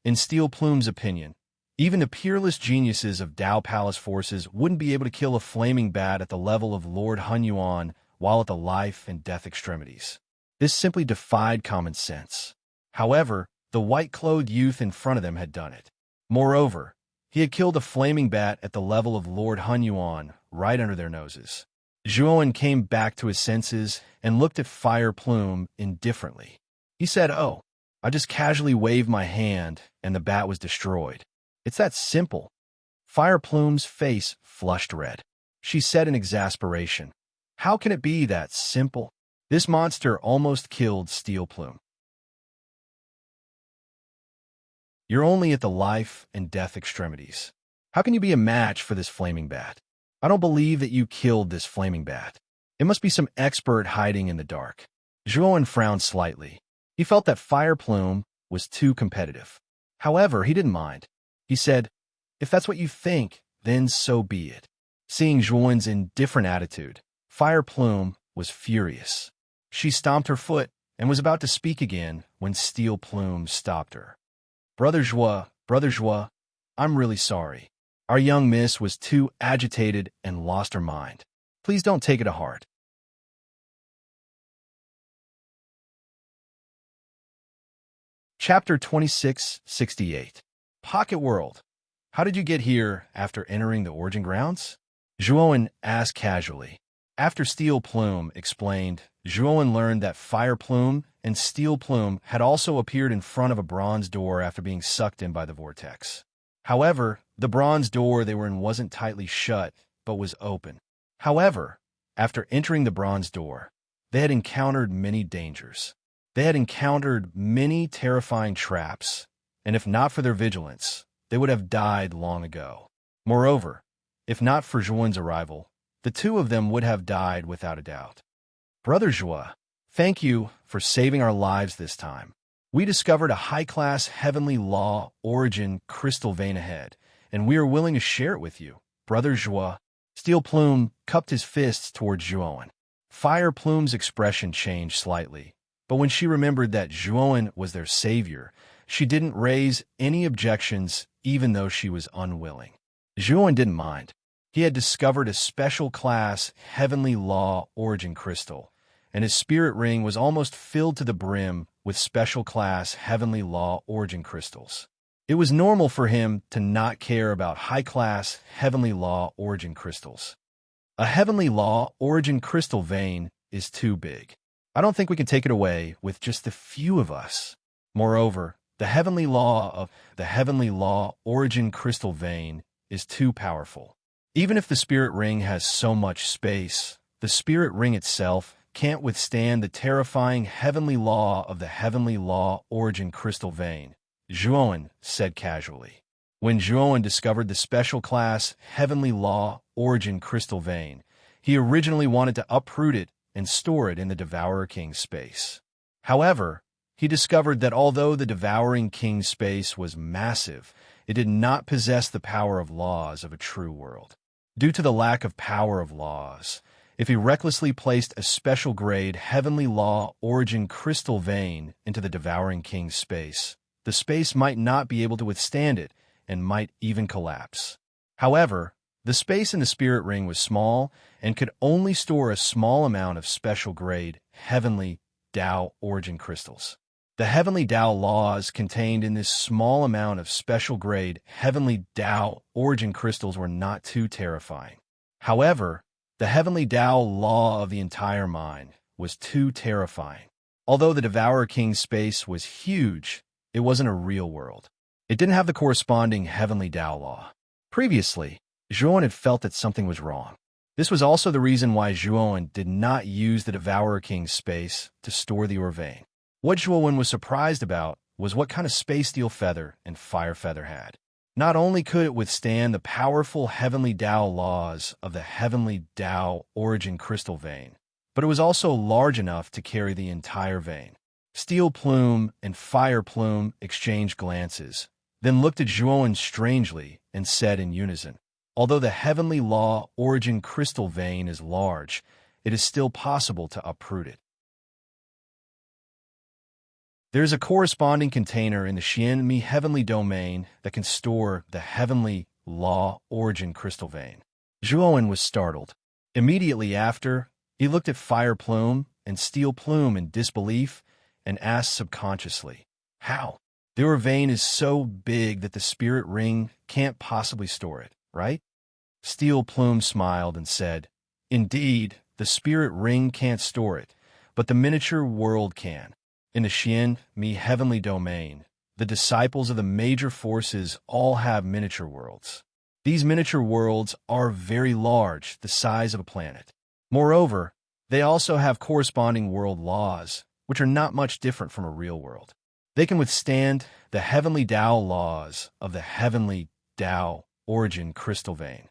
In Steel Plume's opinion, even the peerless geniuses of Dao Palace forces wouldn't be able to kill a flaming bat at the level of Lord Hunyuan while at the life and death extremities. This simply defied common sense. However, the white-clothed youth in front of them had done it. Moreover, he had killed a flaming bat at the level of Lord Hunyuan right under their noses. Zhuowen came back to his senses and looked at Fire Plume indifferently. He said, "Oh, I just casually waved my hand and the bat was destroyed. It's that simple." Fire Plume's face flushed red. She said in exasperation, "How can it be that simple? This monster almost killed Steel Plume. You're only at the life and death extremities. How can you be a match for this flaming bat? I don't believe that you killed this flaming bat. It must be some expert hiding in the dark." Zhuowen frowned slightly. He felt that Fire Plume was too competitive. However, he didn't mind. He said, "If that's what you think, then so be it." Seeing Zhuowen's indifferent attitude, Fire Plume was furious. She stomped her foot and was about to speak again when Steel Plume stopped her. Brother Joie, I'm really sorry. Our young miss was too agitated and lost her mind. Please don't take it to heart. Chapter 2668. Pocket World. How did you get here after entering the Origin Grounds? Juon asked casually. After Steel Plume explained, Juon learned that Fire Plume and Steel Plume had also appeared in front of a bronze door after being sucked in by the vortex. However, the bronze door they were in wasn't tightly shut, but was open. However, after entering the bronze door, they had encountered many dangers. They had encountered many terrifying traps, and if not for their vigilance, they would have died long ago. Moreover, if not for Juon's arrival, the two of them would have died without a doubt. Brother Joie, thank you for saving our lives this time. We discovered a high-class heavenly law origin crystal vein ahead, and we are willing to share it with you. Brother Joie. Steel Plume cupped his fists towards Juon. Fire Plume's expression changed slightly, but when she remembered that Juon was their savior, she didn't raise any objections even though she was unwilling. Juon didn't mind. He had discovered a special class heavenly law origin crystal, and his spirit ring was almost filled to the brim with special class heavenly law origin crystals. It was normal for him to not care about high-class heavenly law origin crystals. A heavenly law origin crystal vein is too big. I don't think we can take it away with just a few of us. Moreover, the heavenly law origin crystal vein is too powerful. Even if the spirit ring has so much space, the spirit ring itself can't withstand the terrifying heavenly law of the heavenly law origin crystal vein, Juon said casually. When Juon discovered the special class heavenly law origin crystal vein, he originally wanted to uproot it and store it in the Devourer King's space. However, he discovered that although the Devouring King's space was massive, it did not possess the power of laws of a true world. Due to the lack of power of laws, if he recklessly placed a special grade heavenly law origin crystal vein into the Devouring King's space, the space might not be able to withstand it and might even collapse. However, the space in the spirit ring was small and could only store a small amount of special grade heavenly Tao origin crystals. The heavenly Tao laws contained in this small amount of special grade heavenly Tao origin crystals were not too terrifying. However, the heavenly Tao law of the entire mind was too terrifying. Although the Devourer King's space was huge, it wasn't a real world. It didn't have the corresponding heavenly Tao law. Previously, Juon had felt that something was wrong. This was also the reason why Juon did not use the Devourer King's space to store the Orvein. What Juon was surprised about was what kind of space Steel Feather and Fire Feather had. Not only could it withstand the powerful heavenly Tao laws of the heavenly Tao origin crystal vein, but it was also large enough to carry the entire vein. Steel Plume and Fire Plume exchanged glances, then looked at Juon strangely and said in unison, "Although the heavenly law origin crystal vein is large, it is still possible to uproot it." There is a corresponding container in the Xianmi heavenly domain that can store the heavenly law origin crystal vein. Juon was startled. Immediately after, he looked at Fire Plume and Steel Plume in disbelief and asked subconsciously, "How? The vein is so big that the spirit ring can't possibly store it, right?" Steel Plume smiled and said, "Indeed, the spirit ring can't store it, but the miniature world can. In the Xianmi heavenly domain, the disciples of the major forces all have miniature worlds. These miniature worlds are very large, the size of a planet. Moreover, they also have corresponding world laws, which are not much different from a real world. They can withstand the heavenly Tao laws of the heavenly Tao origin crystal vein.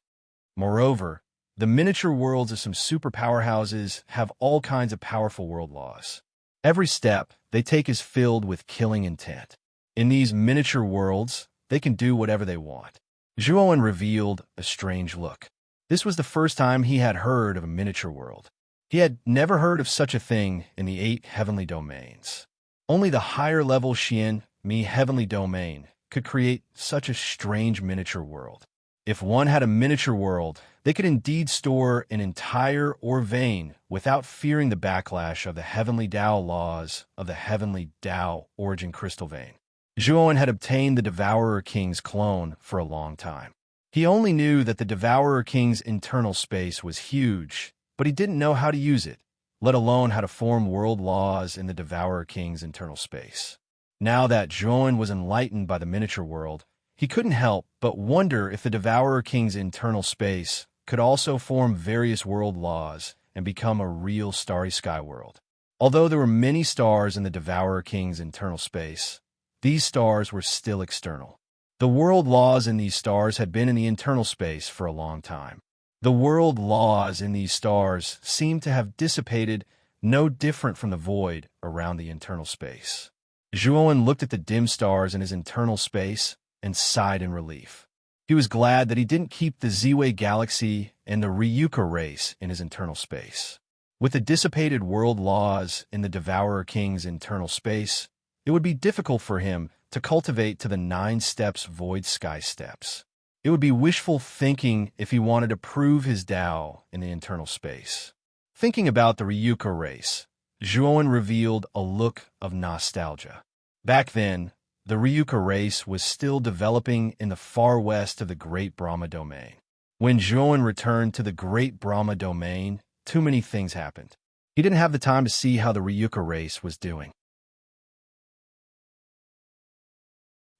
Moreover, the miniature worlds of some super powerhouses have all kinds of powerful world laws. Every step they take is filled with killing intent. In these miniature worlds, they can do whatever they want." Juon revealed a strange look. This was the first time he had heard of a miniature world. He had never heard of such a thing in the 8 heavenly domains. Only the higher-level Xian, Mi heavenly domain, could create such a strange miniature world. If one had a miniature world, they could indeed store an entire or vein without fearing the backlash of the heavenly Tao laws of the heavenly Tao origin crystal vein. Zhuowen had obtained the Devourer King's clone for a long time. He only knew that the Devourer King's internal space was huge, but he didn't know how to use it, let alone how to form world laws in the Devourer King's internal space. Now that Zhuowen was enlightened by the miniature world, he couldn't help but wonder if the Devourer King's internal space could also form various world laws and become a real starry sky world. Although there were many stars in the Devourer King's internal space, these stars were still external. The world laws in these stars had been in the internal space for a long time. The world laws in these stars seemed to have dissipated, no different from the void around the internal space. Zhuowen looked at the dim stars in his internal space and sighed in relief. He was glad that he didn't keep the Ziwei galaxy and the Ryuka race in his internal space. With the dissipated world laws in the Devourer King's internal space, it would be difficult for him to cultivate to the 9 steps void sky steps. It would be wishful thinking if he wanted to prove his Tao in the internal space. Thinking about the Ryuka race, Zhuowen revealed a look of nostalgia. Back then, the Ryuka race was still developing in the far west of the Great Brahma Domain. When Zhuowen returned to the Great Brahma Domain, too many things happened. He didn't have the time to see how the Ryuka race was doing.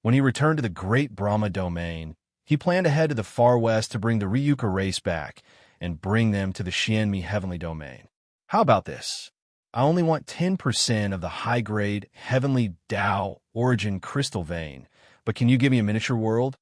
When he returned to the Great Brahma Domain, he planned to head to the far west to bring the Ryuka race back and bring them to the Xianmi heavenly domain. How about this? I only want 10% of the high-grade heavenly Tao origin crystal vein, but can you give me a miniature world?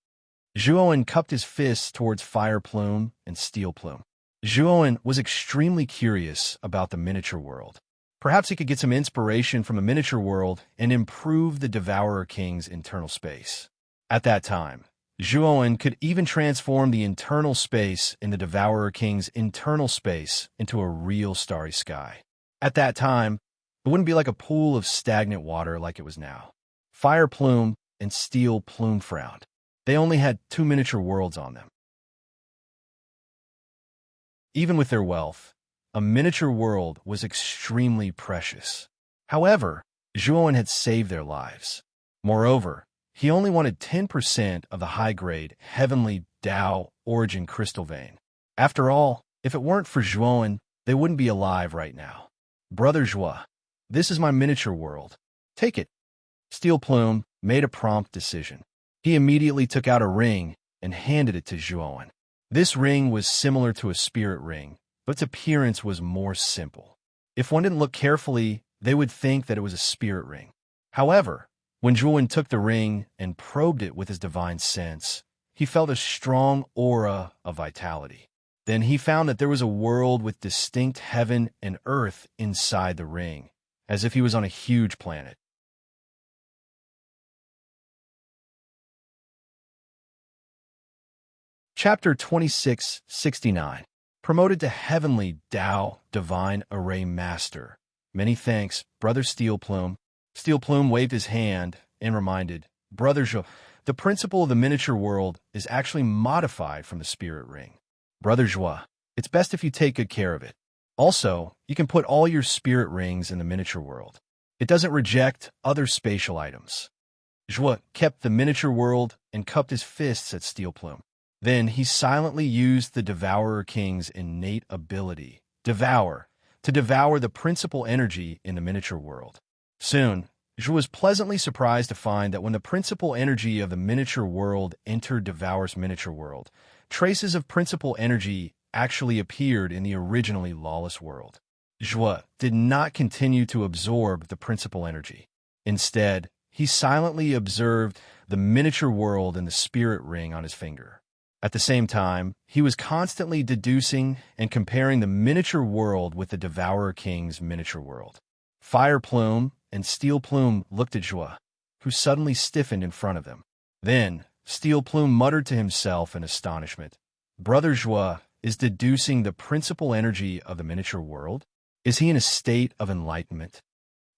Zhuowen cupped his fists towards Fire Plume and Steel Plume. Zhuowen was extremely curious about the miniature world. Perhaps he could get some inspiration from a miniature world and improve the Devourer King's internal space. At that time, Zhuowen could even transform the internal space in the Devourer King's internal space into a real starry sky. At that time, it wouldn't be like a pool of stagnant water like it was now. Fire Plume and Steel Plume frowned. They only had 2 miniature worlds on them. Even with their wealth, a miniature world was extremely precious. However, Zhuowen had saved their lives. Moreover, he only wanted 10% of the high-grade heavenly Tao origin crystal vein. After all, if it weren't for Zhuowen, they wouldn't be alive right now. Brother Zhua, this is my miniature world. Take it. Steel Plume made a prompt decision. He immediately took out a ring and handed it to Zhuowen. This ring was similar to a spirit ring, but its appearance was more simple. If one didn't look carefully, they would think that it was a spirit ring. However, when Zhuowen took the ring and probed it with his divine sense, he felt a strong aura of vitality. Then he found that there was a world with distinct heaven and earth inside the ring, as if he was on a huge planet. Chapter 2669. Promoted to Heavenly Tao Divine Array Master. Many thanks, Brother Steel Plume. Steel Plume waved his hand and reminded, Brother Zhou, the principle of the miniature world is actually modified from the spirit ring. Brother Zhua, it's best if you take good care of it. Also, you can put all your spirit rings in the miniature world. It doesn't reject other spatial items. Zhua kept the miniature world and cupped his fists at Steel Plume. Then he silently used the Devourer King's innate ability, Devour, to devour the principal energy in the miniature world. Soon, Zhua was pleasantly surprised to find that when the principal energy of the miniature world entered Devour's miniature world, traces of principal energy actually appeared in the originally lawless world. Zhua did not continue to absorb the principal energy. Instead, he silently observed the miniature world and the spirit ring on his finger. At the same time, he was constantly deducing and comparing the miniature world with the Devourer King's miniature world. Fire Plume and Steel Plume looked at Zhua, who suddenly stiffened in front of them. Then, Steel Plume muttered to himself in astonishment, Brother Zhua is deducing the principal energy of the miniature world? Is he in a state of enlightenment?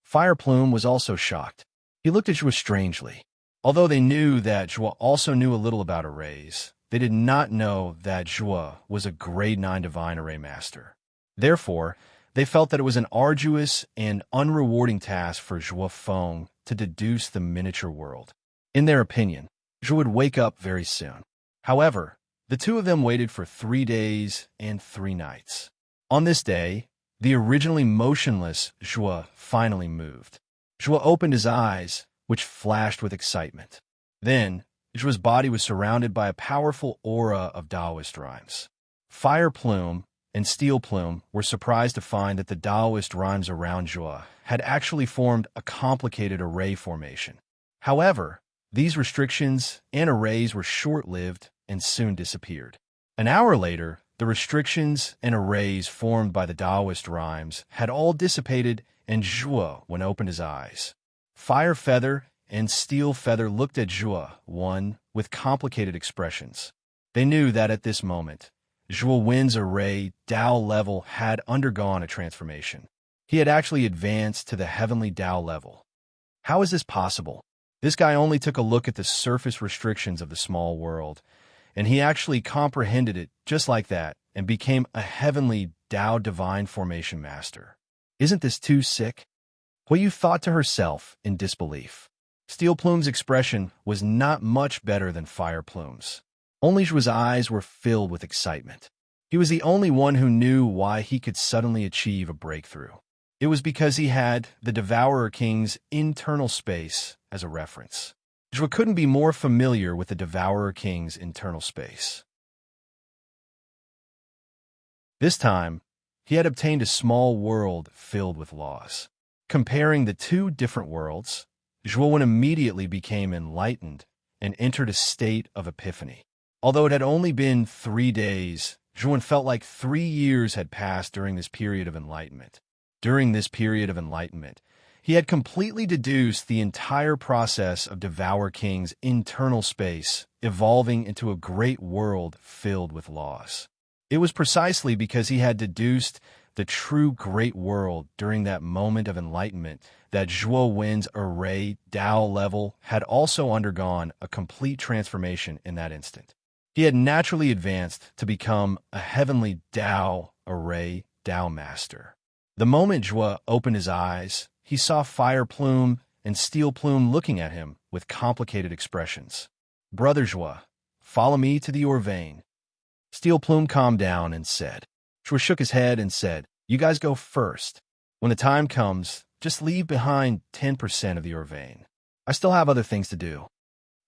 Fire Plume was also shocked. He looked at Joie strangely. Although they knew that Joie also knew a little about arrays, they did not know that Joie was a grade 9 divine array master. Therefore, they felt that it was an arduous and unrewarding task for Joie Fong to deduce the miniature world. In their opinion, Joie would wake up very soon. However, the two of them waited for 3 days and 3 nights. On this day, the originally motionless Joie finally moved. Joie opened his eyes, which flashed with excitement. Then, Joie's body was surrounded by a powerful aura of Taoist rhymes. Fire Plume and Steel Plume were surprised to find that the Taoist rhymes around Joie had actually formed a complicated array formation. However, these restrictions and arrays were short-lived and soon disappeared. An hour later, the restrictions and arrays formed by the Taoist rhymes had all dissipated, and Joie opened his eyes. Fire Feather and Steel Feather looked at Joie, one with complicated expressions. They knew that at this moment, Joie Win's array Tao level had undergone a transformation. He had actually advanced to the heavenly Tao level. How is this possible? This guy only took a look at the surface restrictions of the small world, and he actually comprehended it just like that and became a heavenly Tao divine formation master. Isn't this too sick? Hui thought to herself in disbelief. Steel Plume's expression was not much better than Fire Plume's. Only Joie's eyes were filled with excitement. He was the only one who knew why he could suddenly achieve a breakthrough. It was because he had the Devourer King's internal space as a reference. Joie couldn't be more familiar with the Devourer King's internal space. This time, he had obtained a small world filled with laws. Comparing the two different worlds, Joie immediately became enlightened and entered a state of epiphany. Although it had only been 3 days, Joie felt like 3 years had passed during this period of enlightenment. During this period of enlightenment, he had completely deduced the entire process of Devourer King's internal space, evolving into a great world filled with laws. It was precisely because he had deduced the true great world during that moment of enlightenment that Joie Win's array Tao level had also undergone a complete transformation in that instant. He had naturally advanced to become a heavenly Tao array Tao master. The moment Joie opened his eyes, he saw Fire Plume and Steel Plume looking at him with complicated expressions. "Brother Joie, follow me to the Orvain." Steel Plume calmed down and said. Joie shook his head and said, "You guys go first. When the time comes, just leave behind 10% of the Orvain. I still have other things to do."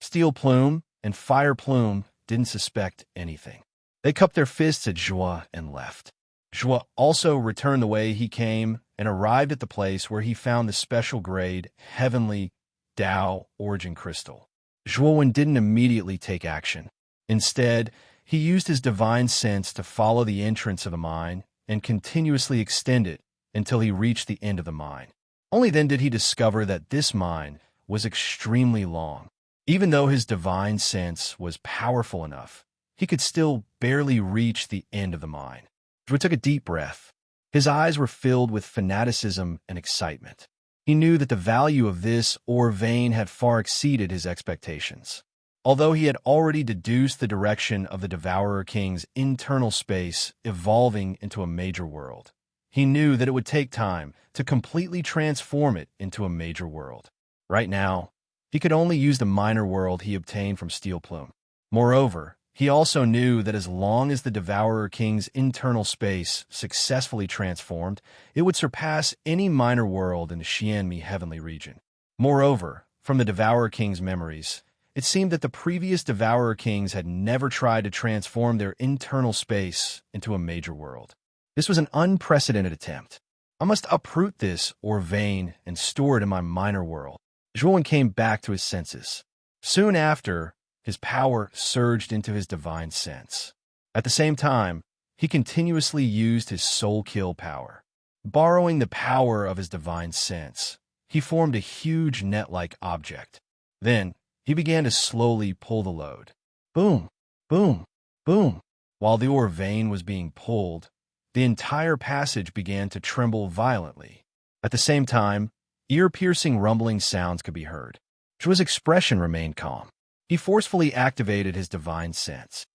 Steel Plume and Fire Plume didn't suspect anything. They cupped their fists at Joie and left. Joie also returned the way he came and arrived at the place where he found the special grade Heavenly Tao Origin Crystal. Joie didn't immediately take action. Instead, he used his divine sense to follow the entrance of the mine and continuously extend it until he reached the end of the mine. Only then did he discover that this mine was extremely long. Even though his divine sense was powerful enough, he could still barely reach the end of the mine. Joie took a deep breath. His eyes were filled with fanaticism and excitement. He knew that the value of this Orvain had far exceeded his expectations. Although he had already deduced the direction of the Devourer King's internal space evolving into a major world, he knew that it would take time to completely transform it into a major world. Right now, he could only use the minor world he obtained from Steel Plume. Moreover, he also knew that as long as the Devourer King's internal space successfully transformed, it would surpass any minor world in the Xianmi heavenly region. Moreover, from the Devourer King's memories, it seemed that the previous Devourer Kings had never tried to transform their internal space into a major world. This was an unprecedented attempt. I must uproot this Orvain and store it in my minor world. Joie came back to his senses. Soon after, his power surged into his divine sense. At the same time, he continuously used his soul kill power. Borrowing the power of his divine sense, he formed a huge net-like object. Then, he began to slowly pull the load. Boom, boom, boom. While the Orvain was being pulled, The entire passage began to tremble violently. At the same time, ear-piercing rumbling sounds could be heard. Zhuo's expression remained calm. He forcefully activated his divine sense.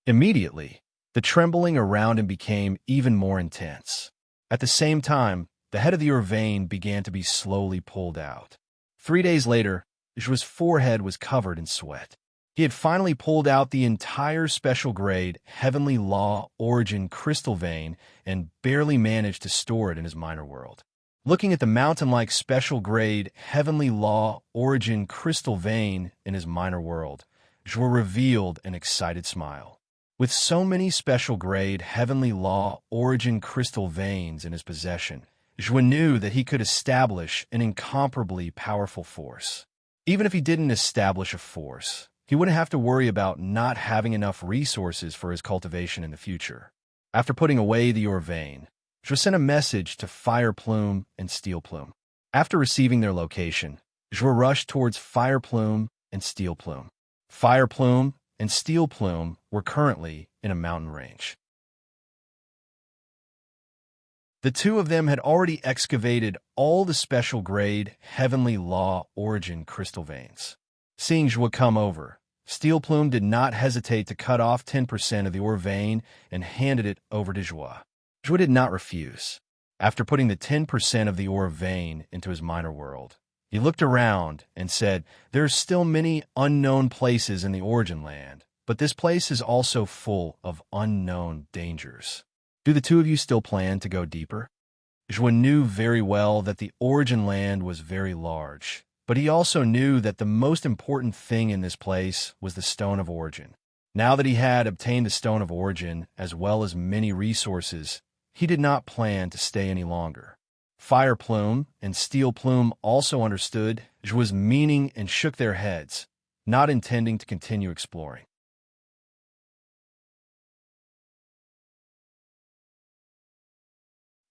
Immediately, the trembling around him became even more intense. At the same time, the head of the vein began to be slowly pulled out. 3 days later, Zhuo's forehead was covered in sweat. He had finally pulled out the entire special-grade Heavenly Law Origin crystal vein and barely managed to store it in his minor world. Looking at the mountain-like special-grade Heavenly Law Origin crystal vein in his minor world, Zhuo revealed an excited smile. With so many special-grade Heavenly Law Origin crystal veins in his possession, Zhuo knew that he could establish an incomparably powerful force. Even if he didn't establish a force, he wouldn't have to worry about not having enough resources for his cultivation in the future. After putting away the vein, Zhuo sent a message to Fire Plume and Steel Plume. After receiving their location, Zhuo rushed towards Fire Plume and Steel Plume. Fire Plume and Steel Plume were currently in a mountain range. The two of them had already excavated all the special-grade Heavenly Law Origin crystal veins. Seeing Zhuo come over, Steel Plume did not hesitate to cut off 10% of the vein and handed it over to Zhuo. Zhuo did not refuse. After putting the 10% of the vein into his minor world, he looked around and said, "There are still many unknown places in the Origin Land, but this place is also full of unknown dangers. Do the two of you still plan to go deeper?" Zhuo knew very well that the Origin Land was very large, but he also knew that the most important thing in this place was the Stone of Origin. Now that he had obtained the Stone of Origin, as well as many resources, he did not plan to stay any longer. Fire Plume and Steel Plume also understood Zhuo's meaning and shook their heads, not intending to continue exploring.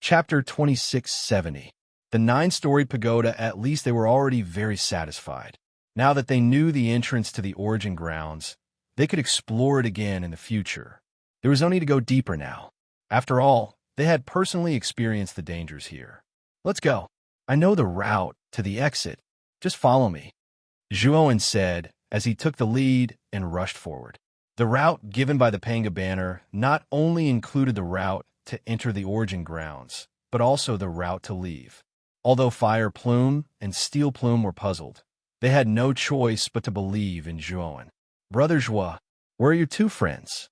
Chapter 2670. The 9-storied pagoda. At least they were already very satisfied. Now that they knew the entrance to the Origin grounds, they could explore it again in the future. There was no need to go deeper now. After all, they had personally experienced the dangers here. "Let's go. I know the route to the exit. Just follow me," Zhuo said as he took the lead and rushed forward. The route given by the Panga banner not only included the route to enter the Origin grounds, but also the route to leave. Although Fire Plume and Steel Plume were puzzled, they had no choice but to believe in Zhuo. "Brother Zhuo, where are your two friends?"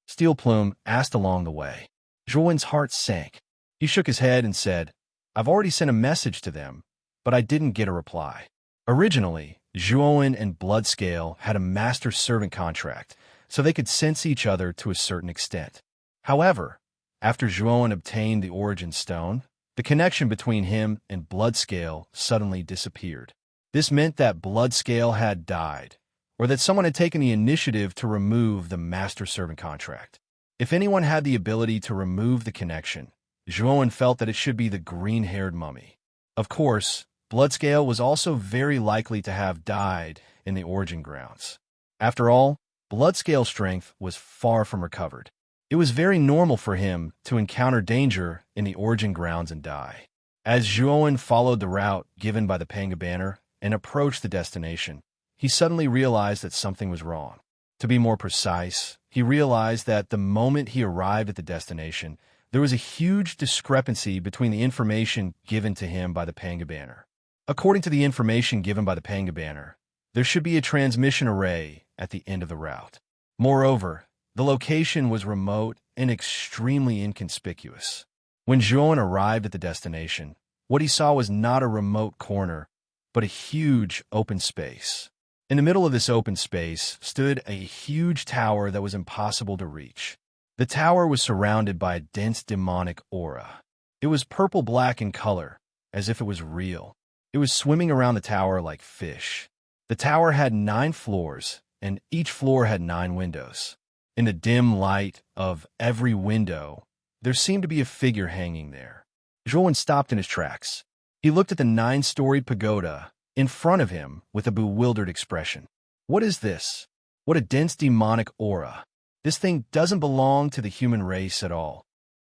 Steel Plume asked along the way. Zhuo's heart sank. He shook his head and said, "I've already sent a message to them, but I didn't get a reply." Originally, Zhuo and Bloodscale had a master-servant contract, so they could sense each other to a certain extent. However, after Zhuo obtained the Origin Stone, the connection between him and Bloodscale suddenly disappeared. This meant that Bloodscale had died, or that someone had taken the initiative to remove the master-servant contract. If anyone had the ability to remove the connection, Zhuo felt that it should be the green-haired mummy. Of course, Bloodscale was also very likely to have died in the Origin grounds. After all, Bloodscale's strength was far from recovered. It was very normal for him to encounter danger in the Origin grounds and die. As Zhuo followed the route given by the Panga banner and approached the destination, he suddenly realized that something was wrong. To be more precise, he realized that the moment he arrived at the destination, there was a huge discrepancy between the information given to him by the Panga banner. According to the information given by the Panga banner, there should be a transmission array at the end of the route. Moreover, the location was remote and extremely inconspicuous. When Zhuo arrived at the destination, what he saw was not a remote corner, but a huge open space. In the middle of this open space stood a huge tower that was impossible to reach. The tower was surrounded by a dense demonic aura. It was purple-black in color, as if it was real. It was swimming around the tower like fish. The tower had 9 floors, and each floor had 9 windows. In the dim light of every window, there seemed to be a figure hanging there. Zhuo stopped in his tracks. He looked at the 9-storied pagoda in front of him with a bewildered expression. "What is this? What a dense demonic aura! This thing doesn't belong to the human race at all.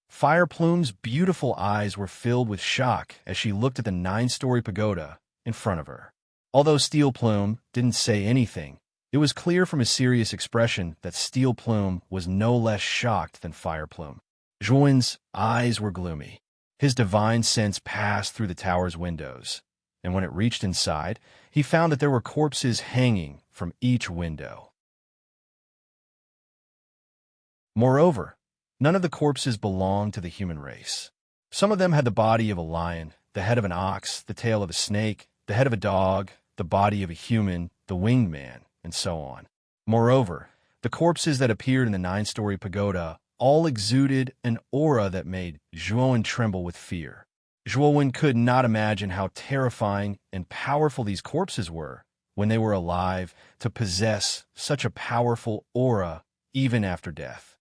Fire Plume's beautiful eyes were filled with shock as she looked at the 9-story pagoda in front of her. Although Steel Plume didn't say anything, it was clear from his serious expression that Steel Plume was no less shocked than Fire Plume. Zhuan's eyes were gloomy. His divine sense passed through the tower's windows, and when it reached inside, he found that there were corpses hanging from each window. Moreover, none of the corpses belonged to the human race. Some of them had the body of a lion, the head of an ox, the tail of a snake, the head of a dog, the body of a human, the winged man, and so on. Moreover, the corpses that appeared in the 9-story pagoda all exuded an aura that made Zhuan tremble with fear. Zhuan could not imagine how terrifying and powerful these corpses were when they were alive to possess such a powerful aura even after death.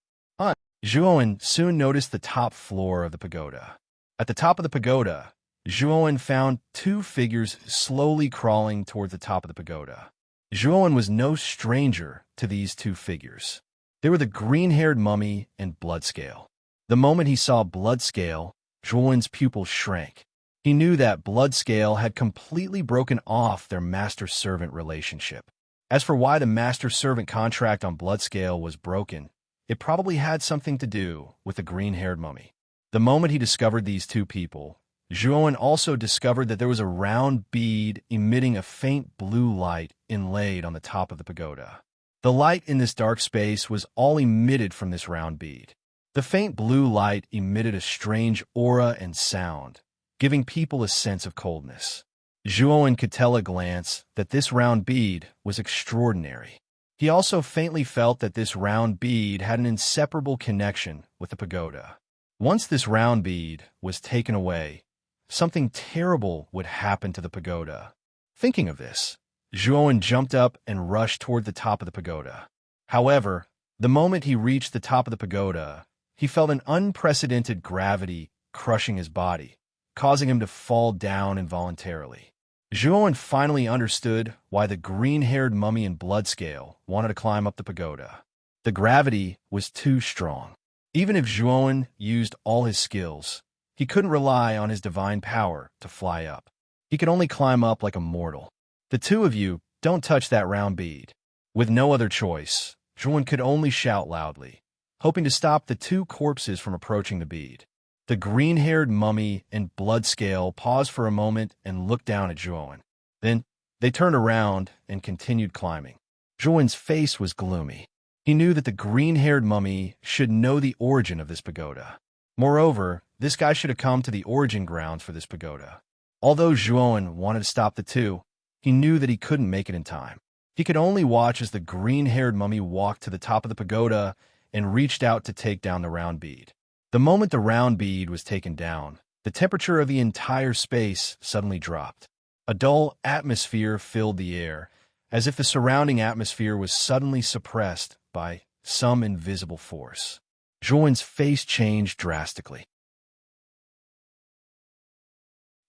Zhuan soon noticed the top floor of the pagoda. At the top of the pagoda, Zhuan found 2 figures slowly crawling toward the top of the pagoda. Zhuan was no stranger to these 2 figures. They were the green-haired mummy and Bloodscale. The moment he saw Bloodscale, Zhuan's pupils shrank. He knew that Bloodscale had completely broken off their master-servant relationship. As for why the master-servant contract on Bloodscale was broken, it probably had something to do with the green-haired mummy. The moment he discovered these 2 people, Zhuan also discovered that there was a round bead emitting a faint blue light inlaid on the top of the pagoda. The light in this dark space was all emitted from this round bead. The faint blue light emitted a strange aura and sound, giving people a sense of coldness. Zhuan could tell at a glance that this round bead was extraordinary. He also faintly felt that this round bead had an inseparable connection with the pagoda. Once this round bead was taken away, something terrible would happen to the pagoda. Thinking of this, Zhuan jumped up and rushed toward the top of the pagoda. However, the moment he reached the top of the pagoda, he felt an unprecedented gravity crushing his body, causing him to fall down involuntarily. Zhuan finally understood why the green-haired mummy and Bloodscale wanted to climb up the pagoda. The gravity was too strong. Even if Zhuan used all his skills, he couldn't rely on his divine power to fly up. He could only climb up like a mortal. The 2 of you don't touch that round bead. With no other choice, Zhuan could only shout loudly, hoping to stop the 2 corpses from approaching the bead. The green-haired mummy and Bloodscale paused for a moment and looked down at Zhuan. Then, they turned around and continued climbing. Zhuan's face was gloomy. He knew that the green-haired mummy should know the origin of this pagoda. Moreover, this guy should have come to the origin grounds for this pagoda. Although Zhuan wanted to stop the 2, he knew that he couldn't make it in time. He could only watch as the green-haired mummy walked to the top of the pagoda and reached out to take down the round bead. The moment the round bead was taken down, the temperature of the entire space suddenly dropped. A dull atmosphere filled the air, as if the surrounding atmosphere was suddenly suppressed by some invisible force. Zhuan's face changed drastically.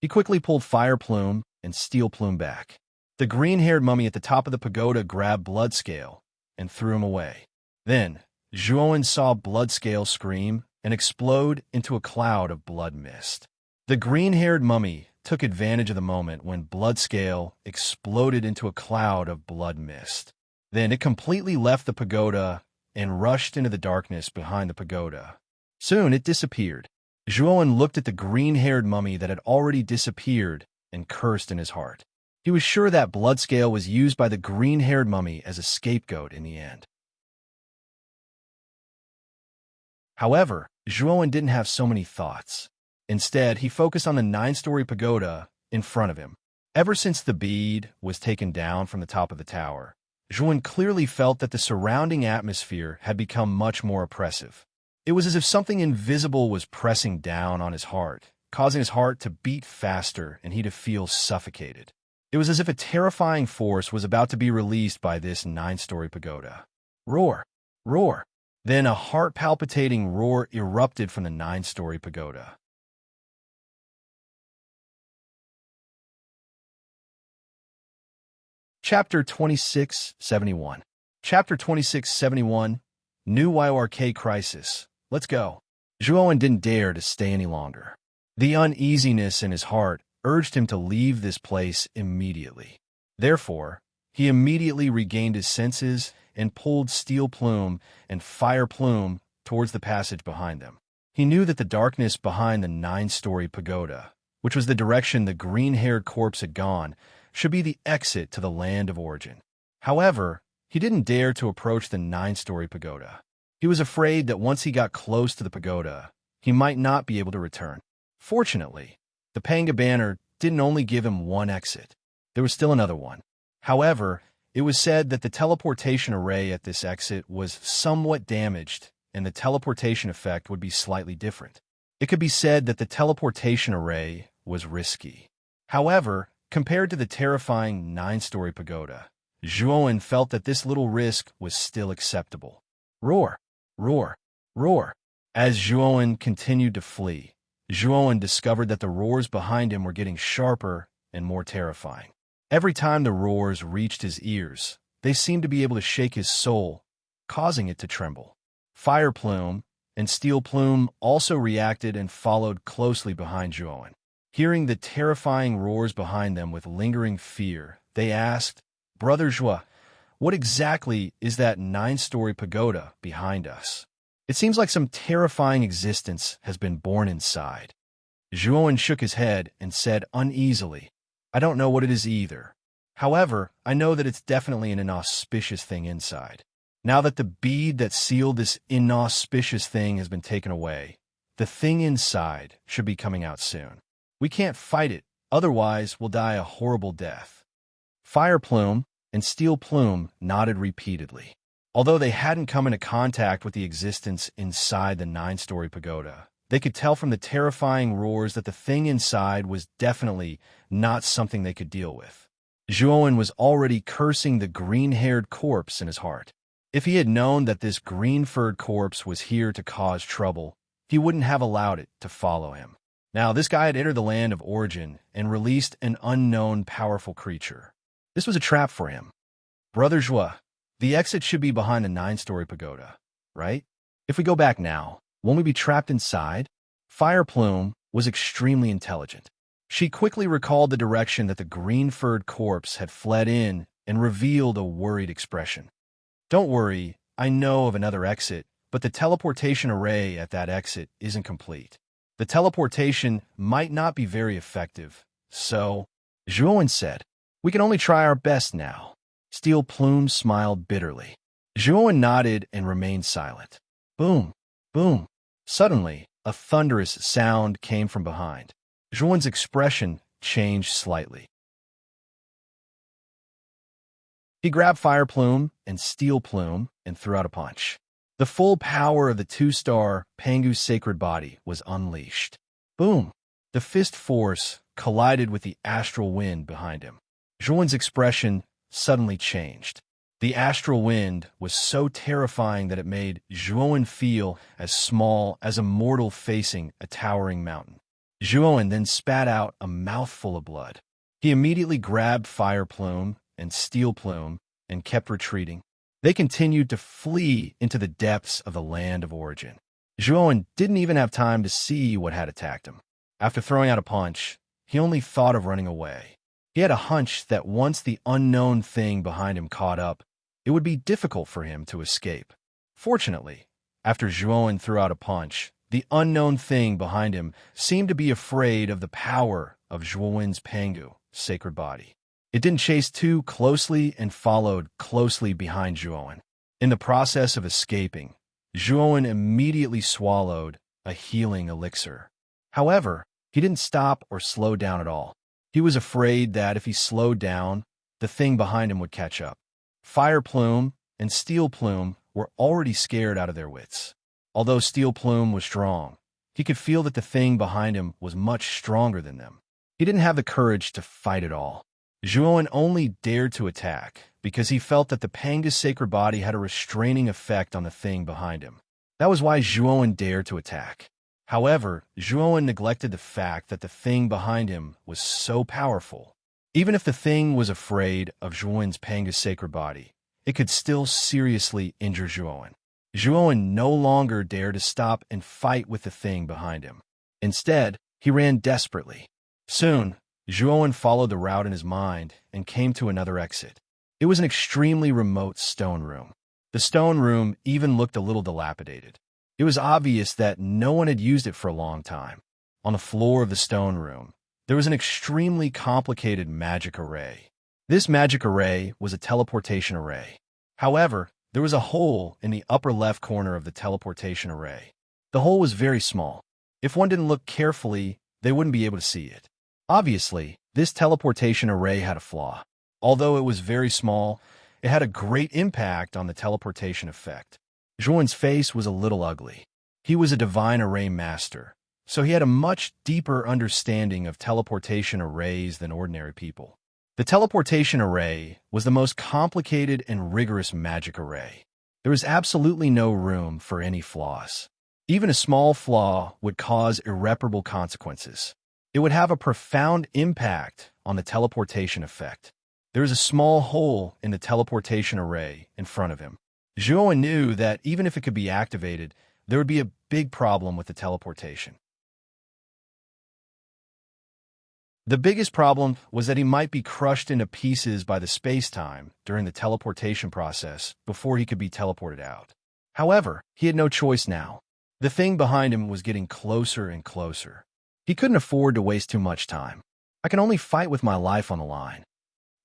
He quickly pulled Fire Plume and Steel Plume back. The green-haired mummy at the top of the pagoda grabbed Bloodscale and threw him away. Then, Zhuan saw Bloodscale scream and explode into a cloud of blood mist. The green-haired mummy took advantage of the moment when Bloodscale exploded into a cloud of blood mist. Then it completely left the pagoda and rushed into the darkness behind the pagoda. Soon it disappeared. Zhuan looked at the green-haired mummy that had already disappeared and cursed in his heart. He was sure that Bloodscale was used by the green-haired mummy as a scapegoat in the end. However, Zhuan didn't have so many thoughts. Instead, he focused on the 9-story pagoda in front of him. Ever since the bead was taken down from the top of the tower, Zhuan clearly felt that the surrounding atmosphere had become much more oppressive. It was as if something invisible was pressing down on his heart, causing his heart to beat faster and he to feel suffocated. It was as if a terrifying force was about to be released by this 9-story pagoda. Roar! Roar! Then a heart-palpitating roar erupted from the 9-story pagoda. Chapter 2671. Chapter 2671, New YORK crisis. Let's go. Zhuowen didn't dare to stay any longer. The uneasiness in his heart urged him to leave this place immediately. Therefore, he immediately regained his senses and pulled Steel Plume and Fire Plume towards the passage behind them. He knew that the darkness behind the 9-story pagoda, which was the direction the green-haired corpse had gone, should be the exit to the land of origin. However, he didn't dare to approach the 9-story pagoda. He was afraid that once he got close to the pagoda, he might not be able to return. Fortunately, the Panga banner didn't only give him one exit. There was still another one. However, it was said that the teleportation array at this exit was somewhat damaged, and the teleportation effect would be slightly different. It could be said that the teleportation array was risky. However, compared to the terrifying 9-story pagoda, Zhuowen felt that this little risk was still acceptable. Roar, roar, roar. As Zhuowen continued to flee, Zhuowen discovered that the roars behind him were getting sharper and more terrifying. Every time the roars reached his ears, they seemed to be able to shake his soul, causing it to tremble. Fire Plume and Steel Plume also reacted and followed closely behind Zhuowen. Hearing the terrifying roars behind them with lingering fear, they asked, "Brother Zhua, what exactly is that 9-story pagoda behind us? It seems like some terrifying existence has been born inside." Zhuowen shook his head and said uneasily, "I don't know what it is either. However, I know that it's definitely an inauspicious thing inside. Now that the bead that sealed this inauspicious thing has been taken away, the thing inside should be coming out soon. We can't fight it, otherwise we'll die a horrible death." Fire Plume and Steel Plume nodded repeatedly. Although they hadn't come into contact with the existence inside the 9-story pagoda, they could tell from the terrifying roars that the thing inside was definitely not something they could deal with. Zhuowen was already cursing the green-haired corpse in his heart. If he had known that this green-furred corpse was here to cause trouble, he wouldn't have allowed it to follow him. Now, this guy had entered the land of origin and released an unknown powerful creature. This was a trap for him. "Brother Zhua, the exit should be behind the 9-story pagoda, right? If we go back now, won't we be trapped inside?" Fire Plume was extremely intelligent. She quickly recalled the direction that the green-furred corpse had fled in and revealed a worried expression. "Don't worry, I know of another exit, but the teleportation array at that exit isn't complete. The teleportation might not be very effective, so," Zhuowen said, "we can only try our best now." Steel Plume smiled bitterly. Zhuowen nodded and remained silent. Boom, boom. Suddenly, a thunderous sound came from behind. Zhuowen's expression changed slightly. He grabbed Fire Plume and Steel Plume and threw out a punch. The full power of the 2-star Pangu's sacred body was unleashed. Boom! The fist force collided with the astral wind behind him. Zhuowen's expression suddenly changed. The astral wind was so terrifying that it made Zhuowen feel as small as a mortal facing a towering mountain. Zhuowen then spat out a mouthful of blood. He immediately grabbed Fire Plume and Steel Plume and kept retreating. They continued to flee into the depths of the land of origin. Zhuowen didn't even have time to see what had attacked him. After throwing out a punch, he only thought of running away. He had a hunch that once the unknown thing behind him caught up, it would be difficult for him to escape. Fortunately, after Zhuowen threw out a punch, the unknown thing behind him seemed to be afraid of the power of Zhuowen's Pangu, sacred body. It didn't chase too closely and followed closely behind Zhuowen. In the process of escaping, Zhuowen immediately swallowed a healing elixir. However, he didn't stop or slow down at all. He was afraid that if he slowed down, the thing behind him would catch up. Fire Plume and Steel Plume were already scared out of their wits. Although Steel Plume was strong, he could feel that the thing behind him was much stronger than them. He didn't have the courage to fight at all. Zhuowen only dared to attack because he felt that the Panga's sacred body had a restraining effect on the thing behind him. That was why Zhuowen dared to attack. However, Zhuowen neglected the fact that the thing behind him was so powerful. Even if the thing was afraid of Zhuowen's Panga's sacred body, it could still seriously injure Zhuowen. Zhuowen no longer dared to stop and fight with the thing behind him. Instead, he ran desperately. Soon, Zhuowen followed the route in his mind and came to another exit. It was an extremely remote stone room. The stone room even looked a little dilapidated. It was obvious that no one had used it for a long time. On the floor of the stone room, there was an extremely complicated magic array. This magic array was a teleportation array. However, there was a hole in the upper left corner of the teleportation array. The hole was very small. If one didn't look carefully, they wouldn't be able to see it. Obviously, this teleportation array had a flaw. Although it was very small, it had a great impact on the teleportation effect. Zhuowen's face was a little ugly. He was a divine array master, so he had a much deeper understanding of teleportation arrays than ordinary people. The teleportation array was the most complicated and rigorous magic array. There was absolutely no room for any flaws. Even a small flaw would cause irreparable consequences. It would have a profound impact on the teleportation effect. There was a small hole in the teleportation array in front of him. Zhuowen knew that even if it could be activated, there would be a big problem with the teleportation. The biggest problem was that he might be crushed into pieces by the space-time during the teleportation process before he could be teleported out. However, he had no choice now. The thing behind him was getting closer and closer. He couldn't afford to waste too much time. I can only fight with my life on the line.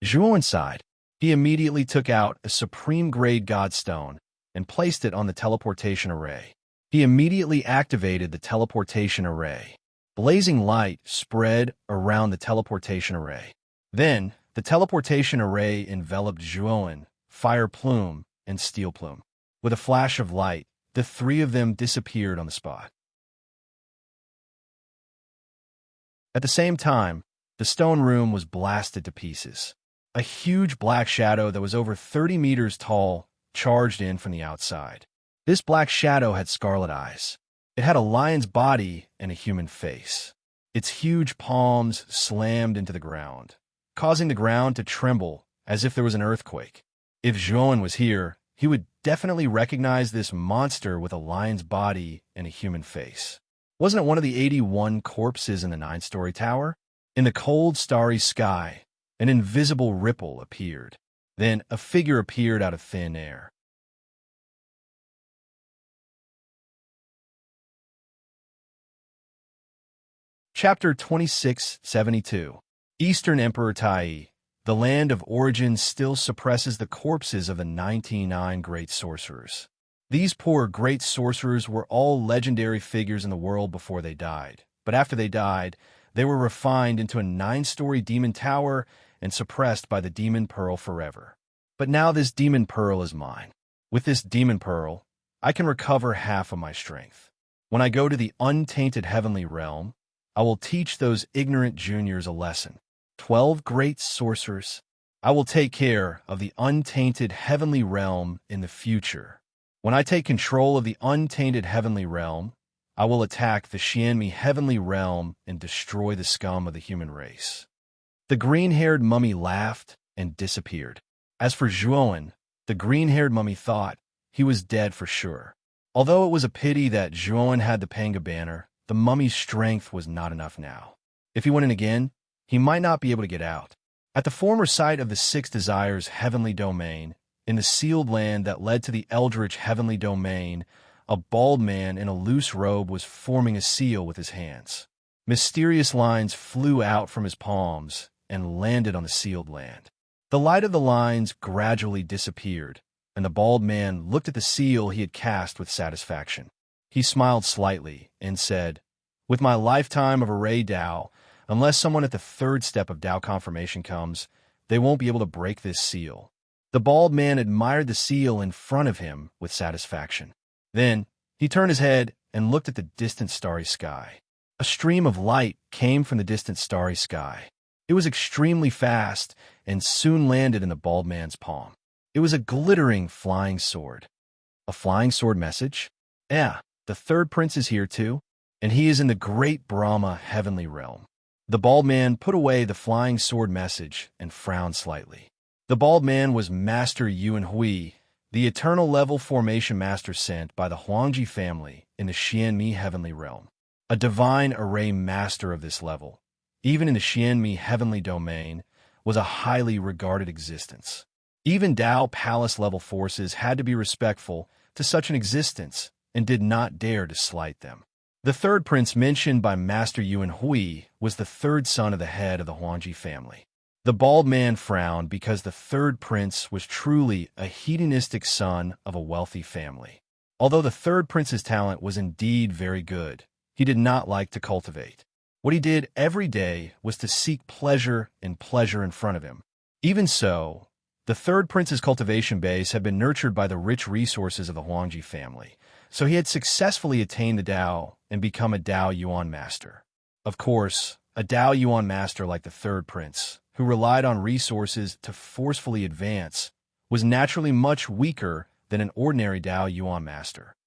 Zhuowen sighed. He immediately took out a supreme-grade godstone and placed it on the teleportation array. He immediately activated the teleportation array. Blazing light spread around the teleportation array. Then, the teleportation array enveloped Zhuowen, Fire Plume, and Steel Plume. With a flash of light, the three of them disappeared on the spot. At the same time, the stone room was blasted to pieces. A huge black shadow that was over 30 meters tall charged in from the outside. This black shadow had scarlet eyes. It had a lion's body and a human face. Its huge palms slammed into the ground, causing the ground to tremble as if there was an earthquake. If Zhuowen was here, he would definitely recognize this monster with a lion's body and a human face. Wasn't it one of the 81 corpses in the 9-story tower? In the cold, starry sky, an invisible ripple appeared. Then a figure appeared out of thin air. Chapter 2672. Eastern Emperor Tai. The land of origin still suppresses the corpses of the 99 great sorcerers. These poor great sorcerers were all legendary figures in the world before they died. But after they died, they were refined into a 9-story demon tower and suppressed by the demon pearl forever. But now this demon pearl is mine. With this demon pearl, I can recover half of my strength. When I go to the untainted heavenly realm, I will teach those ignorant juniors a lesson. 12 great sorcerers. I will take care of the untainted heavenly realm in the future. When I take control of the untainted heavenly realm, I will attack the Xianmi heavenly realm and destroy the scum of the human race. The green-haired mummy laughed and disappeared. As for Zhuowen, the green-haired mummy thought he was dead for sure. Although it was a pity that Zhuowen had the Panga banner, the mummy's strength was not enough now. If he went in again, he might not be able to get out. At the former site of the Six Desires heavenly domain, in the sealed land that led to the Eldritch heavenly domain, a bald man in a loose robe was forming a seal with his hands. Mysterious lines flew out from his palms and landed on the sealed land. The light of the lines gradually disappeared, and the bald man looked at the seal he had cast with satisfaction. He smiled slightly and said, "With my lifetime of array Dao, unless someone at the third step of Dao confirmation comes, they won't be able to break this seal." The bald man admired the seal in front of him with satisfaction. Then he turned his head and looked at the distant starry sky. A stream of light came from the distant starry sky. It was extremely fast and soon landed in the bald man's palm. It was a glittering flying sword. A flying sword message? Yeah, the third prince is here too, and he is in the great Brahma heavenly realm. The bald man put away the flying sword message and frowned slightly. The bald man was Master Yuan Hui, the eternal level formation master sent by the Huangji family in the Xianmi heavenly realm. A divine array master of this level, even in the Xianmi heavenly domain, was a highly regarded existence. Even Dao Palace level forces had to be respectful to such an existence and did not dare to slight them. The third prince mentioned by Master Yuan Hui was the third son of the head of the Huangji family. The bald man frowned because the third prince was truly a hedonistic son of a wealthy family. Although the third prince's talent was indeed very good, he did not like to cultivate. What he did every day was to seek pleasure and pleasure in front of him. Even so, the third prince's cultivation base had been nurtured by the rich resources of the Huangji family, so he had successfully attained the Dao and become a Dao Yuan master. Of course, a Dao Yuan master like the third prince, who relied on resources to forcefully advance, was naturally much weaker than an ordinary Dao Yuan master.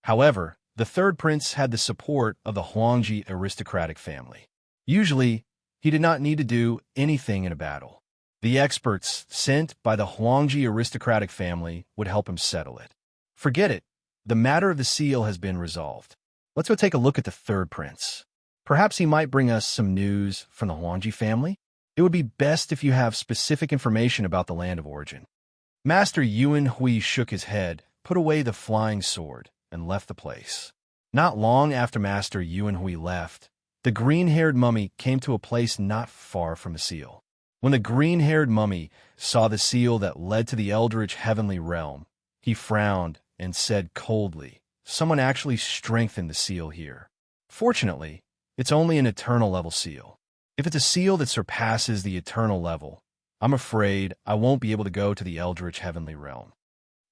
However, the third prince had the support of the Huangji aristocratic family. Usually, he did not need to do anything in a battle. The experts sent by the Huangji aristocratic family would help him settle it. Forget it. The matter of the seal has been resolved. Let's go take a look at the third prince. Perhaps he might bring us some news from the Huangji family. It would be best if you have specific information about the land of origin. Master Yuan Hui shook his head, put away the flying sword, and left the place. Not long after Master Yuan Hui left, the green-haired mummy came to a place not far from the seal. When the green-haired mummy saw the seal that led to the eldritch heavenly realm, he frowned and said coldly, "Someone actually strengthened the seal here. Fortunately, it's only an eternal level seal. If it's a seal that surpasses the eternal level, I'm afraid I won't be able to go to the eldritch heavenly realm."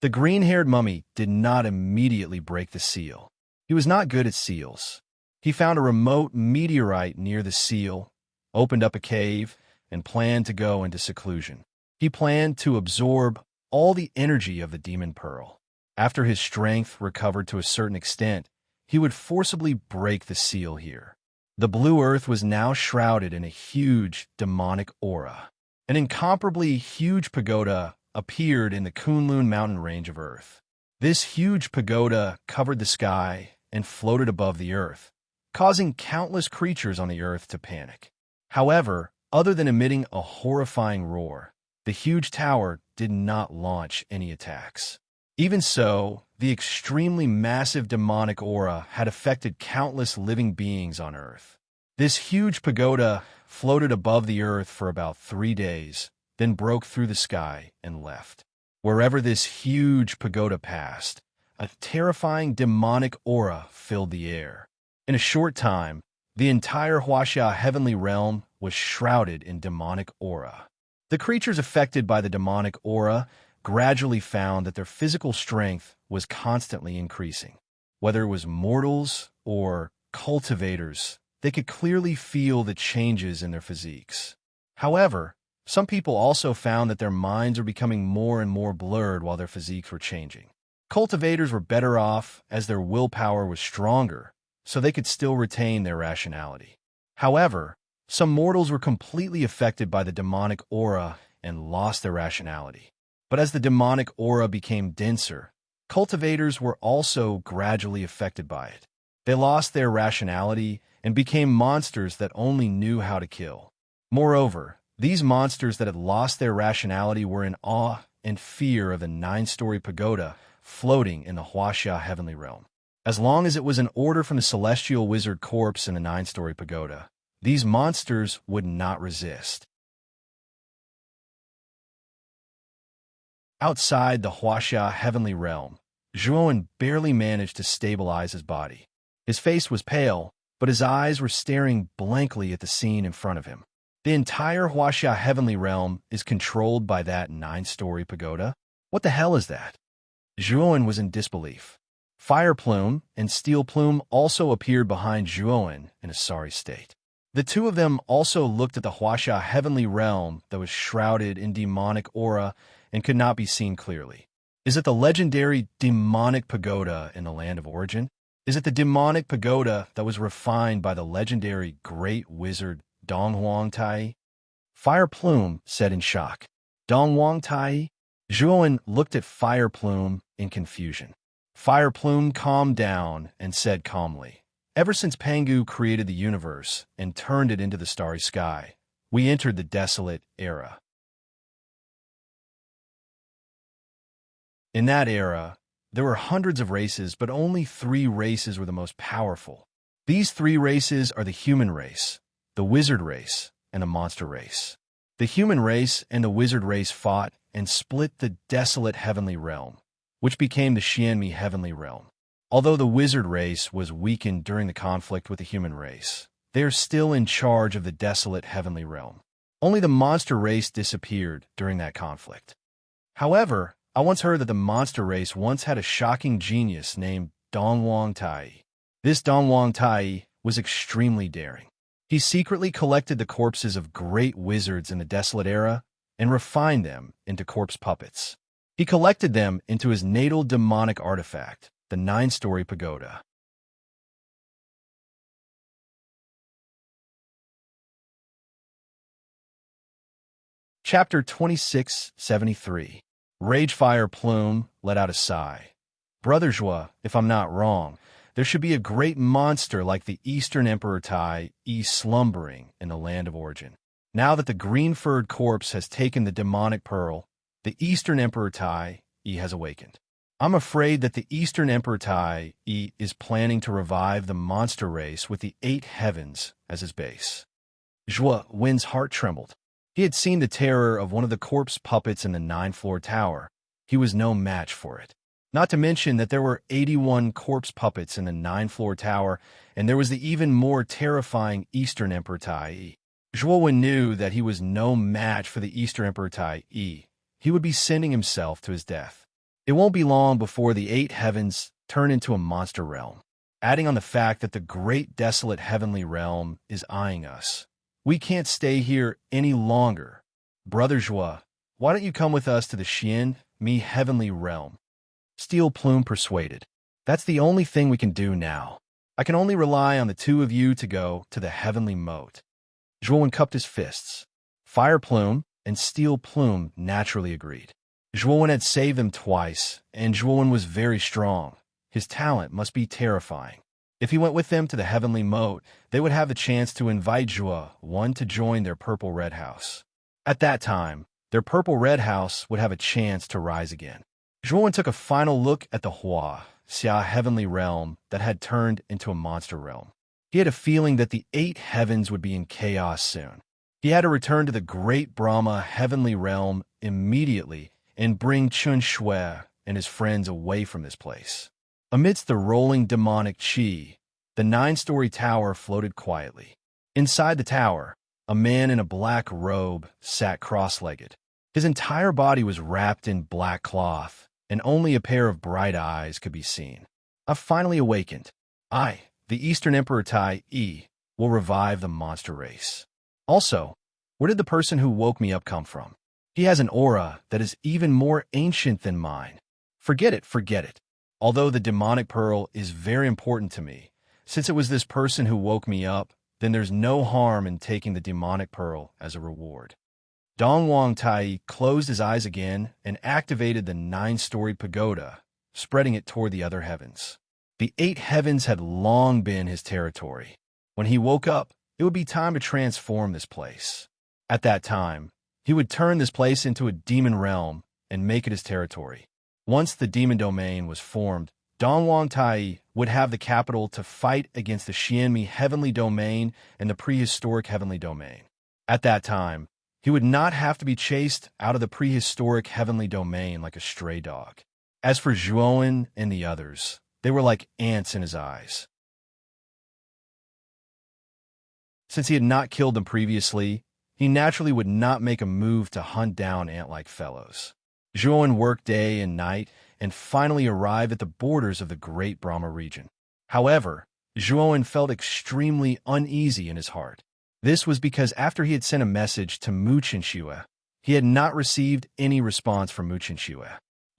The green-haired mummy did not immediately break the seal. He was not good at seals. He found a remote meteorite near the seal, opened up a cave, and planned to go into seclusion. He planned to absorb all the energy of the demon pearl. After his strength recovered to a certain extent, he would forcibly break the seal here. The blue earth was now shrouded in a huge demonic aura. An incomparably huge pagoda appeared in the Kunlun mountain range of earth. This huge pagoda covered the sky and floated above the earth, causing countless creatures on the earth to panic. However, other than emitting a horrifying roar, the huge tower did not launch any attacks. Even so, the extremely massive demonic aura had affected countless living beings on earth. This huge pagoda floated above the earth for about 3 days, then broke through the sky and left. Wherever this huge pagoda passed, a terrifying demonic aura filled the air. In a short time, the entire Huaxia heavenly realm was shrouded in demonic aura. The creatures affected by the demonic aura gradually found that their physical strength was constantly increasing. Whether it was mortals or cultivators, they could clearly feel the changes in their physiques. However, some people also found that their minds were becoming more and more blurred while their physiques were changing. Cultivators were better off as their willpower was stronger, so they could still retain their rationality. However, some mortals were completely affected by the demonic aura and lost their rationality. But as the demonic aura became denser, cultivators were also gradually affected by it. They lost their rationality and became monsters that only knew how to kill. Moreover, these monsters that had lost their rationality were in awe and fear of the 9-story pagoda floating in the Huaxia heavenly realm. As long as it was an order from the celestial wizard corpse in the 9-story pagoda, these monsters would not resist. Outside the Huaxia heavenly realm, Zhuowen barely managed to stabilize his body. His face was pale, but his eyes were staring blankly at the scene in front of him. The entire Huaxia heavenly realm is controlled by that 9-story pagoda? What the hell is that? Zhuowen was in disbelief. Fire Plume and Steel Plume also appeared behind Zhuowen in a sorry state. The two of them also looked at the Huaxia heavenly realm that was shrouded in demonic aura and could not be seen clearly. Is it the legendary demonic pagoda in the land of origin? Is it the demonic pagoda that was refined by the legendary great wizard Donghuang Tai? Fire Plume said in shock. Dong Wang Tai? Zhuowen looked at Fire Plume in confusion. Fire Plume calmed down and said calmly, "Ever since Pangu created the universe and turned it into the starry sky, we entered the desolate era. In that era, there were hundreds of races, but only 3 races were the most powerful. These 3 races are the human race, the wizard race, and the monster race. The human race and the wizard race fought and split the desolate heavenly realm, which became the Xianmi heavenly realm. Although the wizard race was weakened during the conflict with the human race, they are still in charge of the desolate heavenly realm. Only the monster race disappeared during that conflict. However, I once heard that the monster race once had a shocking genius named Dong Wang Tai. This Dong Wang Tai was extremely daring. He secretly collected the corpses of great wizards in the desolate era and refined them into corpse puppets. He collected them into his natal demonic artifact, the 9-story pagoda. Chapter 2673. Ragefire Plume let out a sigh. Brother Zhua, if I'm not wrong, there should be a great monster like the Eastern Emperor Tai slumbering in the land of origin. Now that the green-furred corpse has taken the demonic pearl, the Eastern Emperor Tai has awakened. I'm afraid that the Eastern Emperor Tai is planning to revive the monster race with the 8 heavens as his base. Zhua Wen's heart trembled. He had seen the terror of one of the corpse puppets in the 9th-floor tower. He was no match for it. Not to mention that there were 81 corpse puppets in the 9th-floor tower, and there was the even more terrifying Eastern Emperor Tai. Zhuowen knew that he was no match for the Eastern Emperor Tai. He would be sending himself to his death. It won't be long before the 8 heavens turn into a monster realm. Adding on the fact that the great desolate heavenly realm is eyeing us. We can't stay here any longer. Brother Zhua, why don't you come with us to the Xianmi heavenly realm? Steel Plume persuaded. That's the only thing we can do now. I can only rely on the 2 of you to go to the heavenly moat. Zhuowen cupped his fists. Fire Plume and Steel Plume naturally agreed. Zhuowen had saved them twice, and Zhuowen was very strong. His talent must be terrifying. If he went with them to the heavenly moat, they would have the chance to invite Zhuowen to join their purple-red house. At that time, their purple-red house would have a chance to rise again. Zhuowen took a final look at the Xia heavenly realm that had turned into a monster realm. He had a feeling that the 8 heavens would be in chaos soon. He had to return to the great Brahma heavenly realm immediately and bring Chun Shui and his friends away from this place. Amidst the rolling demonic qi, the 9-story tower floated quietly. Inside the tower, a man in a black robe sat cross-legged. His entire body was wrapped in black cloth, and only a pair of bright eyes could be seen. I've finally awakened. I, the Eastern Emperor Tai, will revive the monster race. Also, where did the person who woke me up come from? He has an aura that is even more ancient than mine. Forget it, forget it. Although the demonic pearl is very important to me, since it was this person who woke me up, then there's no harm in taking the demonic pearl as a reward. Dong Wang Tai closed his eyes again and activated the 9-story pagoda, spreading it toward the other heavens. The 8 heavens had long been his territory. When he woke up, it would be time to transform this place. At that time, he would turn this place into a demon realm and make it his territory. Once the demon domain was formed, Dong Wang Tai would have the capital to fight against the Xianmi heavenly domain and the prehistoric heavenly domain. At that time, he would not have to be chased out of the prehistoric heavenly domain like a stray dog. As for Zhuowen and the others, they were like ants in his eyes. Since he had not killed them previously, he naturally would not make a move to hunt down ant-like fellows. Zhuowen worked day and night and finally arrived at the borders of the Great Brahma region. However, Zhuowen felt extremely uneasy in his heart. This was because after he had sent a message to Mu Qinshui, he had not received any response from Mu Qinshui.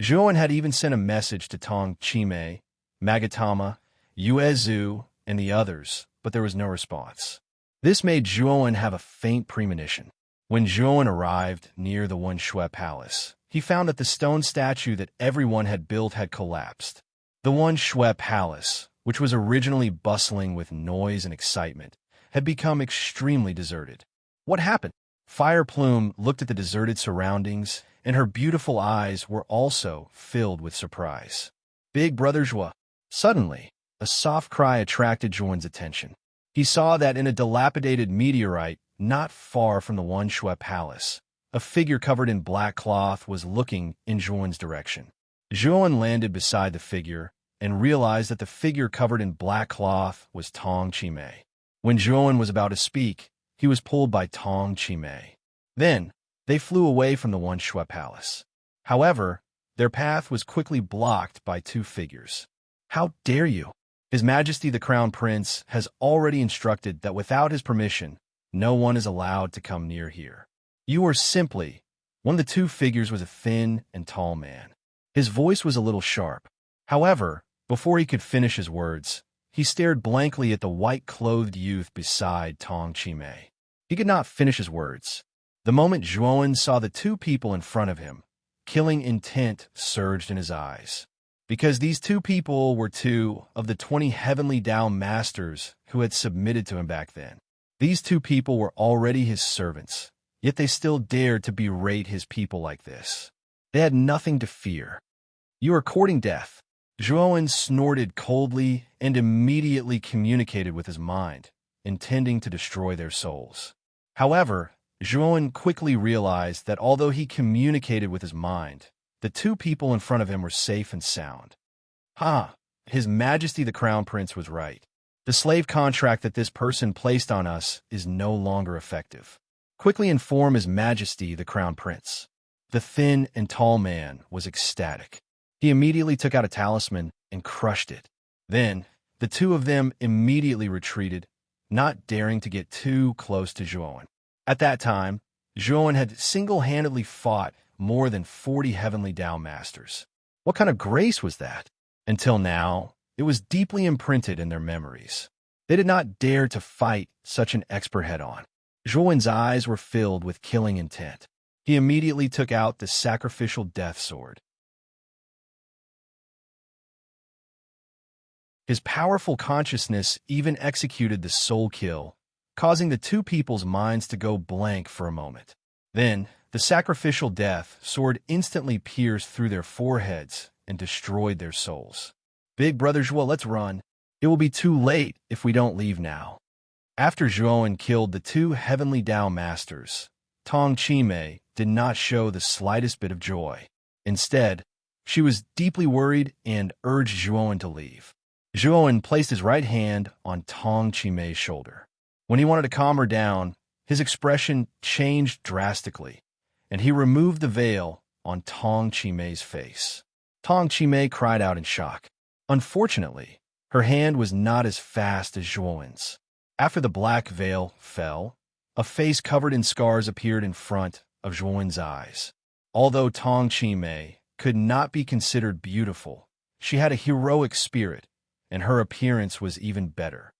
Zhuowen had even sent a message to Tong Chimei, Magatama, Yuezhu, and the others, but there was no response. This made Zhuowen have a faint premonition. When Zhuan arrived near the Shui Palace, he found that the stone statue that everyone had built had collapsed. The Shui Palace, which was originally bustling with noise and excitement, had become extremely deserted. What happened? Fire Plume looked at the deserted surroundings, and her beautiful eyes were also filled with surprise. Big Brother Zhua. Suddenly, a soft cry attracted Zhuan's attention. He saw that in a dilapidated meteorite not far from the Shui Palace, a figure covered in black cloth was looking in Zhuan's direction. Zhuan landed beside the figure and realized that the figure covered in black cloth was Tong Chimei. When Zhuan was about to speak, he was pulled by Tong Chimei. Then, they flew away from the Shui Palace. However, their path was quickly blocked by two figures. How dare you? His Majesty the Crown Prince has already instructed that without his permission, no one is allowed to come near here. You are simply... One of the two figures was a thin and tall man. His voice was a little sharp. However, before he could finish his words, he stared blankly at the white-clothed youth beside Tong Chimei. He could not finish his words. The moment Zhuan saw the two people in front of him, killing intent surged in his eyes. Because these two people were two of the 20 heavenly Tao masters who had submitted to him back then. These two people were already his servants, yet they still dared to berate his people like this. They had nothing to fear. You are courting death. Zhuan snorted coldly and immediately communicated with his mind, intending to destroy their souls. However, Zhuan quickly realized that although he communicated with his mind, the two people in front of him were safe and sound. His Majesty the Crown Prince was right. The slave contract that this person placed on us is no longer effective. Quickly inform His Majesty the Crown Prince. The thin and tall man was ecstatic. He immediately took out a talisman and crushed it. Then, the two of them immediately retreated, not daring to get too close to Zhuan. At that time, Zhuan had single-handedly fought more than 40 heavenly Tao masters. What kind of grace was that? Until now, it was deeply imprinted in their memories. They did not dare to fight such an expert head-on. Zhuan's eyes were filled with killing intent. He immediately took out the sacrificial death sword. His powerful consciousness even executed the soul kill, causing the two people's minds to go blank for a moment. Then, the sacrificial death sword instantly pierced through their foreheads and destroyed their souls. Big Brother Zhuo, let's run. It will be too late if we don't leave now. After Zhuan killed the two heavenly Tao masters, Tong Chimei did not show the slightest bit of joy. Instead, she was deeply worried and urged Zhuan to leave. Zhuan placed his right hand on Tong Chimei's shoulder. When he wanted to calm her down, his expression changed drastically, and he removed the veil on Tong Chimei's face. Tong Chimei cried out in shock. Unfortunately, her hand was not as fast as Zhuan's. After the black veil fell, a face covered in scars appeared in front of Zhuan's eyes. Although Tong Chimei could not be considered beautiful, she had a heroic spirit, and her appearance was even better.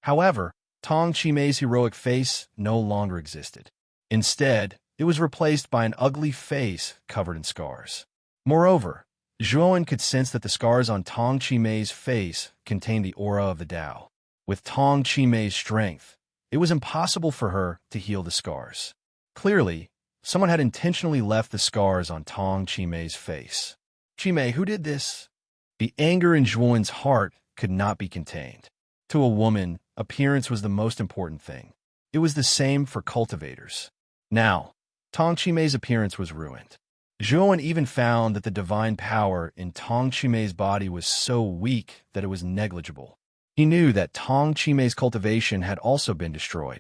However, Tong Chimei's heroic face no longer existed. Instead, it was replaced by an ugly face covered in scars. Moreover, Zhuan could sense that the scars on Tong Chimei's face contained the aura of the Tao. With Tong Chimei's strength, it was impossible for her to heal the scars. Clearly, someone had intentionally left the scars on Tong Chimei's face. Chimei, who did this? The anger in Zhuan's heart could not be contained. To a woman, appearance was the most important thing. It was the same for cultivators. Now, Tong Chimei's appearance was ruined. Zhuan even found that the divine power in Tong Chimei's body was so weak that it was negligible. He knew that Tong Chimei's cultivation had also been destroyed.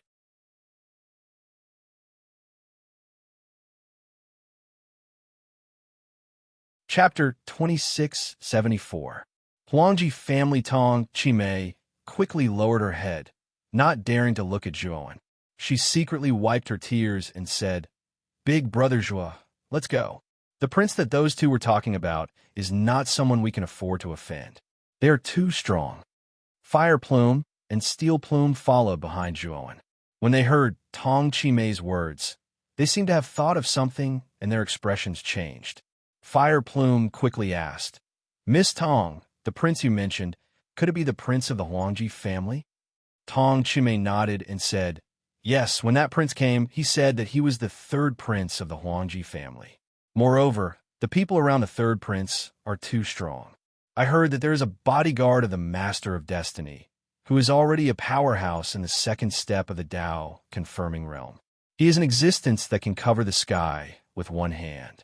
Chapter 2674. Huangji family Tong Chimei quickly lowered her head, not daring to look at Zhuan. She secretly wiped her tears and said, "Big Brother Zhuo, let's go. The prince that those two were talking about is not someone we can afford to offend. They are too strong." Fire Plume, and Steel Plume followed behind Zhuowen. When they heard Tong Chimei's words, they seemed to have thought of something, and their expressions changed. Fire Plume quickly asked, "Miss Tong, the prince you mentioned, could it be the prince of the Huangji family?" Tong Chimei nodded and said, "Yes, when that prince came, he said that he was the third prince of the Huangji family. Moreover, the people around the third prince are too strong. I heard that there is a bodyguard of the Master of Destiny, who is already a powerhouse in the second step of the Tao confirming realm. He is an existence that can cover the sky with one hand."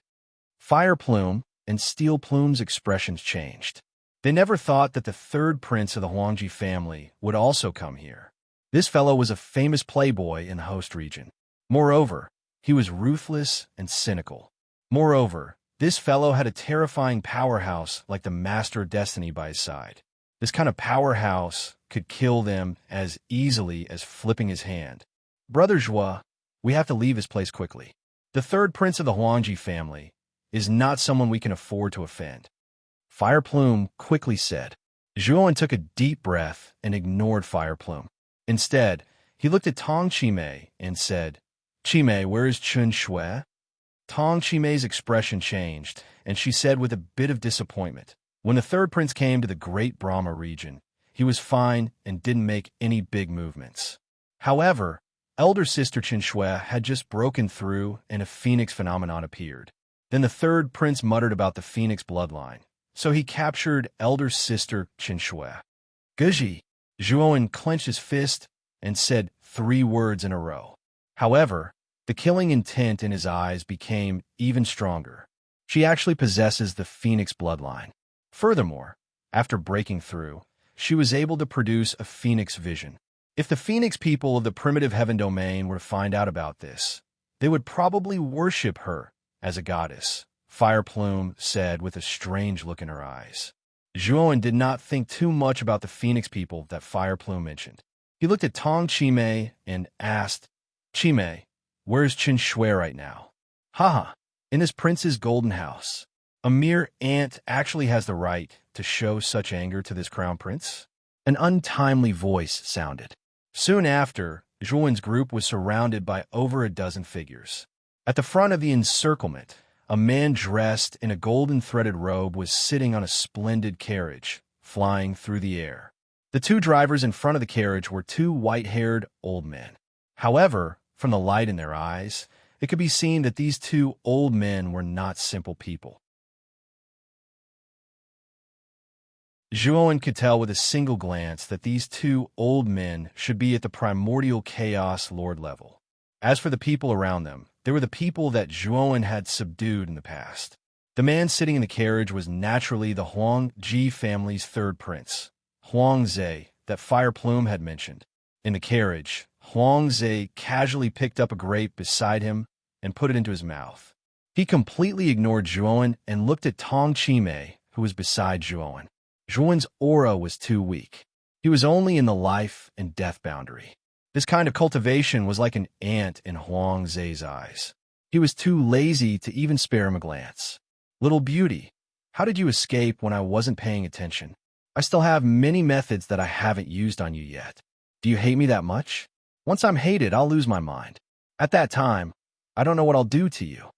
Fire Plume and Steel Plume's expressions changed. They never thought that the third prince of the Huangji family would also come here. This fellow was a famous playboy in the host region. Moreover, he was ruthless and cynical. Moreover, this fellow had a terrifying powerhouse like the Master of Destiny by his side. This kind of powerhouse could kill them as easily as flipping his hand. "Brother Zhua, we have to leave this place quickly. The third prince of the Huangji family is not someone we can afford to offend." Fire Plume quickly said. Zhuowen took a deep breath and ignored Fire Plume. Instead, he looked at Tong Chimei and said, "Chimei, where is Chun Shui?" Tong Chimei's expression changed, and she said with a bit of disappointment, "When the third prince came to the Great Brahma region, he was fine and didn't make any big movements. However, elder sister Chun Shui had just broken through and a phoenix phenomenon appeared. Then the third prince muttered about the phoenix bloodline, so he captured elder sister Chun Shui." "Guji!" Zhuowen clenched his fist and said 3 words in a row. However, the killing intent in his eyes became even stronger. She actually possesses the phoenix bloodline. Furthermore, after breaking through, she was able to produce a phoenix vision. If the phoenix people of the primitive heaven domain were to find out about this, they would probably worship her as a goddess, Fire Plume said with a strange look in her eyes. Zhuowen did not think too much about the phoenix people that Fire Plume mentioned. He looked at Tong Chimei and asked, "Chimei, where's Chun Shui right now?" "Haha, in this prince's golden house. A mere ant actually has the right to show such anger to this crown prince?" An untimely voice sounded. Soon after, Zhuowen's group was surrounded by over a dozen figures. At the front of the encirclement, a man dressed in a golden threaded robe was sitting on a splendid carriage, flying through the air. The 2 drivers in front of the carriage were 2 white-haired old men. However, from the light in their eyes, it could be seen that these 2 old men were not simple people. Zhuowen could tell with a single glance that these 2 old men should be at the primordial chaos lord level. As for the people around them, they were the people that Zhuowen had subdued in the past. The man sitting in the carriage was naturally the Huangji family's third prince, Huangzi, that Fire Plume had mentioned. In the carriage, Huangzi casually picked up a grape beside him and put it into his mouth. He completely ignored Zhuowen and looked at Tong Chimei, who was beside Zhuowen. Zhuowen's aura was too weak. He was only in the life and death boundary. This kind of cultivation was like an ant in Huangzi's eyes. He was too lazy to even spare him a glance. "Little beauty, how did you escape when I wasn't paying attention? I still have many methods that I haven't used on you yet. Do you hate me that much? Once I'm hated, I'll lose my mind. At that time, I don't know what I'll do to you."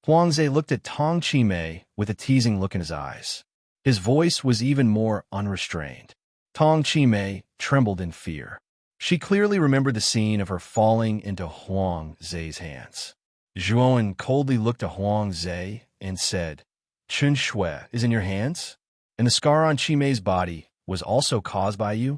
Huangzi looked at Tong Chimei with a teasing look in his eyes. His voice was even more unrestrained. Tong Chimei trembled in fear. She clearly remembered the scene of her falling into Huangzi's hands. Zhuowen coldly looked at Huangzi and said, "Chun Shui is in your hands? And the scar on Chimei's body was also caused by you?"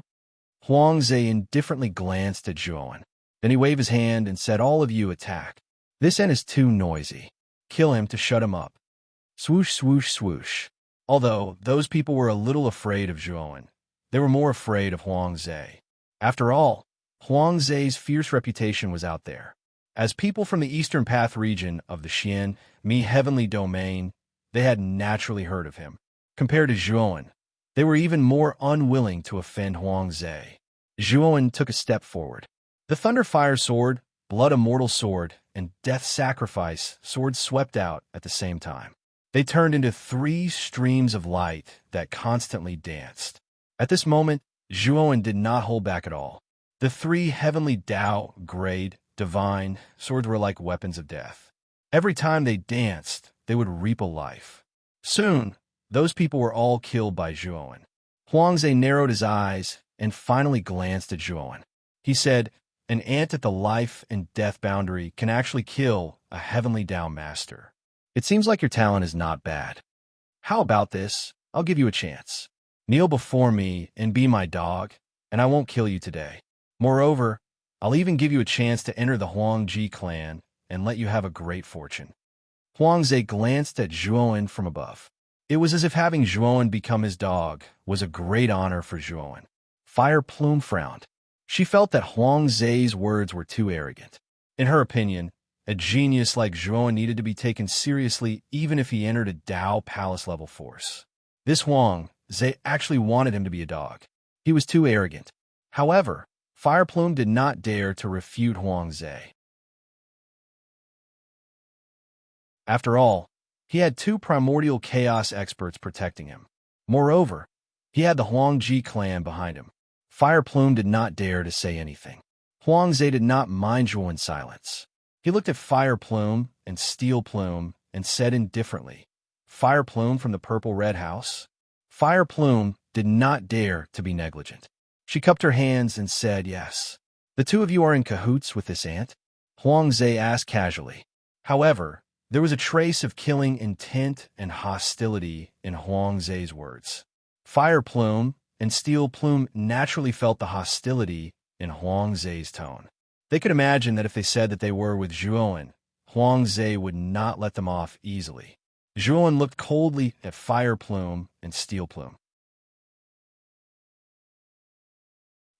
Huangzi indifferently glanced at Zhuowen. Then he waved his hand and said, "All of you attack. This ant is too noisy. Kill him to shut him up." Swoosh, swoosh, swoosh. Although those people were a little afraid of Zhuowen, they were more afraid of Huangzi. After all, Huangzi's fierce reputation was out there. As people from the Eastern Path region of the Xian, Mi Heavenly Domain, they had naturally heard of him. Compared to Zhuowen, they were even more unwilling to offend Huangzi. Zhuowen took a step forward. The Thunder Fire Sword, Blood Immortal Sword, and Death Sacrifice Sword swept out at the same time. They turned into 3 streams of light that constantly danced. At this moment, Zhuowen did not hold back at all. The three heavenly Tao, grade, divine, swords were like weapons of death. Every time they danced, they would reap a life. Soon, those people were all killed by Zhuowen. Huangze narrowed his eyes and finally glanced at Zhuowen. He said, "An ant at the life and death boundary can actually kill a heavenly Tao master. It seems like your talent is not bad. How about this? I'll give you a chance. Kneel before me and be my dog, and I won't kill you today. Moreover, I'll even give you a chance to enter the Huangji clan and let you have a great fortune." Huangze glanced at Zhuowen from above. It was as if having Zhuowen become his dog was a great honor for Zhuowen. Fire Plume frowned. She felt that Huangze's words were too arrogant. In her opinion, a genius like Zhuowen needed to be taken seriously even if he entered a Tao Palace-level force. This Huangze actually wanted him to be a dog. He was too arrogant. However, Fire Plume did not dare to refute Huangze. After all, he had two primordial chaos experts protecting him. Moreover, he had the Huangji clan behind him. Fire Plume did not dare to say anything. Huangze did not mind Zhuowen's silence. He looked at Fire Plume and Steel Plume and said indifferently, "Fire Plume from the Purple Red House?" Fire Plume did not dare to be negligent. She cupped her hands and said, "Yes." "The two of you are in cahoots with this ant?" Huangze asked casually. However, there was a trace of killing intent and hostility in Huangze's words. Fire Plume and Steel Plume naturally felt the hostility in Huangze's tone. They could imagine that if they said that they were with Zhuowen, Huangze would not let them off easily. Zhuowen looked coldly at Fire Plume and Steel Plume.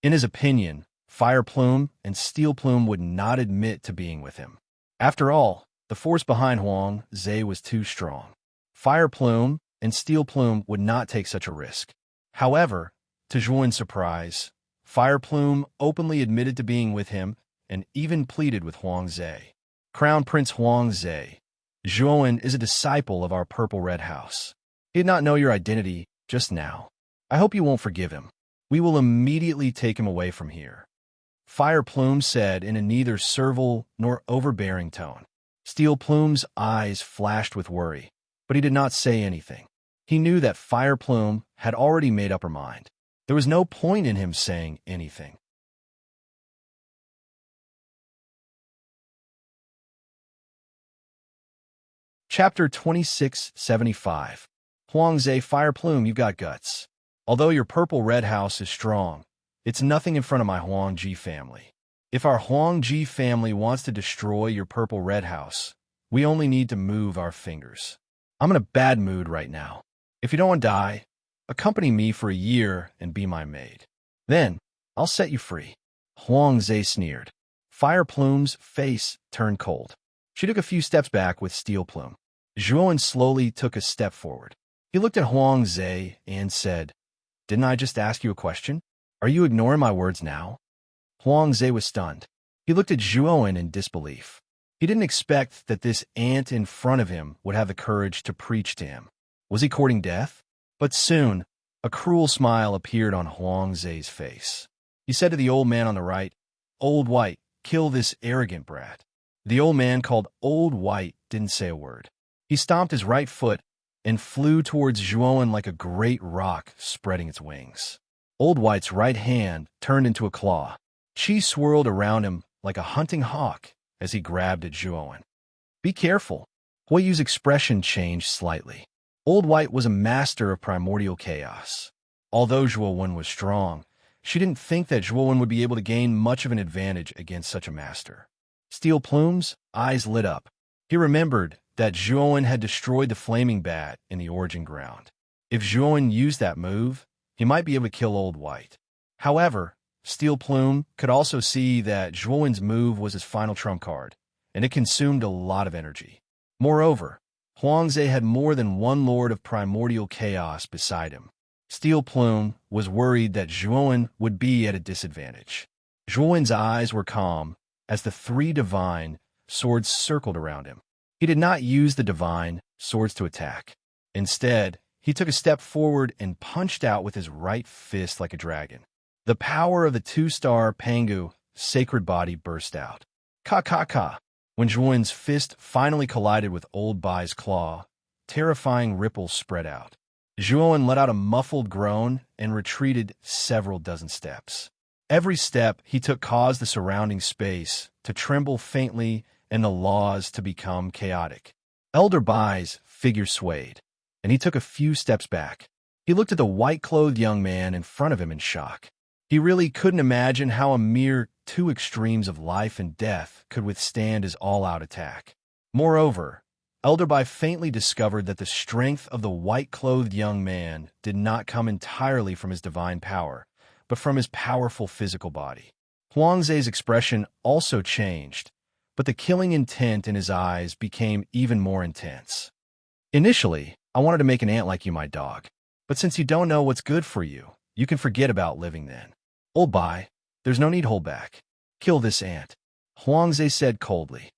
In his opinion, Fire Plume and Steel Plume would not admit to being with him. After all, the force behind Huangze was too strong. Fire Plume and Steel Plume would not take such a risk. However, to Zhuowen's surprise, Fire Plume openly admitted to being with him and even pleaded with Huangze. "Crown Prince Huangze, Zhuowen is a disciple of our Purple Red House. He did not know your identity just now. I hope you won't forgive him. We will immediately take him away from here." Fire Plume said in a neither servile nor overbearing tone. Steel Plume's eyes flashed with worry, but he did not say anything. He knew that Fire Plume had already made up her mind. There was no point in him saying anything. Chapter 2675. Huangze, Fire Plume, you've got guts. Although your Purple Red House is strong, it's nothing in front of my Huangji family. If our Huangji family wants to destroy your Purple Red House, we only need to move our fingers. I'm in a bad mood right now. If you don't want to die, accompany me for a year and be my maid. Then, I'll set you free." Huangze sneered. Fire Plume's face turned cold. She took a few steps back with Steel Plume. Zhuowen slowly took a step forward. He looked at Huangze and said, "Didn't I just ask you a question? Are you ignoring my words now?" Huangze was stunned. He looked at Zhuowen in disbelief. He didn't expect that this ant in front of him would have the courage to preach to him. Was he courting death? But soon, a cruel smile appeared on Huangze's face. He said to the old man on the right, "Old White, kill this arrogant brat." The old man called Old White didn't say a word. He stomped his right foot and flew towards Zhuowen like a great rock spreading its wings. Old White's right hand turned into a claw. Chi swirled around him like a hunting hawk as he grabbed at Zhuowen. "Be careful." Huiyu's expression changed slightly. Old White was a master of primordial chaos. Although Zhuowen was strong, she didn't think that Zhuowen would be able to gain much of an advantage against such a master. Steel Plume's eyes lit up. He remembered that Zhuowen had destroyed the flaming bat in the origin ground. If Zhuowen used that move, he might be able to kill Old White. However, Steel Plume could also see that Zhuowen's move was his final trump card, and it consumed a lot of energy. Moreover, Huangze had more than one Lord of Primordial Chaos beside him. Steel Plume was worried that Zhuowen would be at a disadvantage. Zhuowen's eyes were calm as the three divine swords circled around him. He did not use the divine swords to attack. Instead, he took a step forward and punched out with his right fist like a dragon. The power of the two-star Pangu sacred body burst out. Ka ka ka. When Zhuan's fist finally collided with Old Bai's claw, terrifying ripples spread out. Zhuan let out a muffled groan and retreated several dozen steps. Every step he took caused the surrounding space to tremble faintly and the laws to become chaotic. Elder Bai's figure swayed, and he took a few steps back. He looked at the white-clothed young man in front of him in shock. He really couldn't imagine how a mere two extremes of life and death could withstand his all-out attack. Moreover, Elder Bai faintly discovered that the strength of the white-clothed young man did not come entirely from his divine power, but from his powerful physical body. Huangze's expression also changed, but the killing intent in his eyes became even more intense. Initially, I wanted to make an ant like you my dog, but since you don't know what's good for you, you can forget about living then. Old Bai, there's no need to hold back. Kill this ant, Huangze said coldly.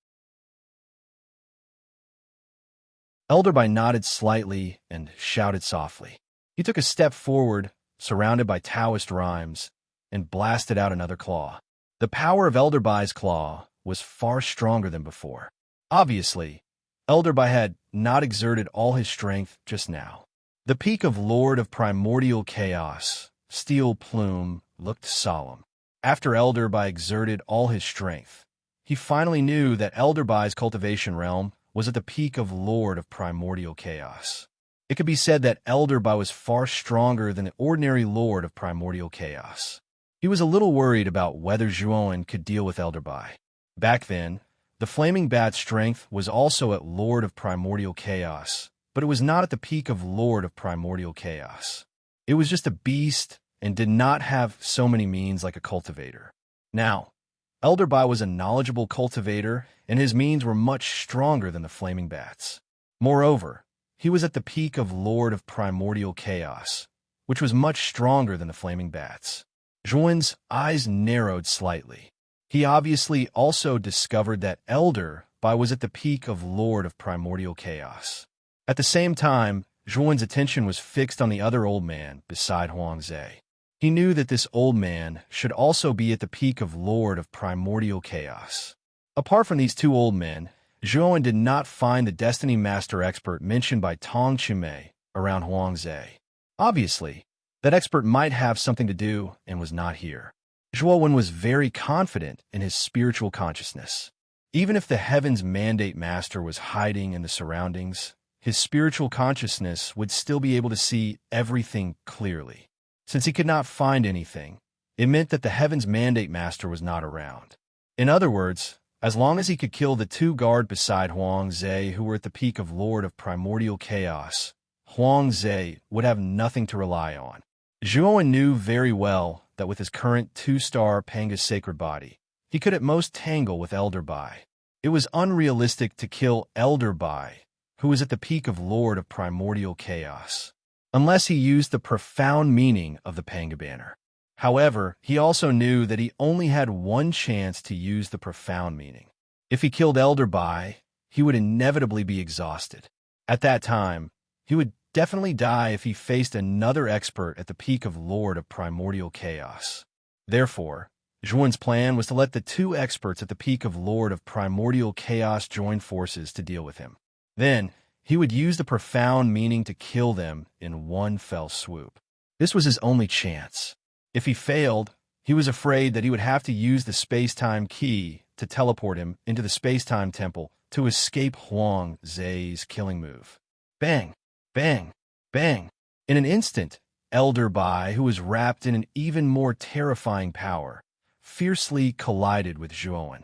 Elder Bai nodded slightly and shouted softly. He took a step forward, surrounded by Taoist rhymes, and blasted out another claw. The power of Elder Bai's claw was far stronger than before. Obviously, Elder Bai had not exerted all his strength just now. The peak of Lord of Primordial Chaos, Steel Plume, looked solemn. After Elder Bai exerted all his strength, he finally knew that Elder Bai's cultivation realm was at the peak of Lord of Primordial Chaos. It could be said that Elder Bai was far stronger than the ordinary Lord of Primordial Chaos. He was a little worried about whether Zhuan could deal with Elder Bai. Back then, the Flaming Bat's strength was also at Lord of Primordial Chaos, but it was not at the peak of Lord of Primordial Chaos. It was just a beast and did not have so many means like a cultivator. Now, Elder Bai was a knowledgeable cultivator, and his means were much stronger than the Flaming Bat's. Moreover, he was at the peak of Lord of Primordial Chaos, which was much stronger than the Flaming Bat's. Zhuan's eyes narrowed slightly. He obviously also discovered that Elder Bai was at the peak of Lord of Primordial Chaos. At the same time, Zhuan's attention was fixed on the other old man beside Huangze. He knew that this old man should also be at the peak of Lord of Primordial Chaos. Apart from these two old men, Zhuan did not find the Destiny Master expert mentioned by Tong Chimei around Huangze. Obviously, that expert might have something to do and was not here. Zhuan was very confident in his spiritual consciousness. Even if the Heaven's Mandate Master was hiding in the surroundings, his spiritual consciousness would still be able to see everything clearly. Since he could not find anything, it meant that the Heaven's Mandate Master was not around. In other words, as long as he could kill the two guards beside Huangze who were at the peak of Lord of Primordial Chaos, Huangze would have nothing to rely on. Zhuan knew very well that with his current two-star Panga's sacred body, he could at most tangle with Elder Bai. It was unrealistic to kill Elder Bai, who was at the peak of Lord of Primordial Chaos, unless he used the profound meaning of the Panga banner. However, he also knew that he only had one chance to use the profound meaning. If he killed Elder Bai, he would inevitably be exhausted. At that time, he would definitely die if he faced another expert at the peak of Lord of Primordial Chaos. Therefore, Zhuan's plan was to let the two experts at the peak of Lord of Primordial Chaos join forces to deal with him. Then, he would use the profound meaning to kill them in one fell swoop. This was his only chance. If he failed, he was afraid that he would have to use the space-time key to teleport him into the space-time temple to escape Huangze's killing move. Bang! Bang! Bang! In an instant, Elder Bai, who was wrapped in an even more terrifying power, fiercely collided with Zhuan.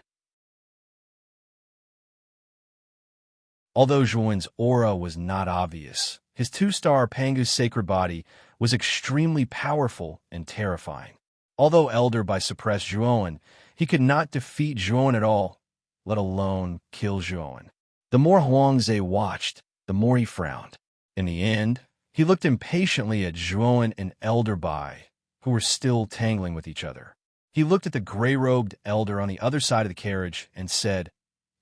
Although Zhuan's aura was not obvious, his two-star Pangu's sacred body was extremely powerful and terrifying. Although Elder Bai suppressed Zhuan, he could not defeat Zhuan at all, let alone kill Zhuan. The more Huangze watched, the more he frowned. In the end, he looked impatiently at Zhuan and Elder Bai, who were still tangling with each other. He looked at the gray-robed elder on the other side of the carriage and said,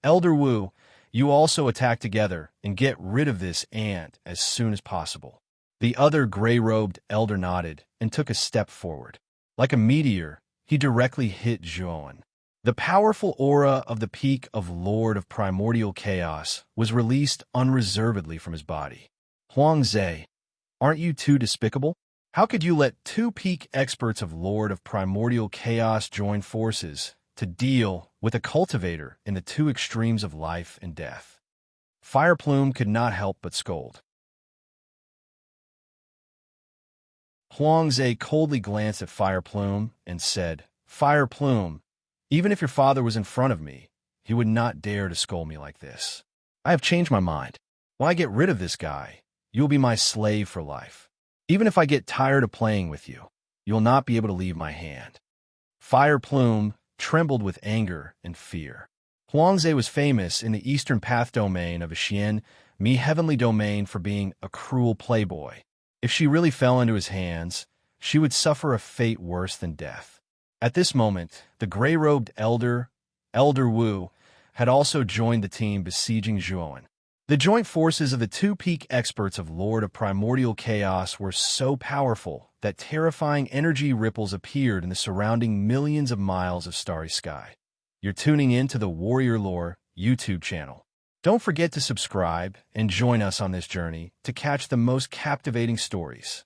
"Elder Wu, you also attack together and get rid of this ant as soon as possible." The other gray-robed elder nodded and took a step forward. Like a meteor, he directly hit Zhuan. The powerful aura of the peak of Lord of Primordial Chaos was released unreservedly from his body. Huangze, aren't you too despicable? How could you let two peak experts of Lord of Primordial Chaos join forces to deal with a cultivator in the two extremes of life and death? Fireplume could not help but scold. Huangze coldly glanced at Fireplume and said, Fireplume, even if your father was in front of me, he would not dare to scold me like this. I have changed my mind. When I get rid of this guy, you will be my slave for life. Even if I get tired of playing with you, you will not be able to leave my hand. Fireplume trembled with anger and fear. Huangze was famous in the Eastern Path domain of Xian Mi Heavenly Domain for being a cruel playboy. If she really fell into his hands, she would suffer a fate worse than death. At this moment, the gray-robed Elder Wu, had also joined the team besieging Zhuan. The joint forces of the two peak experts of Lord of Primordial Chaos were so powerful that terrifying energy ripples appeared in the surrounding millions of miles of starry sky. You're tuning in to the Warrior Lore YouTube channel. Don't forget to subscribe and join us on this journey to catch the most captivating stories.